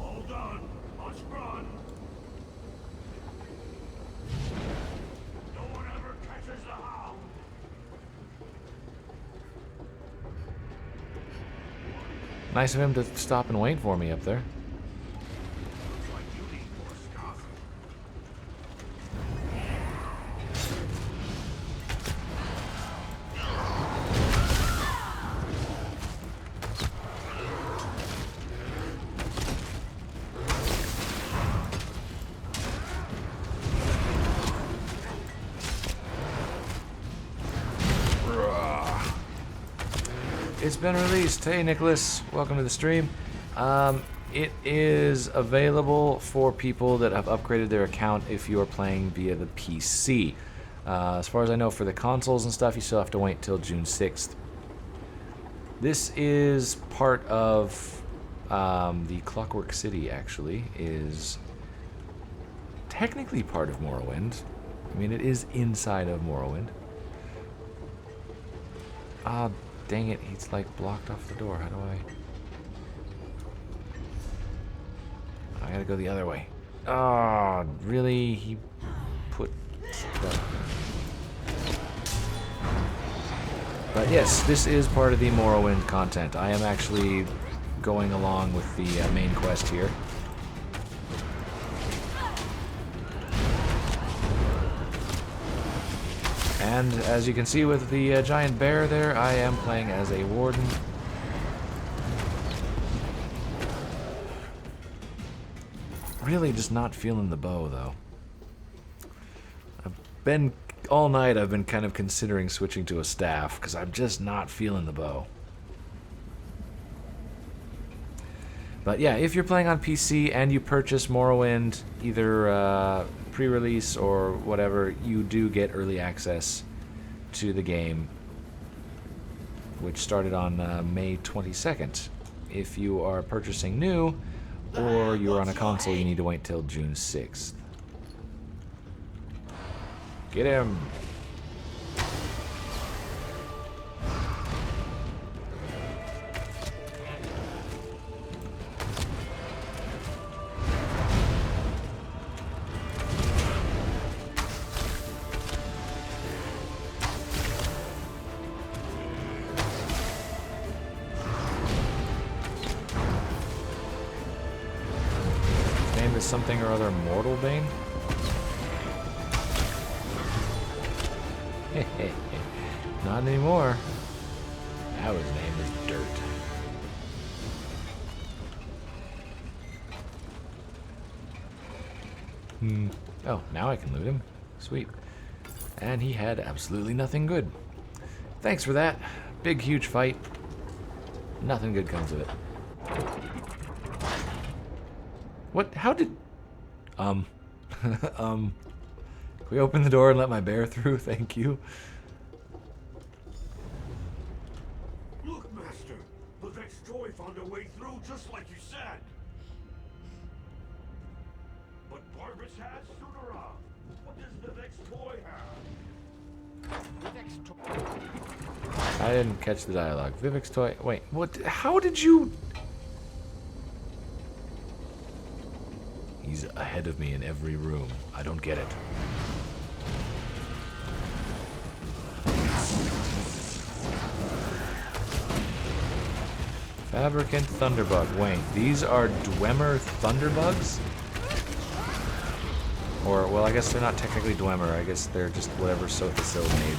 All done. Let's run. No one ever catches the hound. Nice of him to stop and wait for me up there. Looks like you need more stuff. It's been released. Hey, Nicholas. Welcome to the stream. It is available for people that have upgraded their account if you are playing via the PC. As far as I know, for the consoles and stuff, you still have to wait till June 6th. This is part of the Clockwork City, actually, is technically part of Morrowind. I mean, it is inside of Morrowind. Ah, dang it, he's like blocked off the door. How do I gotta go the other way. Oh, really? He put stuff. But yes, this is part of the Morrowind content. I am actually going along with the main quest here. And as you can see with the giant bear there, I am playing as a warden. Really just not feeling the bow, though. All night I've been kind of considering switching to a staff, because I'm just not feeling the bow. But yeah, if you're playing on PC and you purchase Morrowind, either pre-release or whatever, you do get early access to the game, which started on May 22nd. If you are purchasing new, or you're on a console, you need to wait till June 6th. Get him! Something or other Mortal Bane? Not anymore. Now his name is Dirt. Oh, now I can loot him. Sweet. And he had absolutely nothing good. Thanks for that. Big, huge fight. Nothing good comes of it. What? How did... Can we open the door and let my bear through? Thank you. Look, Master. Vivec's toy found a way through just like you said. But Barbas has Sunara. What does Vivec's toy have? Vivec's toy... I didn't catch the dialogue. Vivec's toy... Wait, what? How did you... He's ahead of me in every room. I don't get it. Fabricant Thunderbug. Wait, these are Dwemer Thunderbugs? Or, well, I guess they're not technically Dwemer. I guess they're just whatever Sothasil made.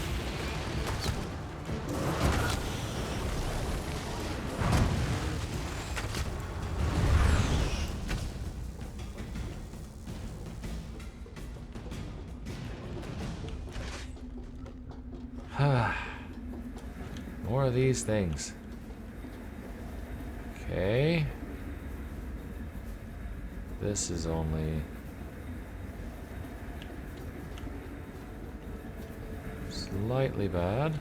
More of these things. This is only slightly bad.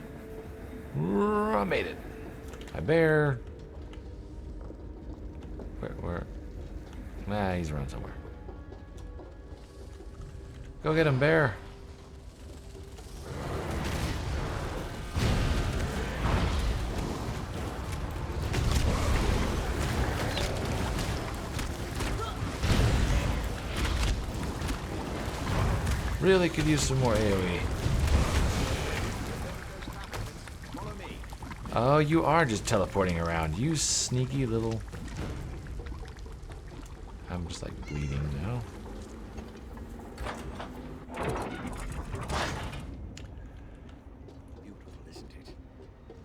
I made it. My bear. Where? Nah, he's around somewhere. Go get him, bear. Really could use some more AoE. Oh, you are just teleporting around. You sneaky little... I'm just like bleeding now. Beautiful, isn't it?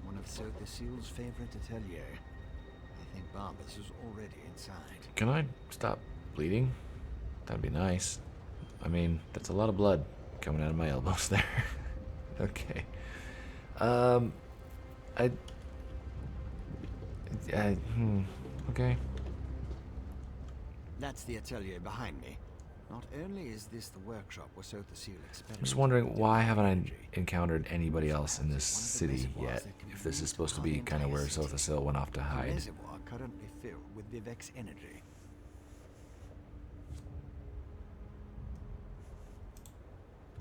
One of Sothasil's favorite atelier. I think Barbas is already inside. Can I stop bleeding? That'd be nice. I mean, that's a lot of blood coming out of my elbows there. Okay. Okay. That's the atelier behind me. Not only is this the workshop where Sothasil experimented. I'm just wondering, why haven't I encountered anybody else in this city yet? If this is supposed to be kind of where Sothasil went off to The hide. reservoir currently filled with Vivec's energy.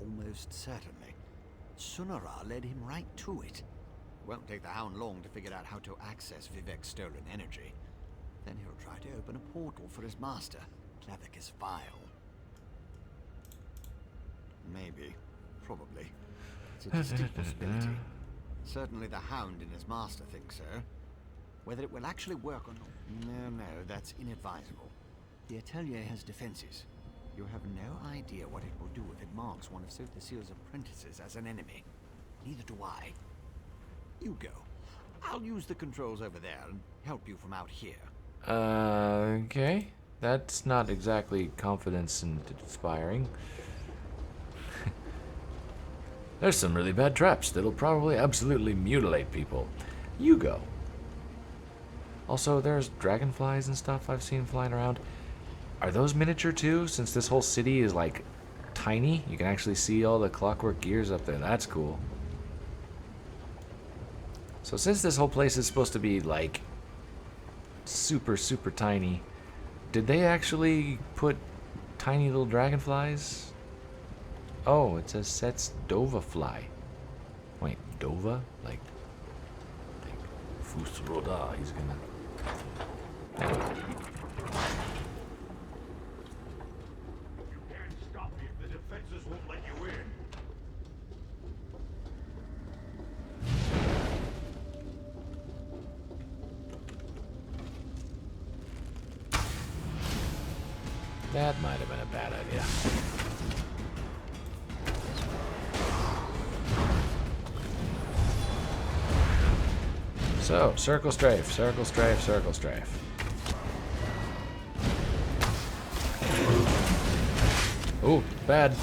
Almost certainly. Sunara led him right to it. Won't take the Hound long to figure out how to access Vivec's stolen energy. Then he'll try to open a portal for his master, Clavicus Vile. Maybe. Probably. It's a distinct possibility. Certainly the Hound and his master think so. Whether it will actually work or not... No, that's inadvisable. The atelier has defenses. You have no idea what it will do if it marks one of Sothasil's apprentices as an enemy. Neither do I. You go. I'll use the controls over there and help you from out here. Okay. That's not exactly confidence inspiring. There's some really bad traps that'll probably absolutely mutilate people. You go. Also, there's dragonflies and stuff I've seen flying around. Are those miniature too? Since this whole city is like tiny, you can actually see all the Clockwork gears up there. That's cool. So since this whole place is supposed to be like super, super tiny, did they actually put tiny little dragonflies? Oh, it says sets Dova fly. Wait, Dova? Like Fusroda, he's gonna... Anyway. Won't let you in. That might have been a bad idea. So, circle strafe, circle strafe, circle strafe. Oh, bad.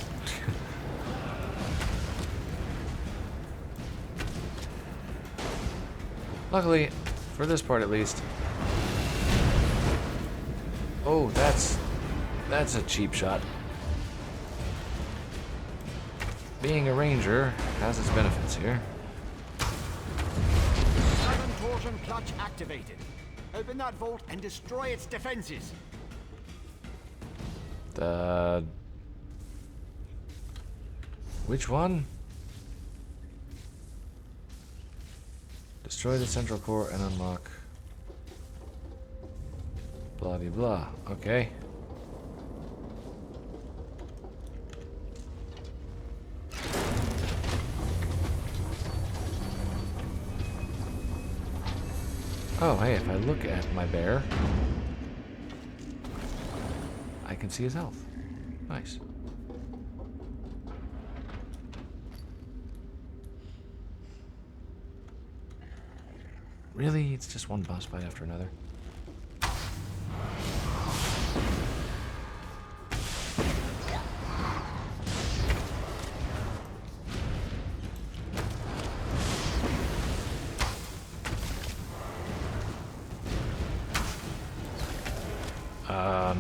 Luckily, for this part at least. Oh, that's a cheap shot. Being a ranger has its benefits here. Southern torsion clutch activated. Open that vault and destroy its defenses. Which one? Destroy the central core and unlock. Blah de blah. Okay. Oh, hey, if I look at my bear, I can see his health. Nice. Really? It's just one boss fight after another?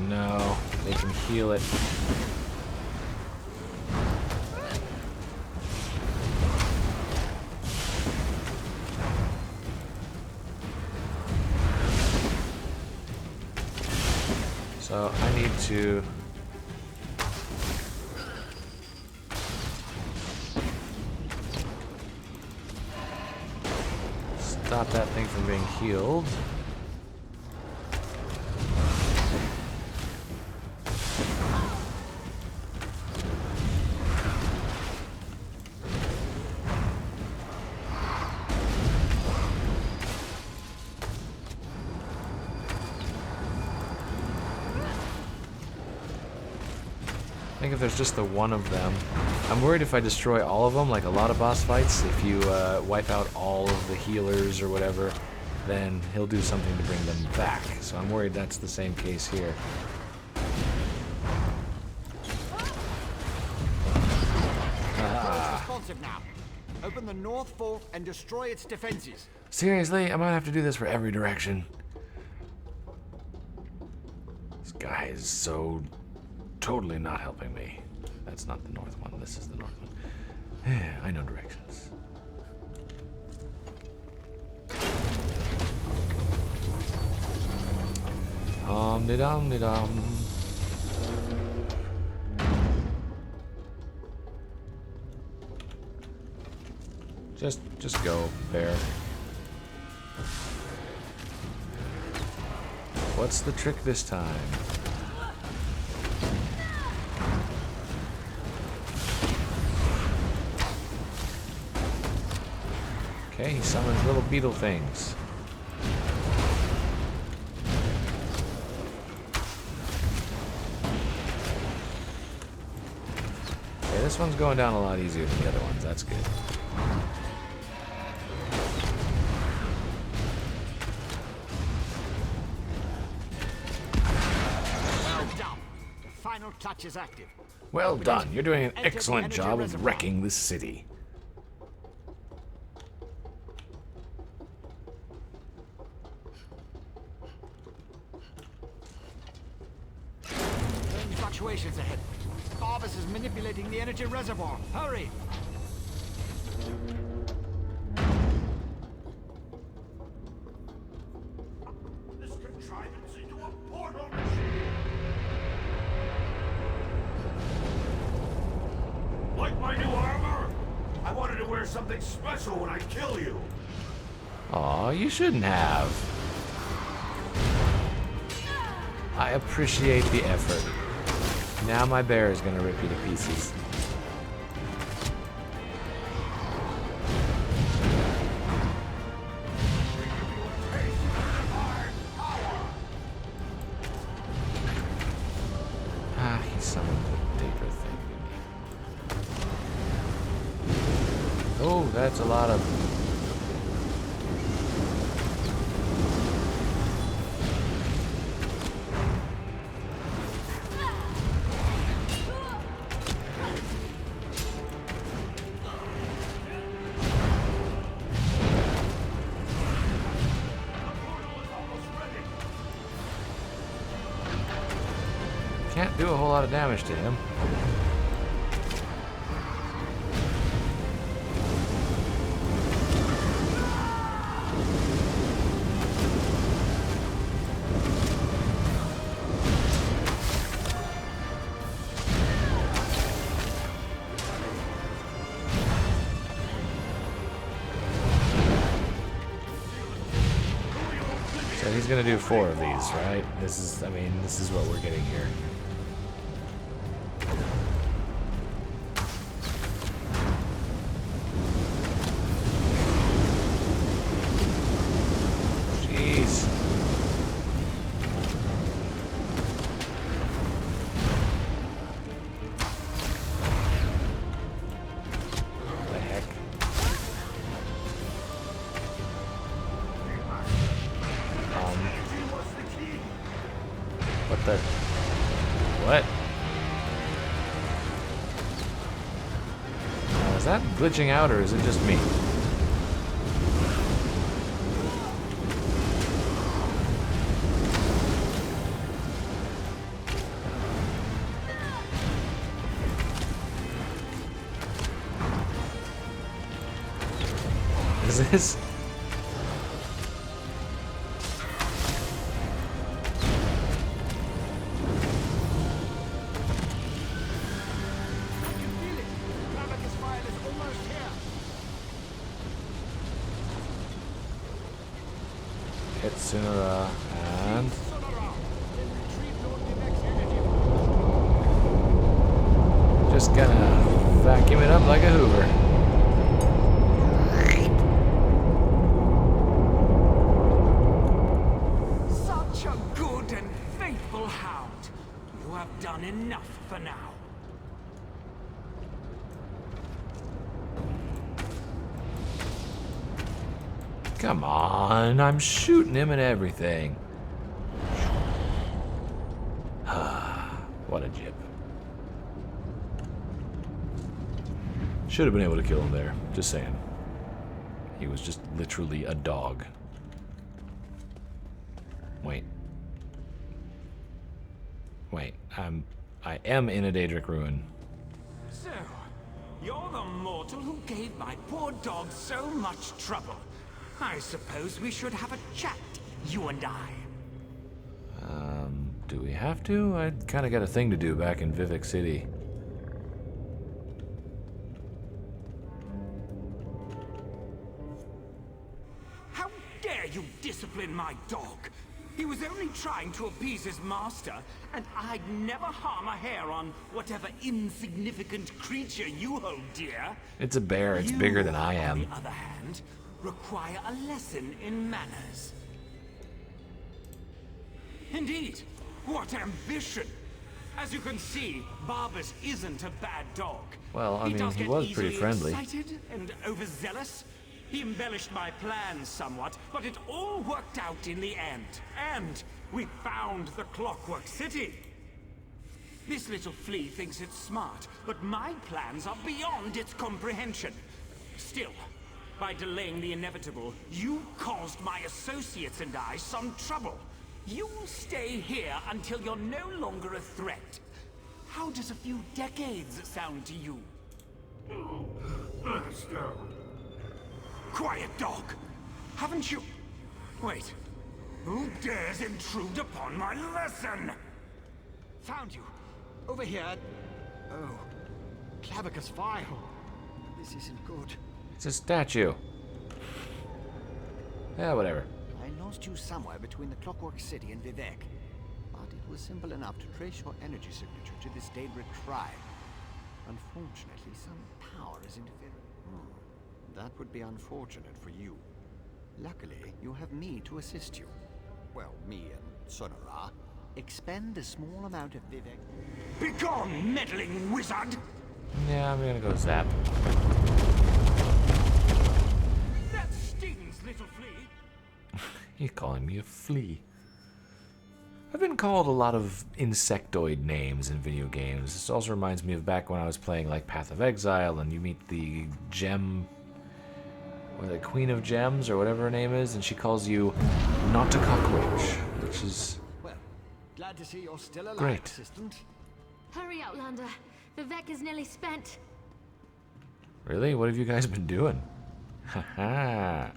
No. they can heal it. So I need to stop that thing from being healed. I think if there's just the one of them. I'm worried if I destroy all of them, like a lot of boss fights, if you wipe out all of the healers or whatever, then he'll do something to bring them back. So I'm worried that's the same case here. Responsive now. Open the north fort and destroy its defenses. Seriously? I'm gonna have to do this for every direction. This guy is so totally not helping me. That's not the north one. This is the north one. Yeah, I know directions. Dum-de-dum-de-dum. Just go, bear. What's the trick this time? Okay, he summons little beetle things. Okay, this one's going down a lot easier than the other ones. That's good. Well done. The final touch is active. Well done. You're doing an excellent job of wrecking this city. Fluctuations ahead. Barbas is manipulating the energy reservoir. Hurry! This contrivance into a portal machine! Like my new armor? I wanted to wear something special when I kill you. Aw, you shouldn't have. I appreciate the effort. Now my bear is gonna rip you to pieces. Ah, he summoned the Dacre thing, didn't he? Oh, that's a lot of... Can't do a whole lot of damage to him. So he's gonna do 4 of these, right? This is, I mean, this is what we're getting here. What the? What? Is that glitching out or is it just me? is this? Hit Sunara and just gonna vacuum it up like a Hoover. Such a good and faithful hound. You have done enough for now. Come on, I'm shooting him and everything. What a jip. Should have been able to kill him there, just saying. He was just literally a dog. Wait. I am in a Daedric ruin. So, you're the mortal who gave my poor dog so much trouble. I suppose we should have a chat, you and I. Do we have to? I kind of got a thing to do back in Vivec City. How dare you discipline my dog? He was only trying to appease his master, and I'd never harm a hair on whatever insignificant creature you hold dear. It's a bear. It's bigger than I am. On the other hand, require a lesson in manners. Indeed, what ambition! As you can see, Barbas isn't a bad dog. Well, I mean, does he get was pretty easily friendly. Excited and overzealous. He embellished my plans somewhat, but it all worked out in the end. And we found the Clockwork City. This little flea thinks it's smart, but my plans are beyond its comprehension. Still, by delaying the inevitable, you caused my associates and I some trouble. You'll stay here until you're no longer a threat. How does a few decades sound to you? Quiet, dog! Haven't you... Wait. Who dares intrude upon my lesson? Found you. Over here. Oh. Clavicus file. This isn't good. It's a statue. Yeah, whatever. I lost you somewhere between the Clockwork City and Vivec. But it was simple enough to trace your energy signature to this Daedric tribe. Unfortunately, some power is interfering. That would be unfortunate for you. Luckily, you have me to assist you. Well, me and Sonara. Expend a small amount of Vivec. Begone, meddling wizard! Yeah, I'm gonna go zap. That stings, little flea! You're calling me a flea. I've been called a lot of insectoid names in video games. This also reminds me of back when I was playing like Path of Exile and you meet the gem... or the Queen of Gems or whatever her name is, and she calls you not a cockroach, which is... Well, glad to see you're still alive, great. Assistant. Hurry, Outlander. Vivec is nearly spent. Really? What have you guys been doing? Haha.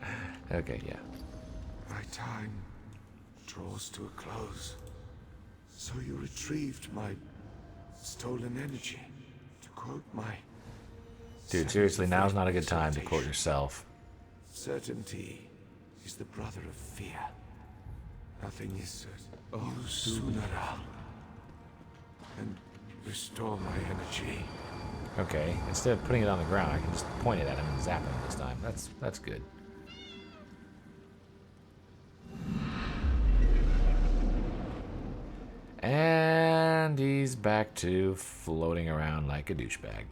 Okay, yeah. My time draws to a close. So you retrieved my stolen energy. To quote my... Dude, seriously, now's not a good time to quote yourself. Certainty is the brother of fear. Nothing is certain. Oh, Sunara. And restore my energy. Okay, instead of putting it on the ground, I can just point it at him and zap him this time. That's good. And he's back to floating around like a douchebag.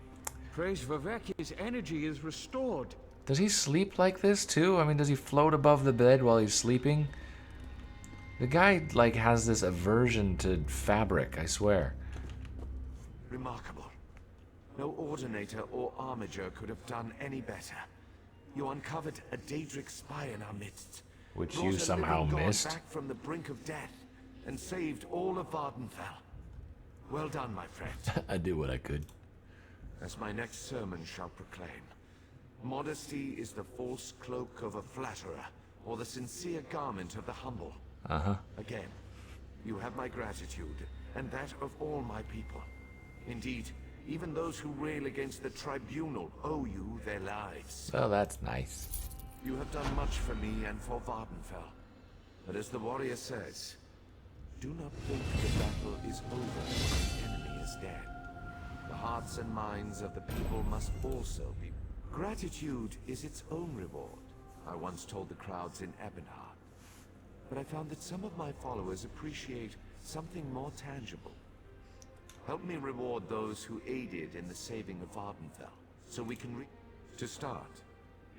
Praise Vivec, his energy is restored. Does he sleep like this too? I mean, does he float above the bed while he's sleeping? The guy, like, has this aversion to fabric, I swear. Remarkable. No ordinator or armiger could have done any better. You uncovered a Daedric spy in our midst. Which brought you a somehow living god missed. back from the brink of death, and saved all of Vardenfell. Well done, my friend. I did what I could. As my next sermon shall proclaim, Modesty is the false cloak of a flatterer, or the sincere garment of the humble. Again, you have my gratitude, and that of all my people. Indeed, even those who rail against the tribunal owe you their lives. Well, that's nice. You have done much for me and for Vardenfell. But as the warrior says, do not think the battle is over when the enemy is dead. The hearts and minds of the people must also be. Gratitude is its own reward, I once told the crowds in Ebonheart. But I found that some of my followers appreciate something more tangible. Help me reward those who aided in the saving of Vardenfell, so we can To start,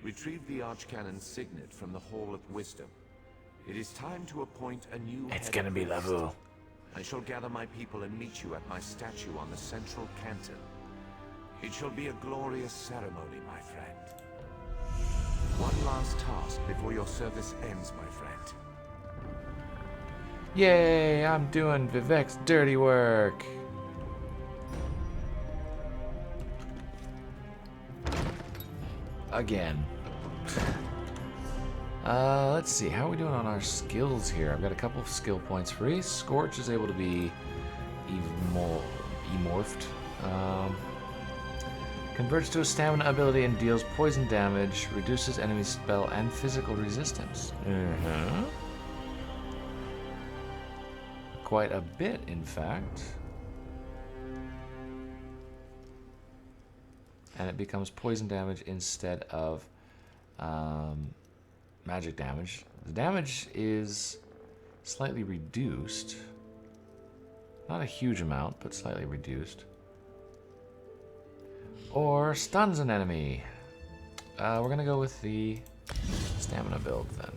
retrieve the Archcannon's signet from the Hall of Wisdom. It is time to appoint a new It's head gonna be priest. Lavu. I shall gather my people and meet you at my statue on the central canton. It shall be a glorious ceremony, my friend. One last task before your service ends, my friend. Yay, I'm doing Vivec's dirty work. Again. Let's see, how are we doing on our skills here? I've got a couple of skill points free. Scorch is able to be emorphed. Converts to a stamina ability and deals poison damage, reduces enemy spell and physical resistance. Quite a bit, in fact. And it becomes poison damage instead of magic damage. The damage is slightly reduced. Not a huge amount, but slightly reduced. Or stuns an enemy. We're gonna go with the stamina build then.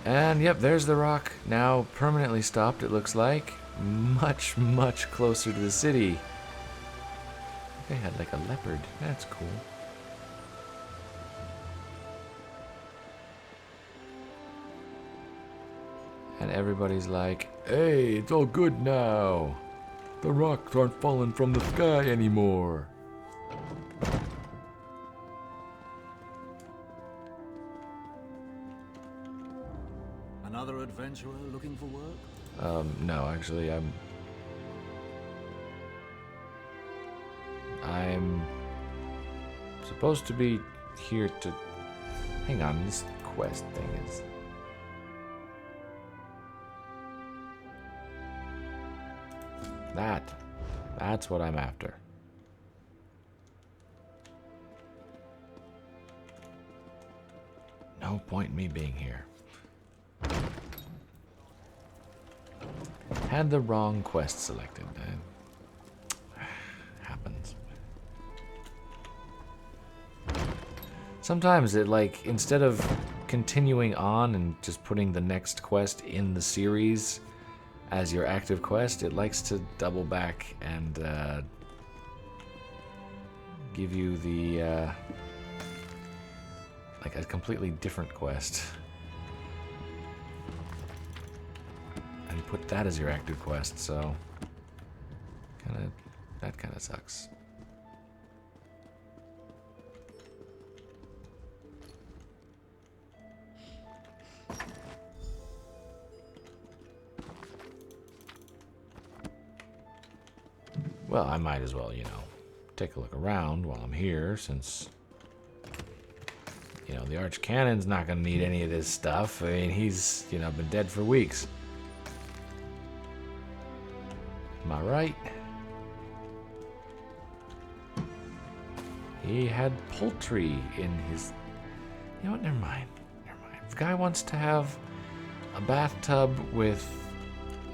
And yep, there's the rock. Now permanently stopped, it looks like. Much, much closer to the city. They had like a leopard. That's cool. And everybody's like, hey, it's all good now. The rocks aren't falling from the sky anymore. Another adventurer looking for work? No, actually, I'm supposed to be here to... Hang on, this quest thing is... That's what I'm after. No point in me being here. Had the wrong quest selected. Happens. Sometimes it, like, instead of continuing on and just putting the next quest in the series as your active quest, it likes to double back and give you the like a completely different quest and put that as your active quest, so that kind of sucks. Well, I might as well, you know, take a look around while I'm here, since, you know, the Archcannon's not going to need any of this stuff. I mean, he's, you know, been dead for weeks. Am I right? He had poultry in his... You know what, never mind. Never mind. If the guy wants to have a bathtub with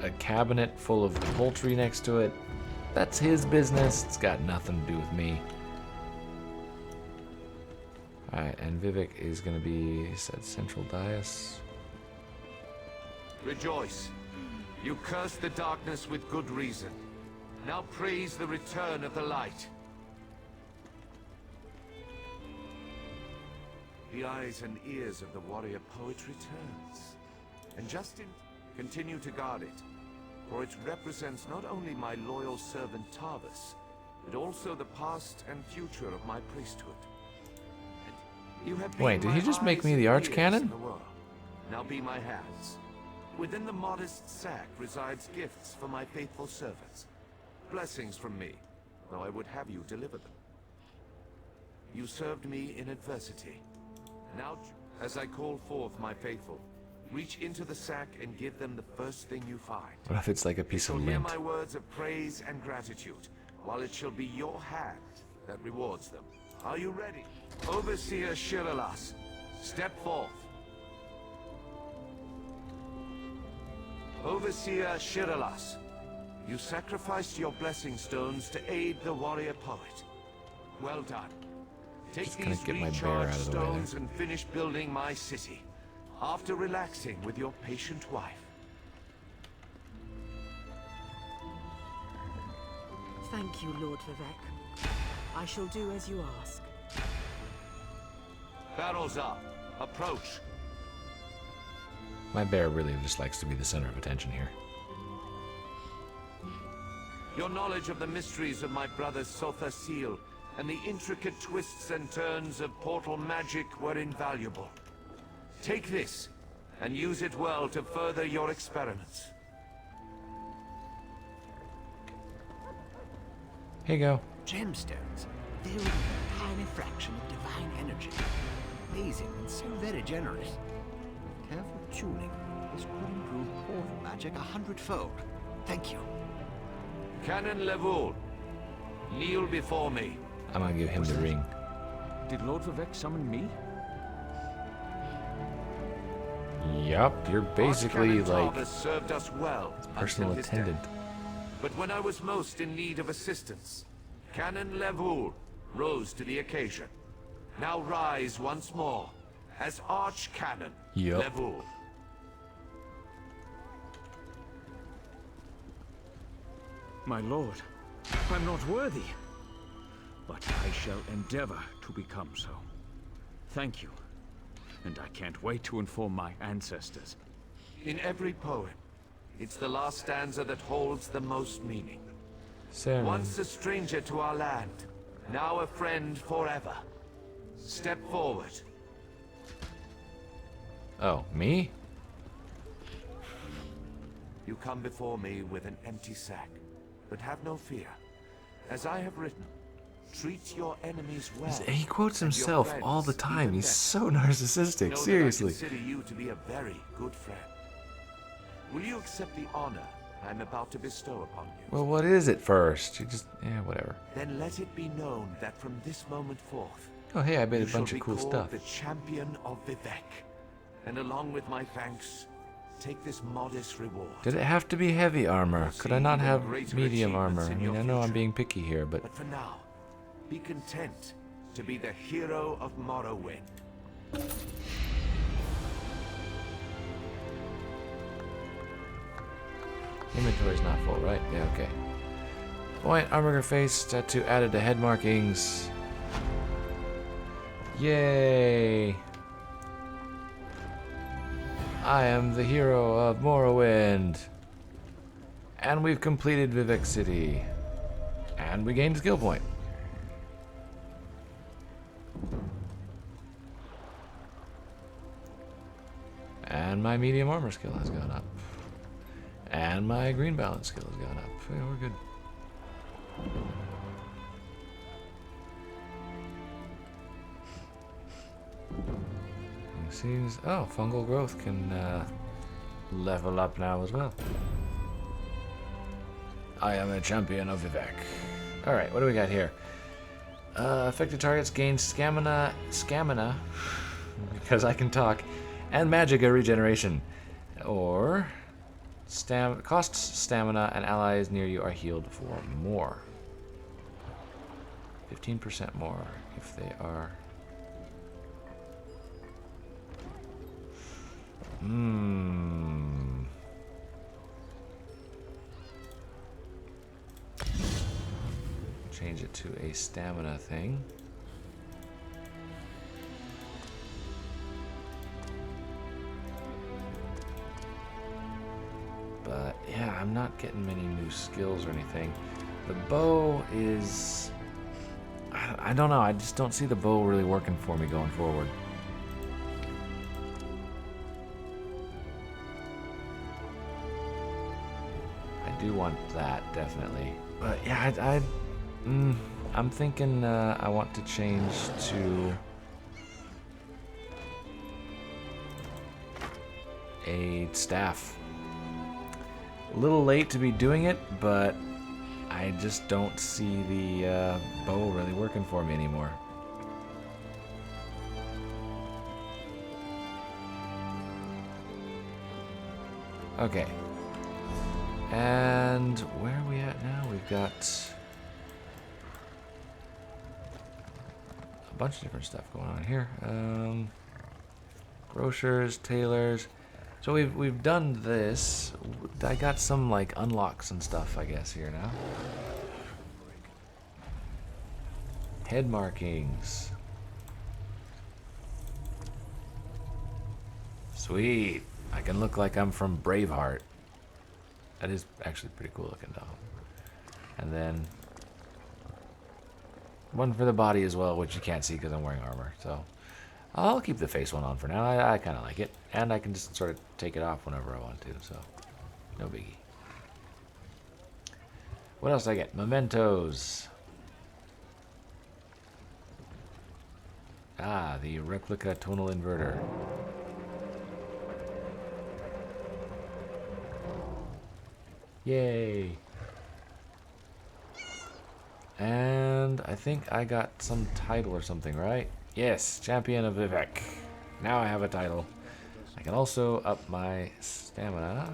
a cabinet full of poultry next to it, that's his business. It's got nothing to do with me. Alright, and Vivec is going to be, he said, Central Dais. Rejoice. You cursed the darkness with good reason. Now praise the return of the light. The eyes and ears of the warrior poet returns. And just in... Continue to guard it, for it represents not only my loyal servant Tarvis, but also the past and future of my priesthood. You have been Wait, did he my just make eyes me and the ears archcanon? in the world. Now be my hands. Within the modest sack resides gifts for my faithful servants. Blessings from me, though I would have you deliver them. You served me in adversity. Now, as I call forth my faithful, reach into the sack and give them the first thing you find. What if it's like a piece You of shall hear lint? my words of praise and gratitude, while it shall be your hand that rewards them. Are you ready? Overseer Shiralas, step forth. Overseer Shiralas, you sacrificed your blessing stones to aid the warrior poet. Well done. Take Just gonna these get my bear recharged out of the way there. stones and finish building my city, after relaxing with your patient wife. Thank you, Lord Vivec. I shall do as you ask. Barrels up. Approach. My bear really just likes to be the center of attention here. Your knowledge of the mysteries of my brother's Sotha seal and the intricate twists and turns of portal magic were invaluable. Take this and use it well to further your experiments. Here you go. Gemstones. They were a tiny fraction of divine energy. Amazing and so very generous. With careful tuning, this could improve portal magic 100-fold. Thank you. Canon Levoul, kneel before me. I'm gonna give him the ring. Did Lord Vivec summon me? Yup, you're basically Archcanon like Tarvis served us well personal until his attendant. death. But when I was most in need of assistance, Canon Levoul rose to the occasion. Now rise once more as Archcanon Levoul. My lord, I'm not worthy. But I shall endeavor to become so. Thank you. And I can't wait to inform my ancestors. In every poem, it's the last stanza that holds the most meaning. Sarah. Once a stranger to our land, now a friend forever. Step forward. Oh, me? You come before me with an empty sack, but have no fear. As I have written, treat your enemies well. He quotes and your himself friends all the time. even He's better. so narcissistic. Know Seriously. that I consider you to be a very good friend. Will you accept the honor I'm about to bestow upon you? Well, what is it first? You just, whatever. Then let it be known that from this moment forth, Oh, hey, I made a you bunch shall of cool be called stuff. the champion of Vivec. And along with my thanks, take this modest reward. Did it have to be heavy armor? Could I not have greater medium armor? achievements I in mean, your I know I'm future. being picky here, but But for now, be content to be the hero of Morrowind. inventory's not full, right? Yeah, okay. Point, armor face, tattoo added to head markings. Yay! I am the hero of Morrowind. And we've completed Vivec City. And we gained a skill point. And my medium armor skill has gone up. And my green balance skill has gone up. Yeah, we're good. Seems, oh, fungal growth can level up now as well. I am a champion of Vivec. Alright, what do we got here? Affected targets gain stamina, because I can talk, and magica regeneration. Or, costs stamina and allies near you are healed for more. 15% more if they are... Change it to a stamina thing. not getting many new skills or anything. The bow is... I don't know, I just don't see the bow really working for me going forward. I do want that, definitely. But yeah, I'm thinking I want to change to a staff. A little late to be doing it, but I just don't see the bow really working for me anymore. Okay. And where are we at now? We've got a bunch of different stuff going on here. Grocers, tailors. So we've done this. I got some like unlocks and stuff, I guess, here now. Head markings. Sweet. I can look like I'm from Braveheart. That is actually pretty cool looking though. And then one for the body as well, which you can't see because I'm wearing armor. So I'll keep the face one on for now. I kind of like it. And I can just sort of take it off whenever I want to, so no biggie. What else did I get? Mementos. Ah, the replica tonal inverter. Yay. And I think I got some title or something, right? Yes, Champion of Vivec. Now I have a title. I can also up my stamina.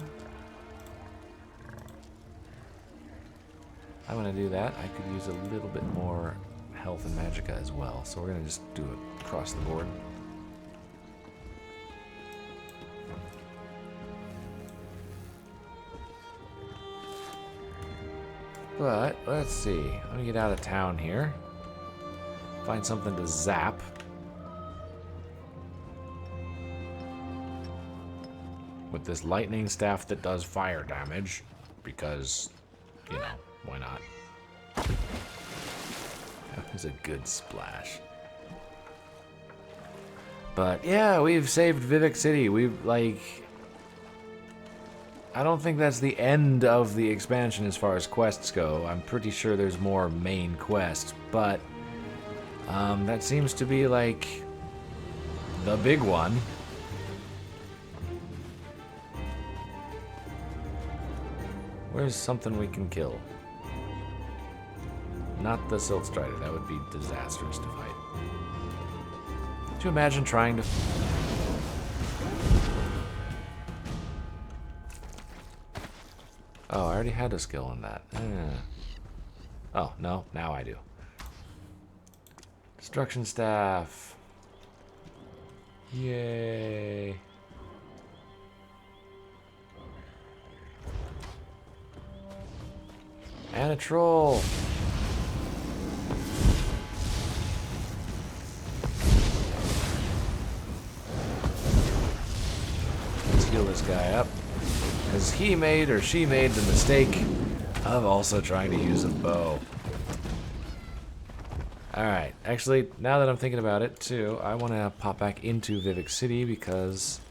I'm going to do that. I could use a little bit more health and magicka as well. So we're going to just do it across the board. But, let's see. Let me get out of town here. Find something to zap. With this lightning staff that does fire damage. Because, you know, why not? That was a good splash. But, yeah, we've saved Vivec City. We've, like... I don't think that's the end of the expansion as far as quests go. I'm pretty sure there's more main quests, but that seems to be like the big one. Where's something we can kill? Not the Silt Strider. That would be disastrous to fight. Could you imagine trying to... Oh, I already had a skill on that. Oh, no. Now I do. Destruction Staff. Yay. And a troll. Let's heal this guy up. Because he made, or she made, the mistake of also trying to use a bow. Alright, actually, now that I'm thinking about it, too, I want to pop back into Vivec City because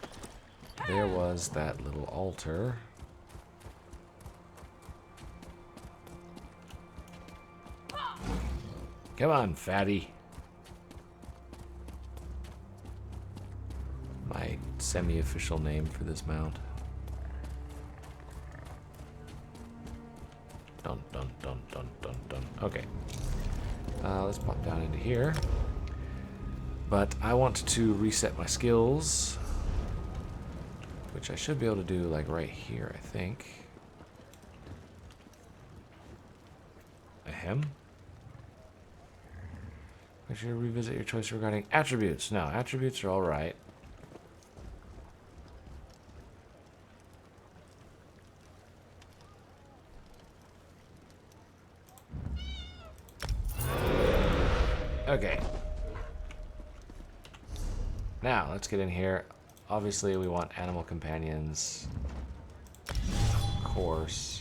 there was that little altar. Come on, fatty. My semi-official name for this mount. Dun, dun, dun, dun, dun, dun. Okay. Let's pop down into here. But I want to reset my skills. Which I should be able to do, like, right here, I think. Ahem. Make sure to revisit your choice regarding attributes. No, attributes are alright. Okay. Now, let's get in here. Obviously, we want animal companions. course.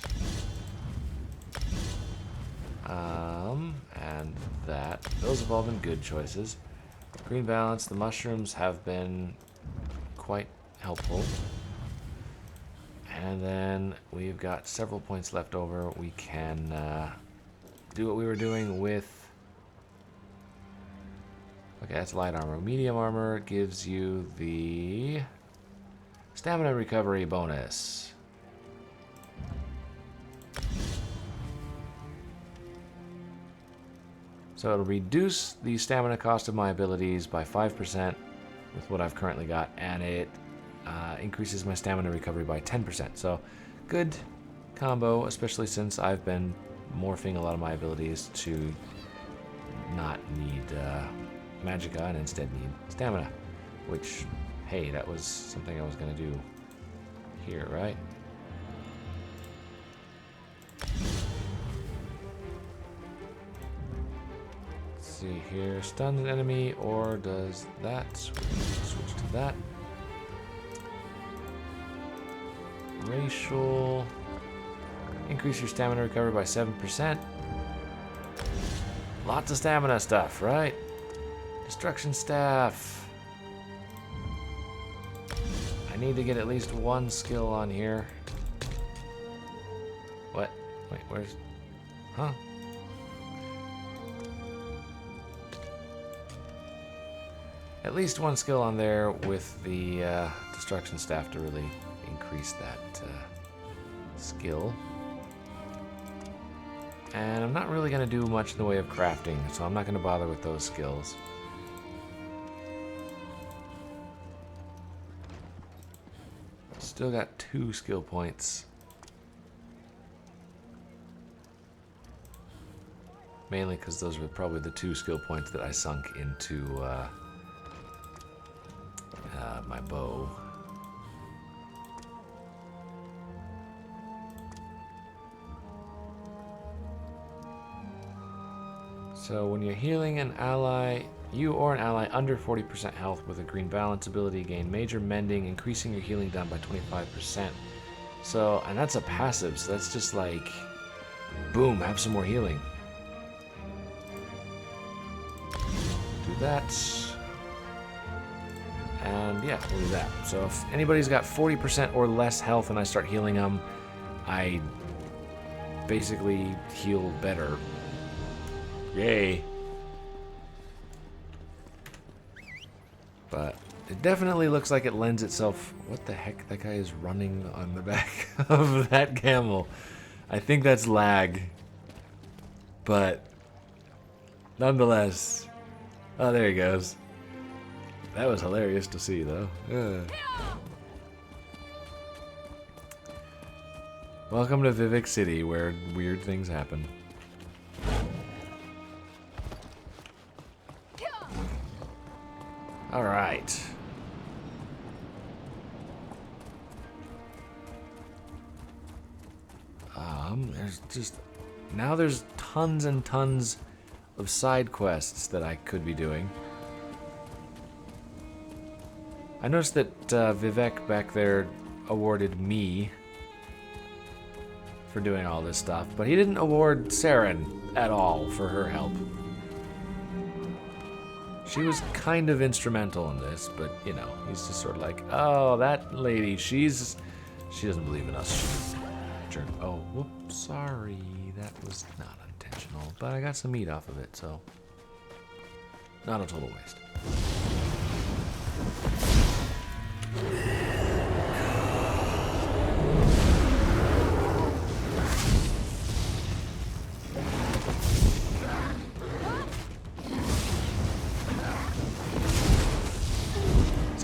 And that. Those have all been good choices. Green balance, the mushrooms have been quite helpful. And then we've got several points left over. We can do what we were doing with... Okay, that's light armor. Medium armor gives you the stamina recovery bonus. So it'll reduce the stamina cost of my abilities by 5% with what I've currently got, and it increases my stamina recovery by 10%. So good combo, especially since I've been morphing a lot of my abilities to not need magicka and instead need stamina, which, hey, that was something I was going to do here, right? See here, stun an enemy, or does that switch to that? Racial, increase your stamina recovery by 7%. Lots of stamina stuff, right? Destruction staff. I need to get at least one skill on here. What? Wait, where's... Huh? At least one skill on there with the destruction staff to really increase that skill. And I'm not really going to do much in the way of crafting, so I'm not going to bother with those skills. Still got 2 skill points. Mainly because those were probably the 2 skill points that I sunk into my bow. So when you're healing an ally, you or an ally under 40% health with a green balance ability gain major mending, increasing your healing down by 25%. So, and that's a passive, so that's just like, boom, have some more healing. Do that. And yeah, we'll do that. So if anybody's got 40% or less health and I start healing them, I basically heal better. Yay. But it definitely looks like it lends itself... What the heck? That guy is running on the back of that camel. I think that's lag. But nonetheless... Oh, there he goes. That was hilarious to see, though. Welcome to Vivec City, where weird things happen. All right. There's just... Now there's tons and tons of side quests that I could be doing. I noticed that Vivec back there awarded me for doing all this stuff, but he didn't award Saren at all for her help. She was kind of instrumental in this, but, you know, he's just sort of like, oh, that lady, she doesn't believe in us. Oh, whoops, sorry, that was not intentional, but I got some meat off of it, so not a total waste.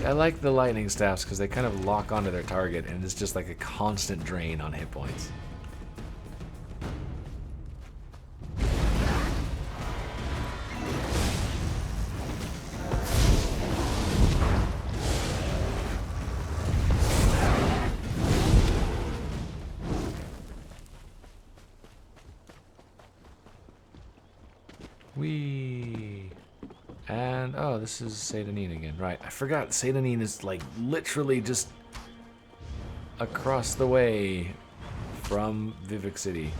I like the lightning staffs because they kind of lock onto their target and it's just like a constant drain on hit points. Whee! And, oh, this is Seydanine again. Right, I forgot Seydanine is, like, literally just across the way from Vivec City.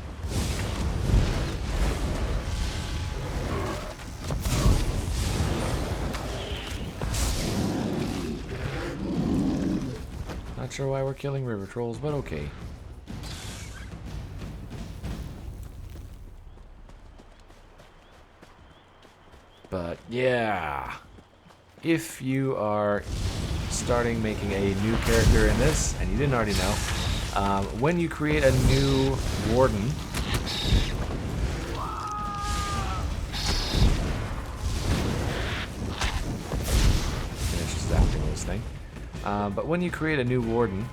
Not sure why we're killing river trolls, but okay. But yeah, if you are starting making a new character in this, and you didn't already know, when you create a new warden, finish zapping this thing. But when you create a new warden,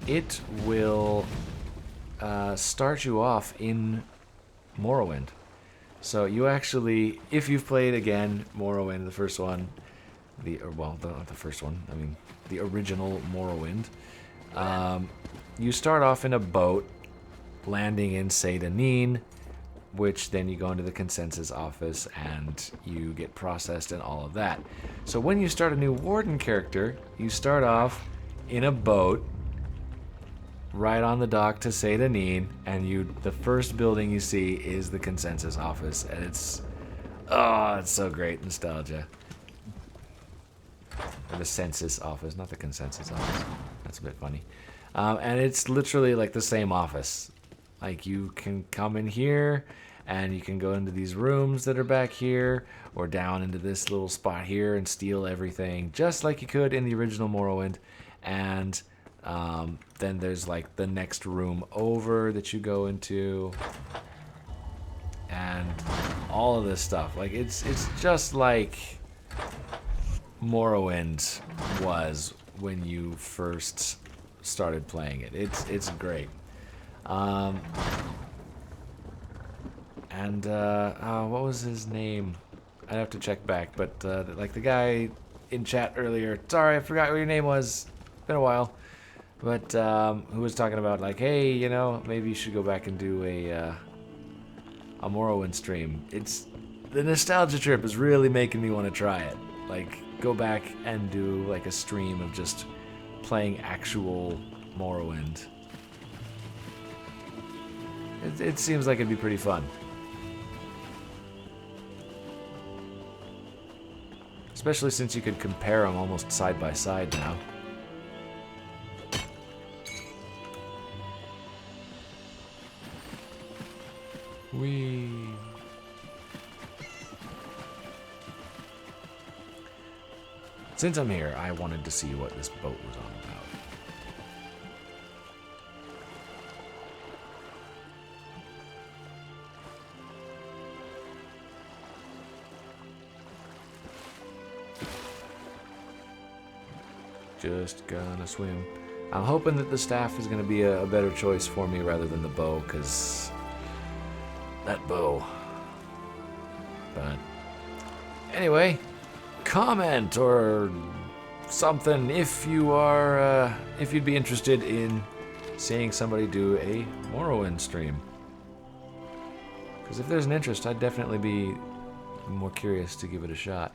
it will start you off in Morrowind. So you actually, if you've played again Morrowind, the first one, not the first one, I mean the original Morrowind, you start off in a boat, landing in Seyda, which then you go into the consensus office and you get processed and all of that. So when you start a new warden character, you start off in a boat right on the dock to Seyda, and the first building you see is the consensus office, and it's so great. Nostalgia. Or the census office, not the consensus office. That's a bit funny. And it's literally like the same office. Like, you can come in here and you can go into these rooms that are back here or down into this little spot here and steal everything just like you could in the original Morrowind. And then there's like the next room over that you go into, and all of this stuff. Like, it's just like Morrowind was when you first started playing it. It's great. What was his name? I'd have to check back, but like the guy in chat earlier, sorry, I forgot what your name was. It's been a while. But who was talking about, like, hey, you know, maybe you should go back and do a Morrowind stream. The nostalgia trip is really making me want to try it. Like, go back and do like a stream of just playing actual Morrowind. It seems like it'd be pretty fun. Especially since you could compare them almost side by side now. Whee. Since I'm here, I wanted to see what this boat was all about. Just gonna swim. I'm hoping that the staff is gonna be a better choice for me rather than the bow, because that bow. But anyway, comment or something if you are if you'd be interested in seeing somebody do a Morrowind stream. Because if there's an interest, I'd definitely be more curious to give it a shot.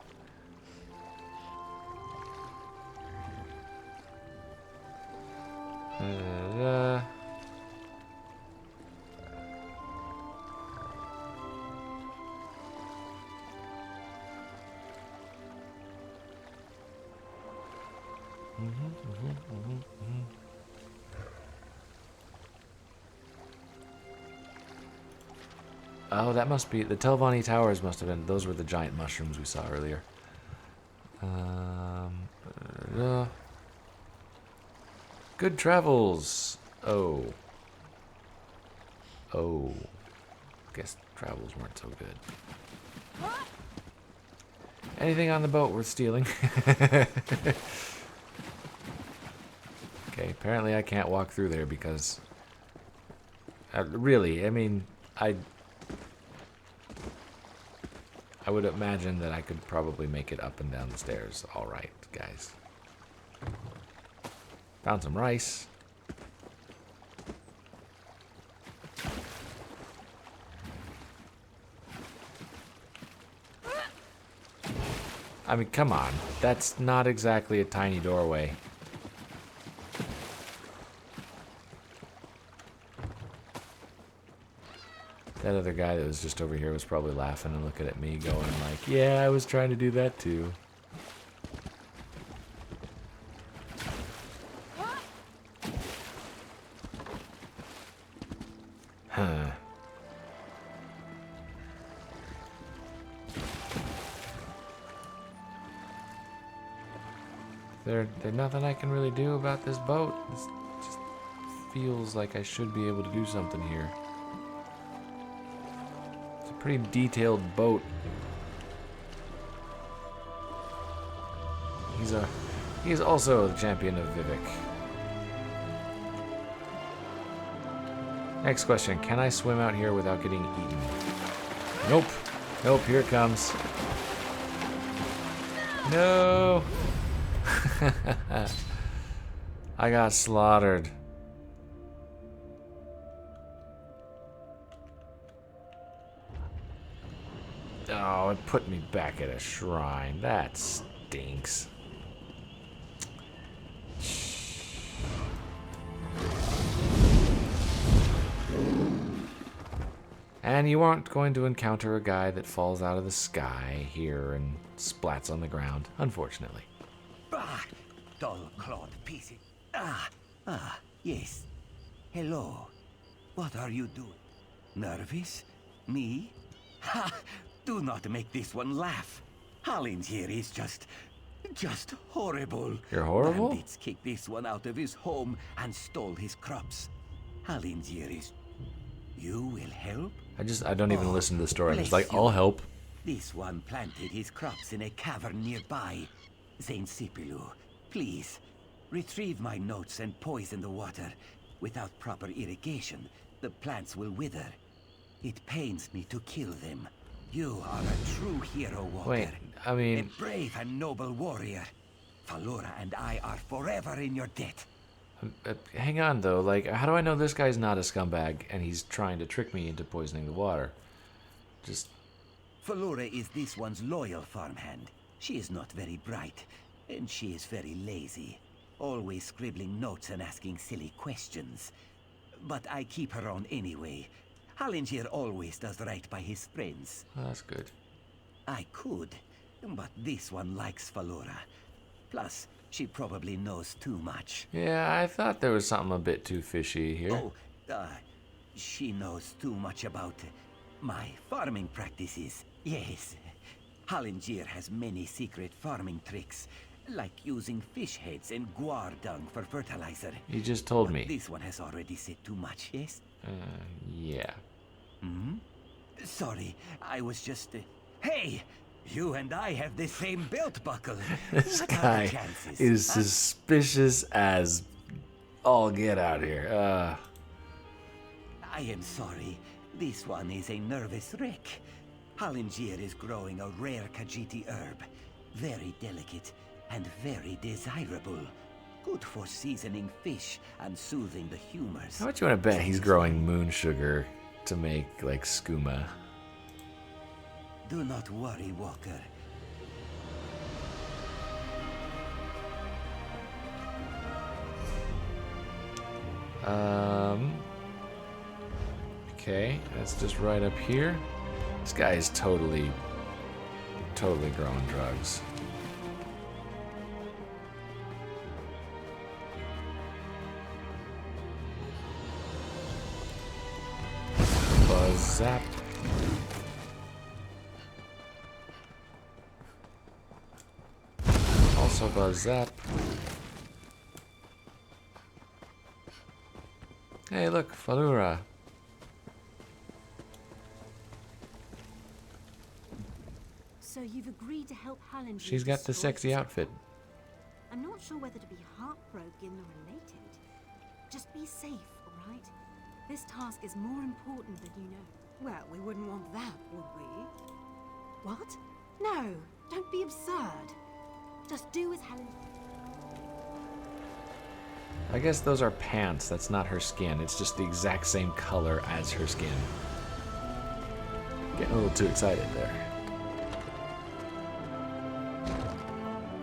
Oh, that must be the Telvanni Towers. Must have been, those were the giant mushrooms we saw earlier. Good travels. Oh, guess travels weren't so good. Anything on the boat worth stealing? Okay, apparently I can't walk through there because really, I mean, I would imagine that I could probably make it up and down the stairs. All right, guys. Found some rice. I mean, come on. That's not exactly a tiny doorway. That other guy that was just over here was probably laughing and looking at me going like, yeah, I was trying to do that too. Huh. There's nothing I can really do about this boat. It just feels like I should be able to do something here. It's a pretty detailed boat. He's also the champion of Vivec. Next question, can I swim out here without getting eaten? Nope. Nope, here it comes. No! I got slaughtered. Oh, it put me back at a shrine. That stinks. And you aren't going to encounter a guy that falls out of the sky here and splats on the ground, unfortunately. Bah! Dull-clawed pieces. Yes. Hello. What are you doing? Nervous? Me? Ha! Do not make this one laugh. Hollins here is just horrible. You're horrible? Bandits kicked this one out of his home and stole his crops. Hollins here is... You will help? I don't even listen to the story. I'm just like, bless I'll you. help. This one planted his crops in a cavern nearby. Zane Sipilu, please, retrieve my notes and poison the water. Without proper irrigation, the plants will wither. It pains me to kill them. You are a true hero, Walker. Wait, I mean... A brave and noble warrior. Falora and I are forever in your debt. Hang on, though. Like, how do I know this guy's not a scumbag and he's trying to trick me into poisoning the water? Just... Falora is this one's loyal farmhand. She is not very bright, and she is very lazy. Always scribbling notes and asking silly questions. But I keep her on anyway. Hallinger always does right by his friends. Oh, that's good. I could, but this one likes Falora. Plus, she probably knows too much. Yeah, I thought there was something a bit too fishy here. Oh, she knows too much about my farming practices. Yes. Hallinger has many secret farming tricks, like using fish heads and guar dung for fertilizer. You just told But me. This one has already said too much, yes? Yeah. Hmm? Sorry, I was just... Hey! You and I have the same belt buckle. This What are the guy chances, is huh? suspicious as all get out here. I am sorry. This one is a nervous wreck. Hallinger is growing a rare Khajiiti herb. Very delicate and very desirable. Good for seasoning fish and soothing the humors. How much you want to bet he's growing moon sugar to make, like, skooma? Do not worry, Walker. Okay, that's just right up here. This guy is totally growing drugs. Buzz zap. Also buzz zap. Hey, look, Falura. So you've agreed to help Hallinger. She's got the sexy outfit. I'm not sure whether to be heartbroken or elated. Just be safe, all right? This task is more important than you know. Well, we wouldn't want that, would we? What? No, don't be absurd. Just do as Hallinger... I guess those are pants. That's not her skin. It's just the exact same color as her skin. Getting a little too excited there.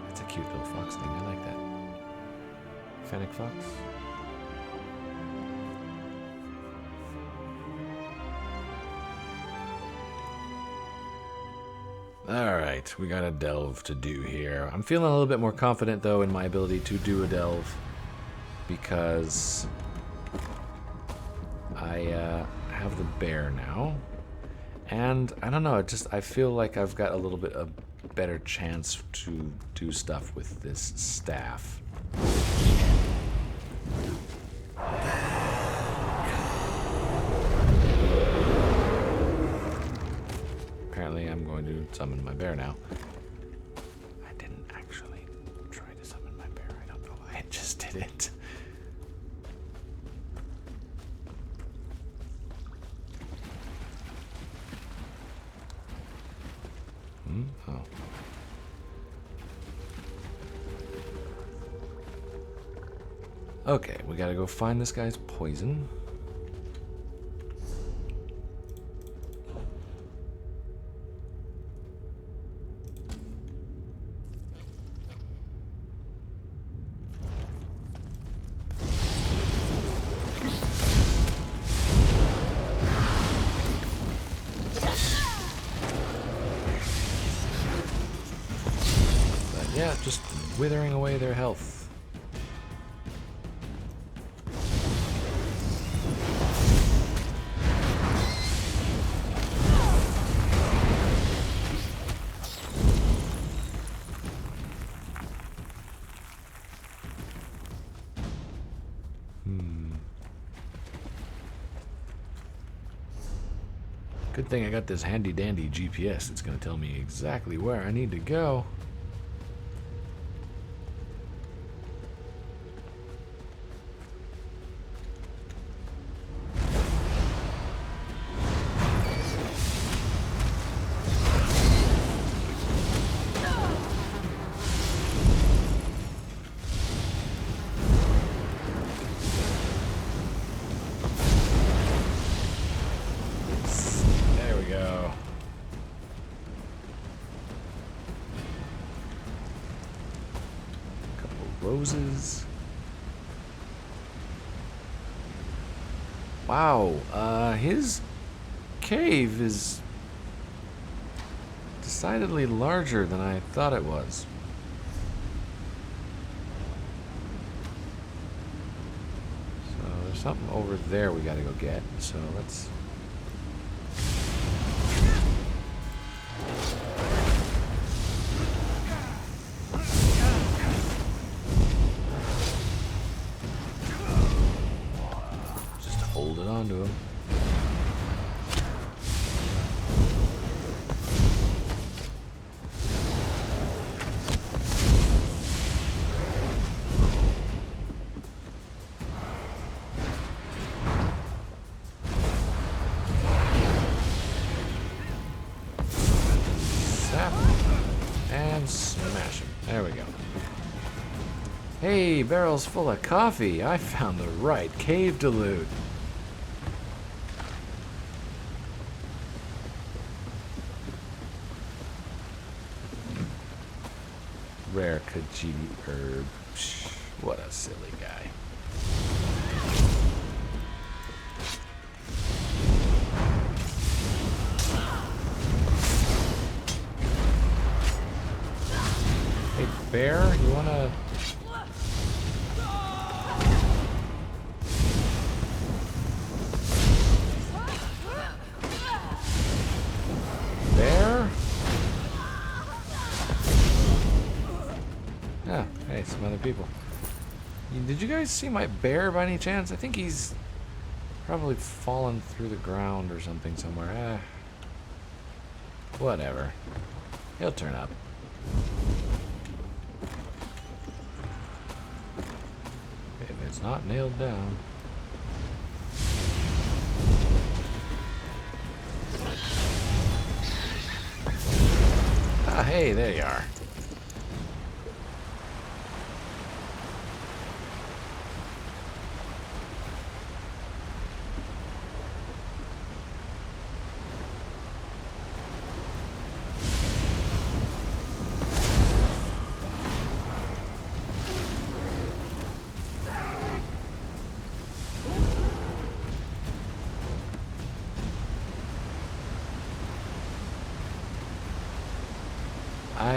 That's a cute little fox thing. I like that. Fennec fox. Alright, we got a delve to do here. I'm feeling a little bit more confident, though, in my ability to do a delve. Because I have the bear now. And, I don't know, I feel like I've got a little bit of better chance to do stuff with this staff. Apparently I'm going to summon my bear now. I didn't actually try to summon my bear. I don't know why I just did it. Oh. Okay, we gotta go find this guy's poison. Yeah, just withering away their health. Good thing I got this handy dandy GPS. It's gonna tell me exactly where I need to go. Roses. Wow, his cave is decidedly larger than I thought it was. So there's something over there we gotta go get, so let's... onto him. Zap and smash him. There we go. Hey, barrels full of coffee. I found the right cave to loot. Rare Khajiit herb. Psh, what a silly guy. Hey, bear, you wanna... Bear? Yeah, hey, some other people. Did you guys see my bear by any chance? I think he's probably fallen through the ground or something somewhere. Whatever. He'll turn up. If it's not nailed down. Ah, hey, there you are.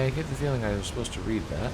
I get the feeling I was supposed to read that.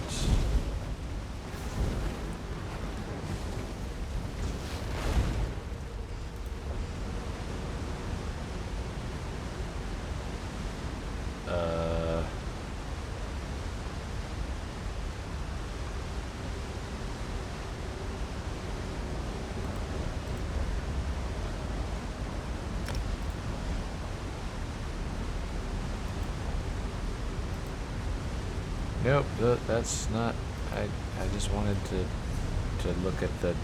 Nope, that's not. I just wanted to look at the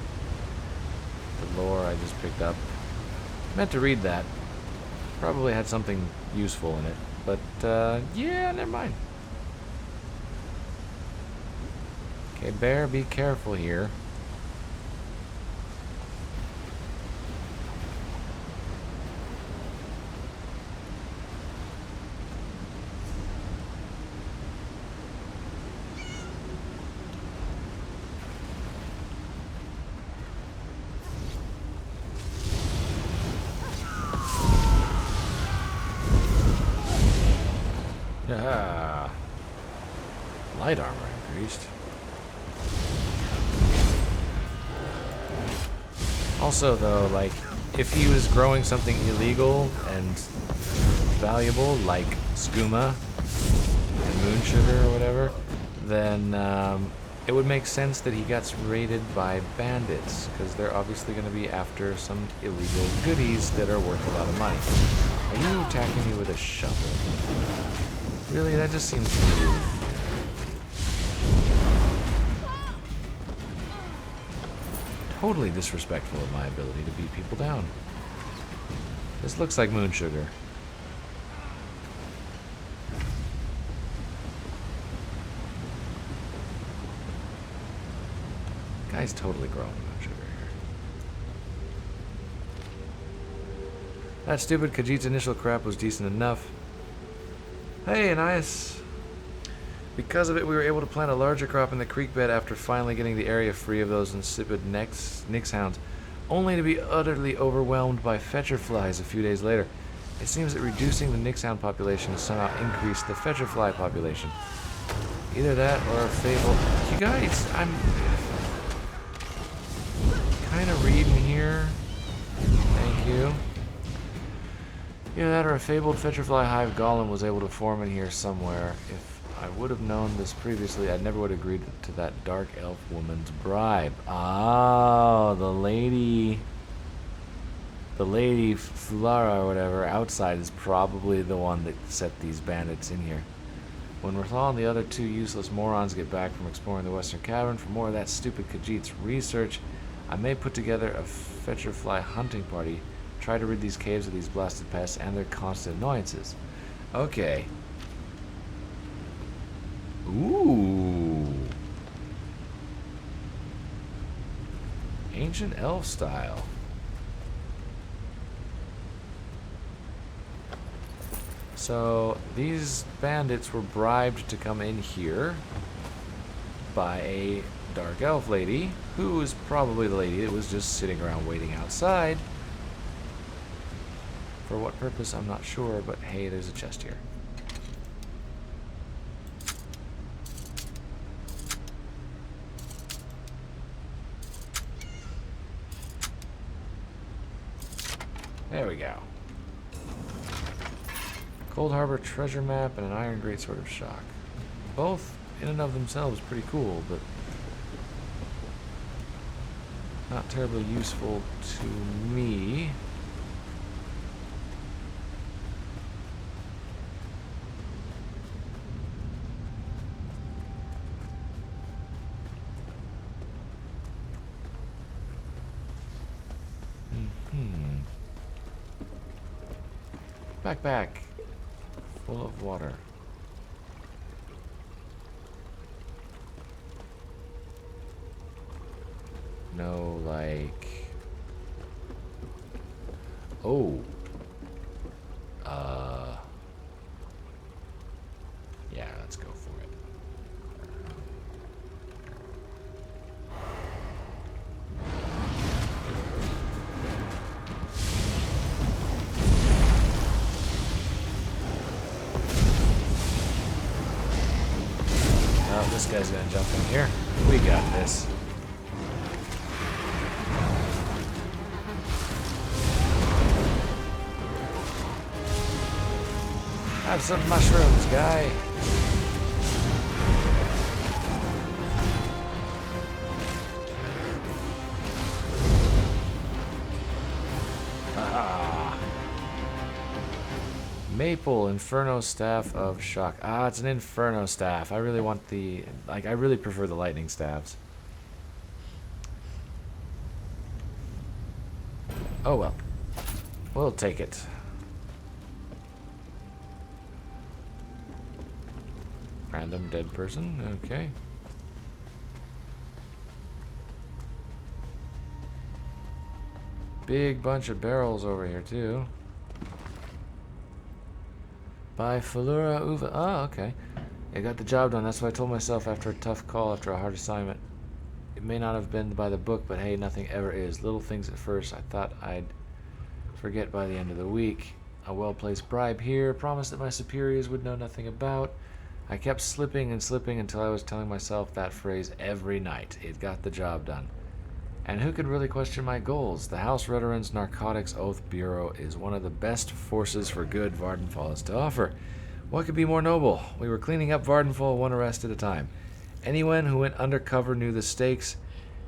lore I just picked up. Meant to read that. Probably had something useful in it, but yeah, never mind. Okay, Bear, be careful here. Ah, light armor increased. Also, though, like, if he was growing something illegal and valuable, like skooma and moon sugar or whatever, then it would make sense that he gets raided by bandits, because they're obviously going to be after some illegal goodies that are worth a lot of money. Are you attacking me with a shovel? Really? That just seems rude. Totally disrespectful of my ability to beat people down. This looks like moon sugar. Guy's totally growing moon sugar here. That stupid Khajiit's initial crap was decent enough. Hey, Anais. Because of it, we were able to plant a larger crop in the creek bed after finally getting the area free of those insipid Nyx hounds, only to be utterly overwhelmed by fetcher flies a few days later. It seems that reducing the Nyx hound population has somehow increased the fetcher fly population. Either that or a fable. You guys, I'm kind of reading here. Thank you. Either that or a fabled Fetcherfly hive golem was able to form in here somewhere. If I would have known this previously, I never would have agreed to that dark elf woman's bribe. Oh, the lady Fulara or whatever outside is probably the one that set these bandits in here. When Rathal and the other two useless morons get back from exploring the Western Cavern for more of that stupid Khajiit's research, I may put together a Fetcherfly hunting party. Try to rid these caves of these blasted pests and their constant annoyances. Okay. Ooh. Ancient elf style. So these bandits were bribed to come in here by a dark elf lady, who was probably the lady that was just sitting around waiting outside. For what purpose, I'm not sure, but hey, there's a chest here. There we go. Cold Harbor treasure map and an iron greatsword of shock. Both, in and of themselves, pretty cool, but not terribly useful to me. Backpack, full of water. No, like... Oh. Yeah, let's go for it. this guy's gonna jump in here. We got this. Have some mushrooms, guy. Ah. Maple Inferno Staff of Shock. Ah, it's an Inferno Staff. I really want the... Like, I really prefer the Lightning Staffs. Oh well. We'll take it. Random dead person, okay. Big bunch of barrels over here too. By Falura Uva. Oh, okay. I got the job done. That's what I told myself after a tough call, after a hard assignment. It may not have been by the book, but hey, nothing ever is. Little things at first I thought I'd forget by the end of the week. A well-placed bribe here, promised that my superiors would know nothing about. I kept slipping and slipping until I was telling myself that phrase every night. It got the job done. And who could really question my goals? The House Veterans Narcotics Oath Bureau is one of the best forces for good Vardenfall has to offer. What could be more noble? We were cleaning up Vardenfall one arrest at a time. Anyone who went undercover knew the stakes,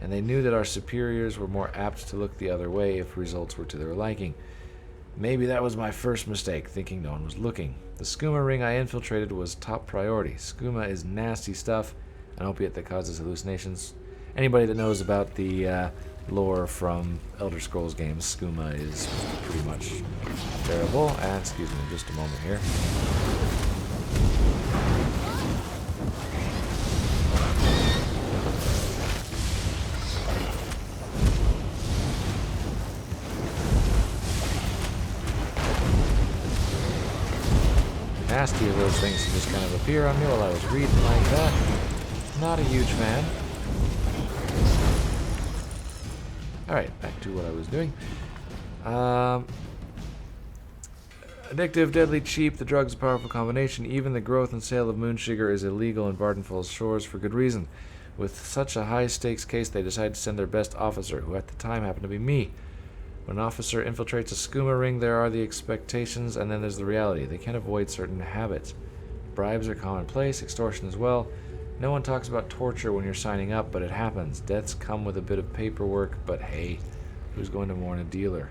and they knew that our superiors were more apt to look the other way if results were to their liking. Maybe that was my first mistake, thinking no one was looking. The skooma ring I infiltrated was top priority. Skooma is nasty stuff, an opiate that causes hallucinations. Anybody that knows about the lore from Elder Scrolls games, skooma is pretty much terrible. And excuse me, just a moment here. Nasty of those things to just kind of appear on me while I was reading like that. Not a huge fan. Alright, back to what I was doing. Addictive, deadly, cheap. The drug's a powerful combination. Even the growth and sale of moonsugar is illegal in Vardenfall's shores for good reason. With such a high-stakes case, they decide to send their best officer, who at the time happened to be me. When an officer infiltrates a skooma ring, there are the expectations, and then there's the reality. They can't avoid certain habits. Bribes are commonplace, extortion as well. No one talks about torture when you're signing up, but it happens. Deaths come with a bit of paperwork, but hey, who's going to mourn a dealer?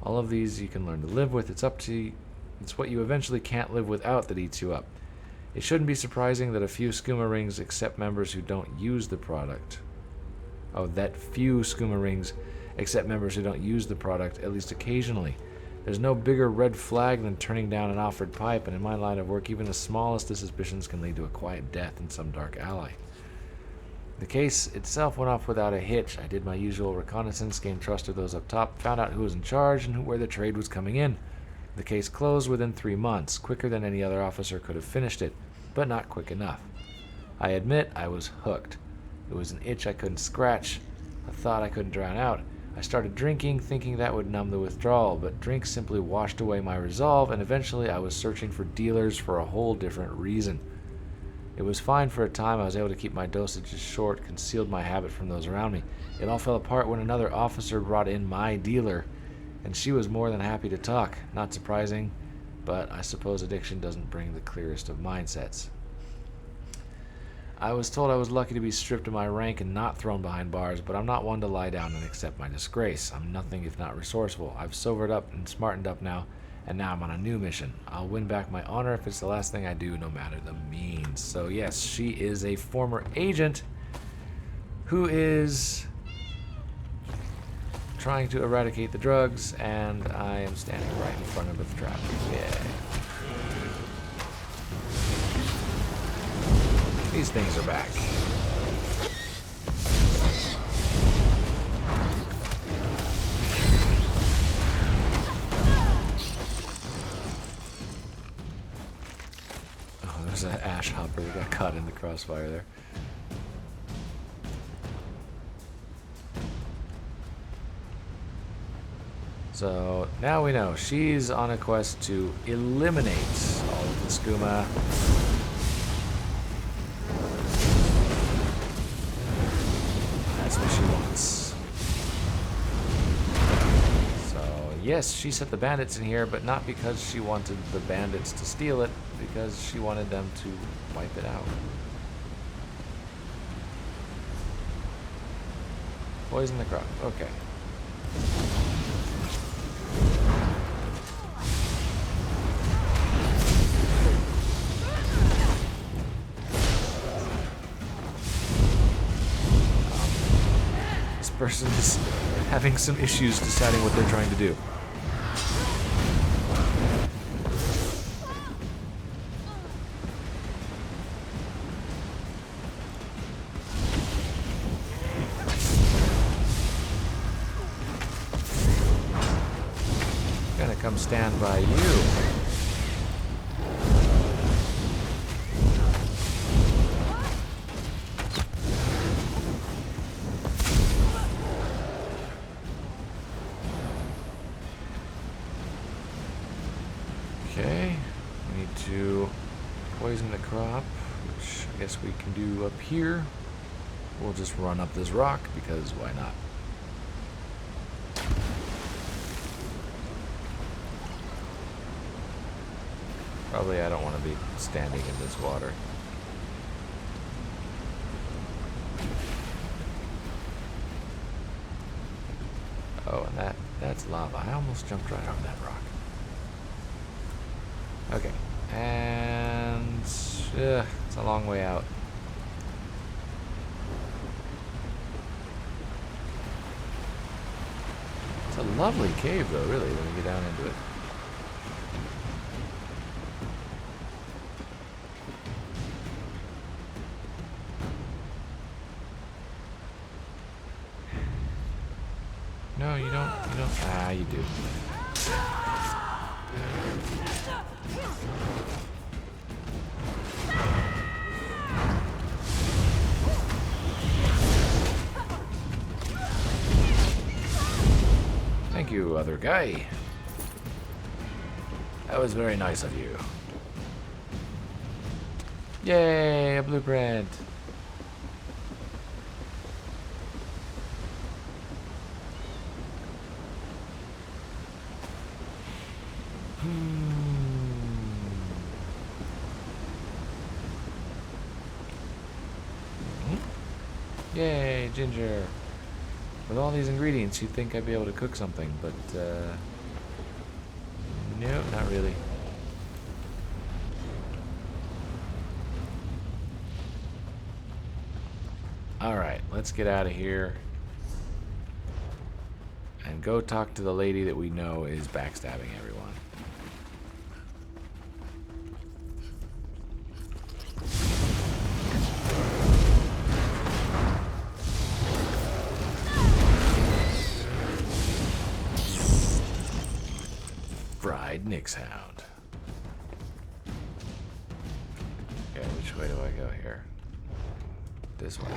All of these you can learn to live with. It's up to you. It's what you eventually can't live without that eats you up. It shouldn't be surprising that a few skooma rings accept members who don't use the product. Oh, that few skooma rings accept members who don't use the product, at least occasionally. There's no bigger red flag than turning down an offered pipe, and in my line of work, even the smallest of suspicions can lead to a quiet death in some dark alley. The case itself went off without a hitch. I did my usual reconnaissance, gained trust of those up top, found out who was in charge and where the trade was coming in. The case closed within 3 months, quicker than any other officer could have finished it, but not quick enough. I admit I was hooked. It was an itch I couldn't scratch, a thought I couldn't drown out. I started drinking, thinking that would numb the withdrawal, but drink simply washed away my resolve, and eventually I was searching for dealers for a whole different reason. It was fine for a time. I was able to keep my dosages short, concealed my habit from those around me. It all fell apart when another officer brought in my dealer, and she was more than happy to talk. Not surprising, but I suppose addiction doesn't bring the clearest of mindsets. I was told I was lucky to be stripped of my rank and not thrown behind bars, but I'm not one to lie down and accept my disgrace. I'm nothing if not resourceful. I've sobered up and smartened up now, and now I'm on a new mission. I'll win back my honor if it's the last thing I do, no matter the means. So yes, she is a former agent who is trying to eradicate the drugs, and I am standing right in front of the trap. Yeah. These things are back. Oh, there's an ash hopper that got caught in the crossfire there. So now we know she's on a quest to eliminate all of the skooma. yes, she set the bandits in here, but not because she wanted the bandits to steal it, because she wanted them to wipe it out. Poison the crop. Okay. This person is having some issues deciding what they're trying to do. Gonna come stand by you. Okay, we need to poison the crop, which I guess we can do up here. We'll just run up this rock, because why not? Probably I don't want to be standing in this water. Oh, and that's lava. I almost jumped right on that rock. Okay, and it's a long way out. It's a lovely cave, though, really, when you get down into it. No, you don't. Ah, you do. Thank you, other guy. That was very nice of you. Yay, a blueprint. Yay, ginger. With all these ingredients, you'd think I'd be able to cook something, but, no, not really. Alright, let's get out of here. And go talk to the lady that we know is backstabbing everyone. Nick's Hound. Okay, which way do I go here? This way.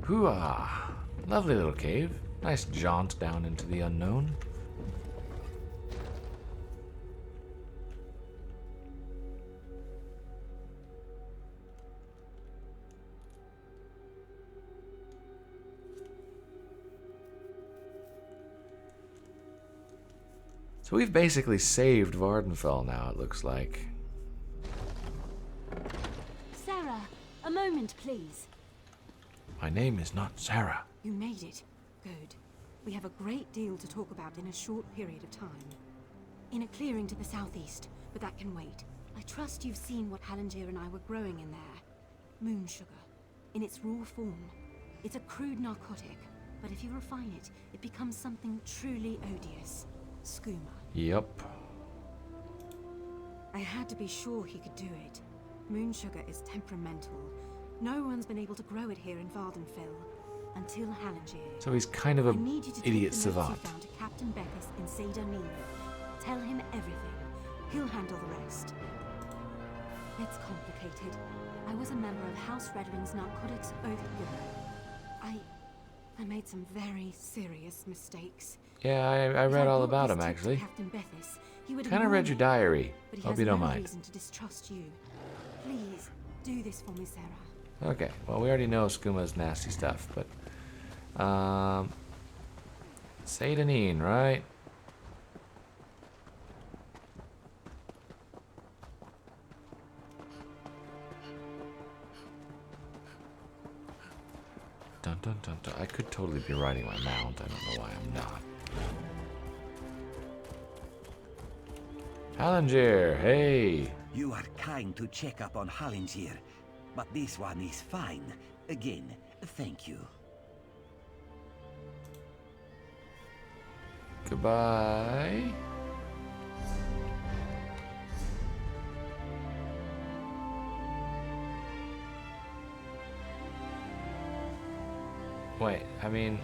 Hoo-ah! Lovely little cave. Nice jaunt down into the unknown. So we've basically saved Vardenfell now, it looks like. Sarah, a moment, please. My name is not Sarah. You made it. Good. We have a great deal to talk about in a short period of time. In a clearing to the southeast, but that can wait. I trust you've seen what Hallendir and I were growing in there. Moon sugar. In its raw form. It's a crude narcotic, but if you refine it, it becomes something truly odious. Skooma. Yep. I had to be sure he could do it. Moon sugar is temperamental. No one's been able to grow it here in Vardenfell until Hallendir. So he's kind of an idiot savant. You found to Captain Beckis in Cedar Neal. Tell him everything. He'll handle the rest. It's complicated. I was a member of House Redwing's Narcotics Oath Bureau. I made some very serious mistakes. Yeah, I read all about him, actually. Kind of read your diary. Hope you don't mind. Reason to distrust you. Please, do this for me, Sarah. Okay, well, we already know skooma is nasty stuff, but... Satanin, right? Dun, dun, dun, dun. I could totally be riding my mount. I don't know why I'm not. Hallinger, hey! You are kind to check up on Hallinger, but this one is fine. Again, thank you. Goodbye. Wait, I mean...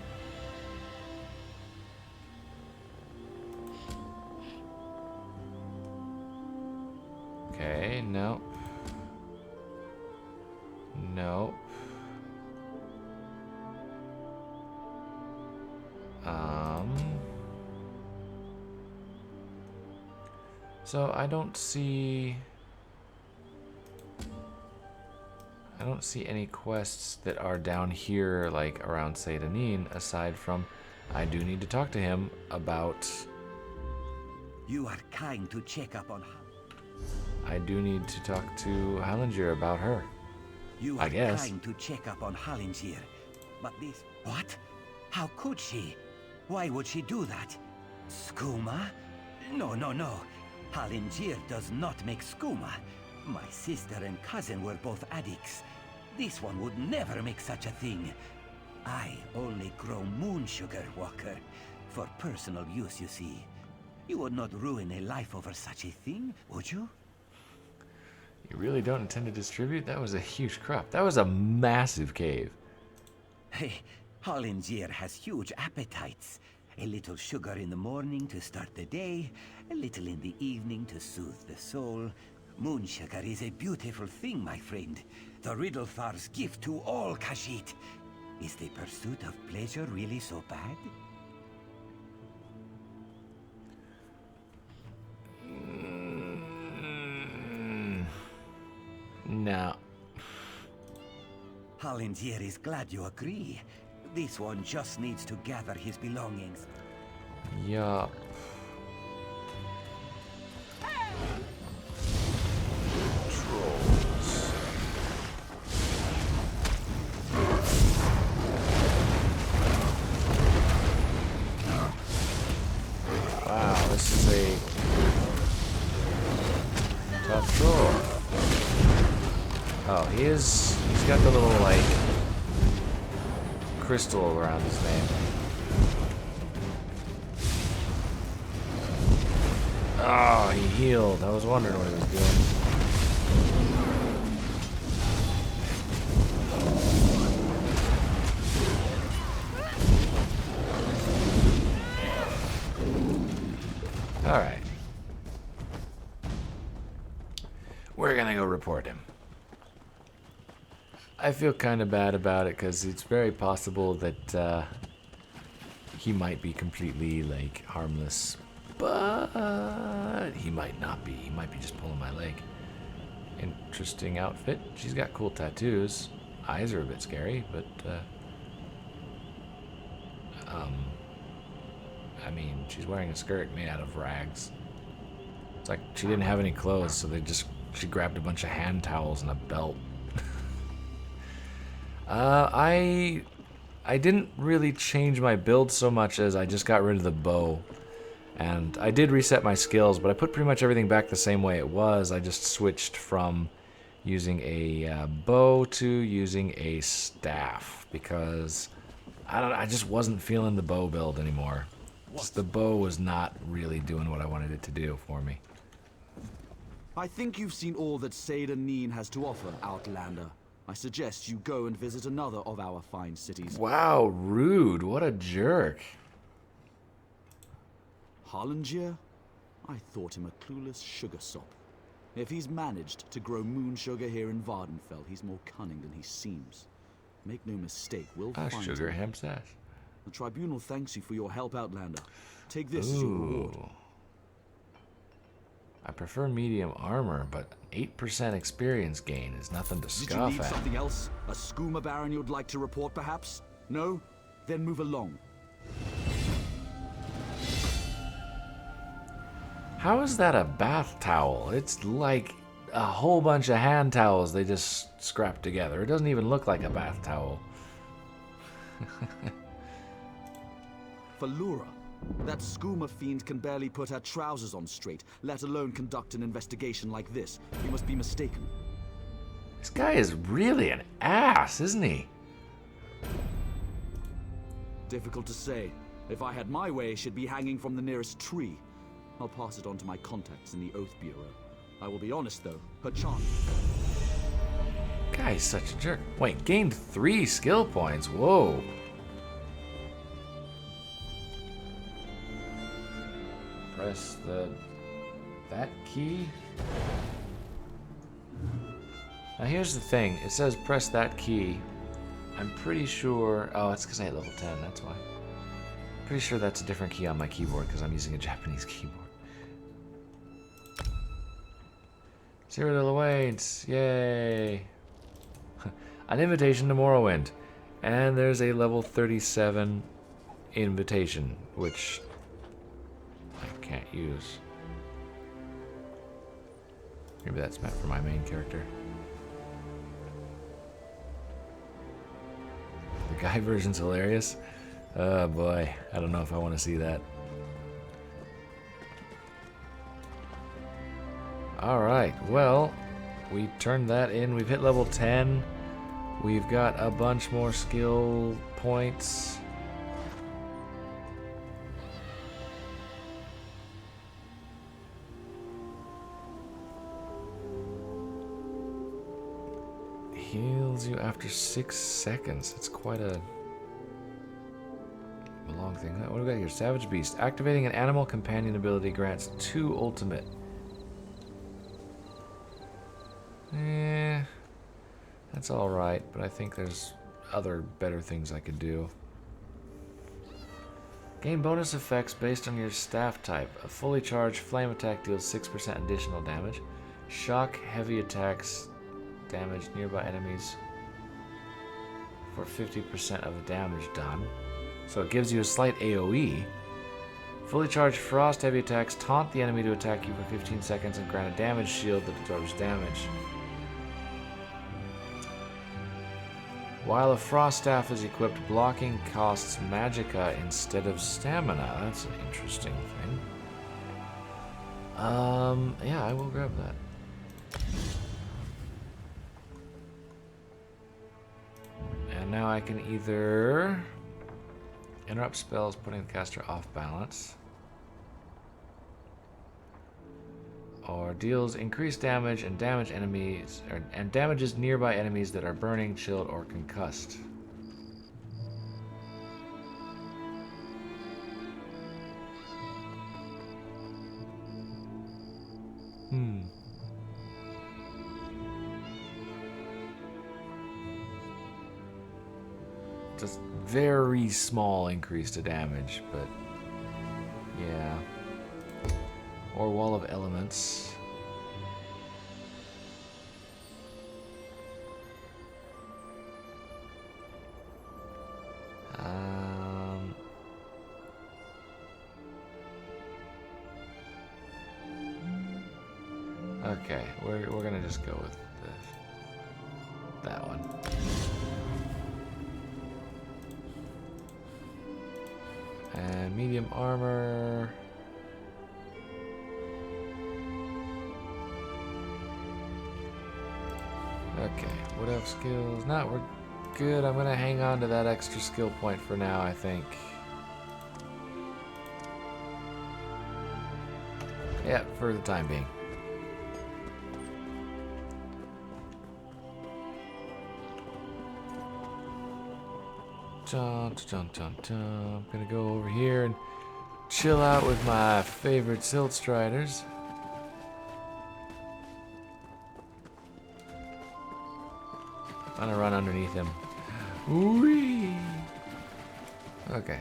Okay, no. Nope. So I don't see any quests that are down here, like around Satanin, aside from I do need to talk to him about... You are kind to check up on I do need to talk to Hallinger about her. You I are guess. kind to check up on Hallinger, but this... What? How could she? Why would she do that? Skooma? No, no, no. Hallinger does not make skooma. My sister and cousin were both addicts. This one would never make such a thing. I only grow moon sugar, Walker. For personal use, you see. You would not ruin a life over such a thing, would you? You really don't intend to distribute? That was a huge crop. That was a massive cave. Hey, Hallinger has huge appetites. A little sugar in the morning to start the day, a little in the evening to soothe the soul. Moon sugar is a beautiful thing, my friend. The Riddlethar's gift to all Khajiit. Is the pursuit of pleasure really so bad? No. Hallinger is glad you agree. This one just needs to gather his belongings. Yup. Trolls. Wow, this is a tough troll. Oh, he's got the little, like, crystal around his name. Oh, he healed. I was wondering what he was doing. Alright. We're gonna go report him. I feel kind of bad about it because it's very possible that he might be completely, like, harmless, but he might not be. He might be just pulling my leg. Interesting outfit. She's got cool tattoos. Eyes are a bit scary, but I mean, she's wearing a skirt made out of rags. It's like she didn't have any clothes, so she grabbed a bunch of hand towels and a belt. I didn't really change my build so much as I just got rid of the bow. And I did reset my skills, but I put pretty much everything back the same way it was. I just switched from using a bow to using a staff because I just wasn't feeling the bow build anymore. Just the bow was not really doing what I wanted it to do for me. I think you've seen all that Satanin has to offer, Outlander. I suggest you go and visit another of our fine cities. Wow, rude. What a jerk. Hallinger? I thought him a clueless sugar sop. If he's managed to grow moon sugar here in Vardenfell, he's more cunning than he seems. Make no mistake, we'll find sugar him. hemp's ass. The Tribunal thanks you for your help, Outlander. Take this as your reward. I prefer medium armor, but 8% experience gain is nothing to Did you scoff need at. something else? A skooma baron you'd like to report, perhaps? No? Then move along. How is that a bath towel? It's like a whole bunch of hand towels they just scrapped together. It doesn't even look like a bath towel. Falura, that skooma fiend can barely put her trousers on straight, let alone conduct an investigation like this. You must be mistaken. This guy is really an ass, isn't he? Difficult to say. If I had my way, she'd be hanging from the nearest tree. I'll pass it on to my contacts in the Oath Bureau. I will be honest, though, her charm... Guy's such a jerk. Wait, gained 3 skill points. Whoa. Press that key. Now here's the thing. It says press that key. I'm pretty sure... Oh, it's because I hit level 10. That's why. Pretty sure that's a different key on my keyboard because I'm using a Japanese keyboard. 0 to the weights. Yay. An invitation to Morrowind. And there's a level 37 invitation, which I can't use. Maybe that's meant for my main character. The guy version's hilarious. Oh boy, I don't know if I want to see that. Alright, well, we turned that in. We've hit level 10. We've got a bunch more skill points. Heals you after 6 seconds. It's quite a long thing. What do we got here? Savage Beast. Activating an animal companion ability grants 2 ultimate. That's alright, but I think there's other better things I could do. Gain bonus effects based on your staff type. A fully charged flame attack deals 6% additional damage. Shock heavy attacks damage nearby enemies for 50% of the damage done. So it gives you a slight AoE. Fully charged frost heavy attacks taunt the enemy to attack you for 15 seconds and grant a damage shield that absorbs damage. While a frost staff is equipped, blocking costs magicka instead of stamina. That's an interesting thing. Yeah, I will grab that. And now I can either interrupt spells, putting the caster off balance, or deals increased damage and damage enemies, and damages nearby enemies that are burning, chilled, or concussed. Just very small increase to damage, but yeah. Or Wall of Elements. Okay, we're gonna just go with that one. And medium armor. Okay, what else skills? No, we're good. I'm gonna hang on to that extra skill point for now, I think. Yeah, for the time being. I'm gonna go over here and chill out with my favorite silt striders. I'm gonna run underneath him. Whee! Okay.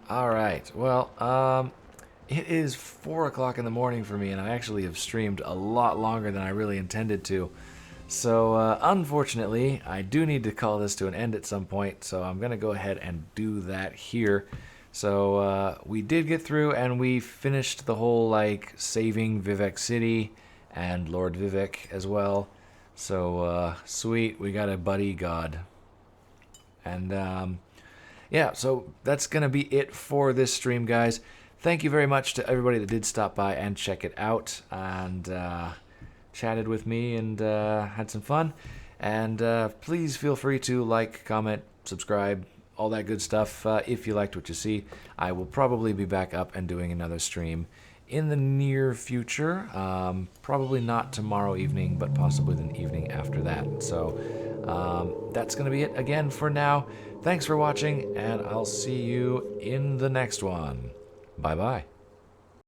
Alright, well, it is 4 o'clock in the morning for me, and I actually have streamed a lot longer than I really intended to. So, unfortunately, I do need to call this to an end at some point, so I'm going to go ahead and do that here. So, we did get through, and we finished the whole, like, saving Vivec City and Lord Vivec as well. So, sweet, we got a buddy god. And, yeah, so that's going to be it for this stream, guys. Thank you very much to everybody that did stop by and check it out and chatted with me and had some fun. And please feel free to like, comment, subscribe, all that good stuff if you liked what you see. I will probably be back up and doing another stream in the near future. Probably not tomorrow evening, but possibly the evening after that. So that's going to be it again for now. Thanks for watching, and I'll see you in the next one. Bye-bye.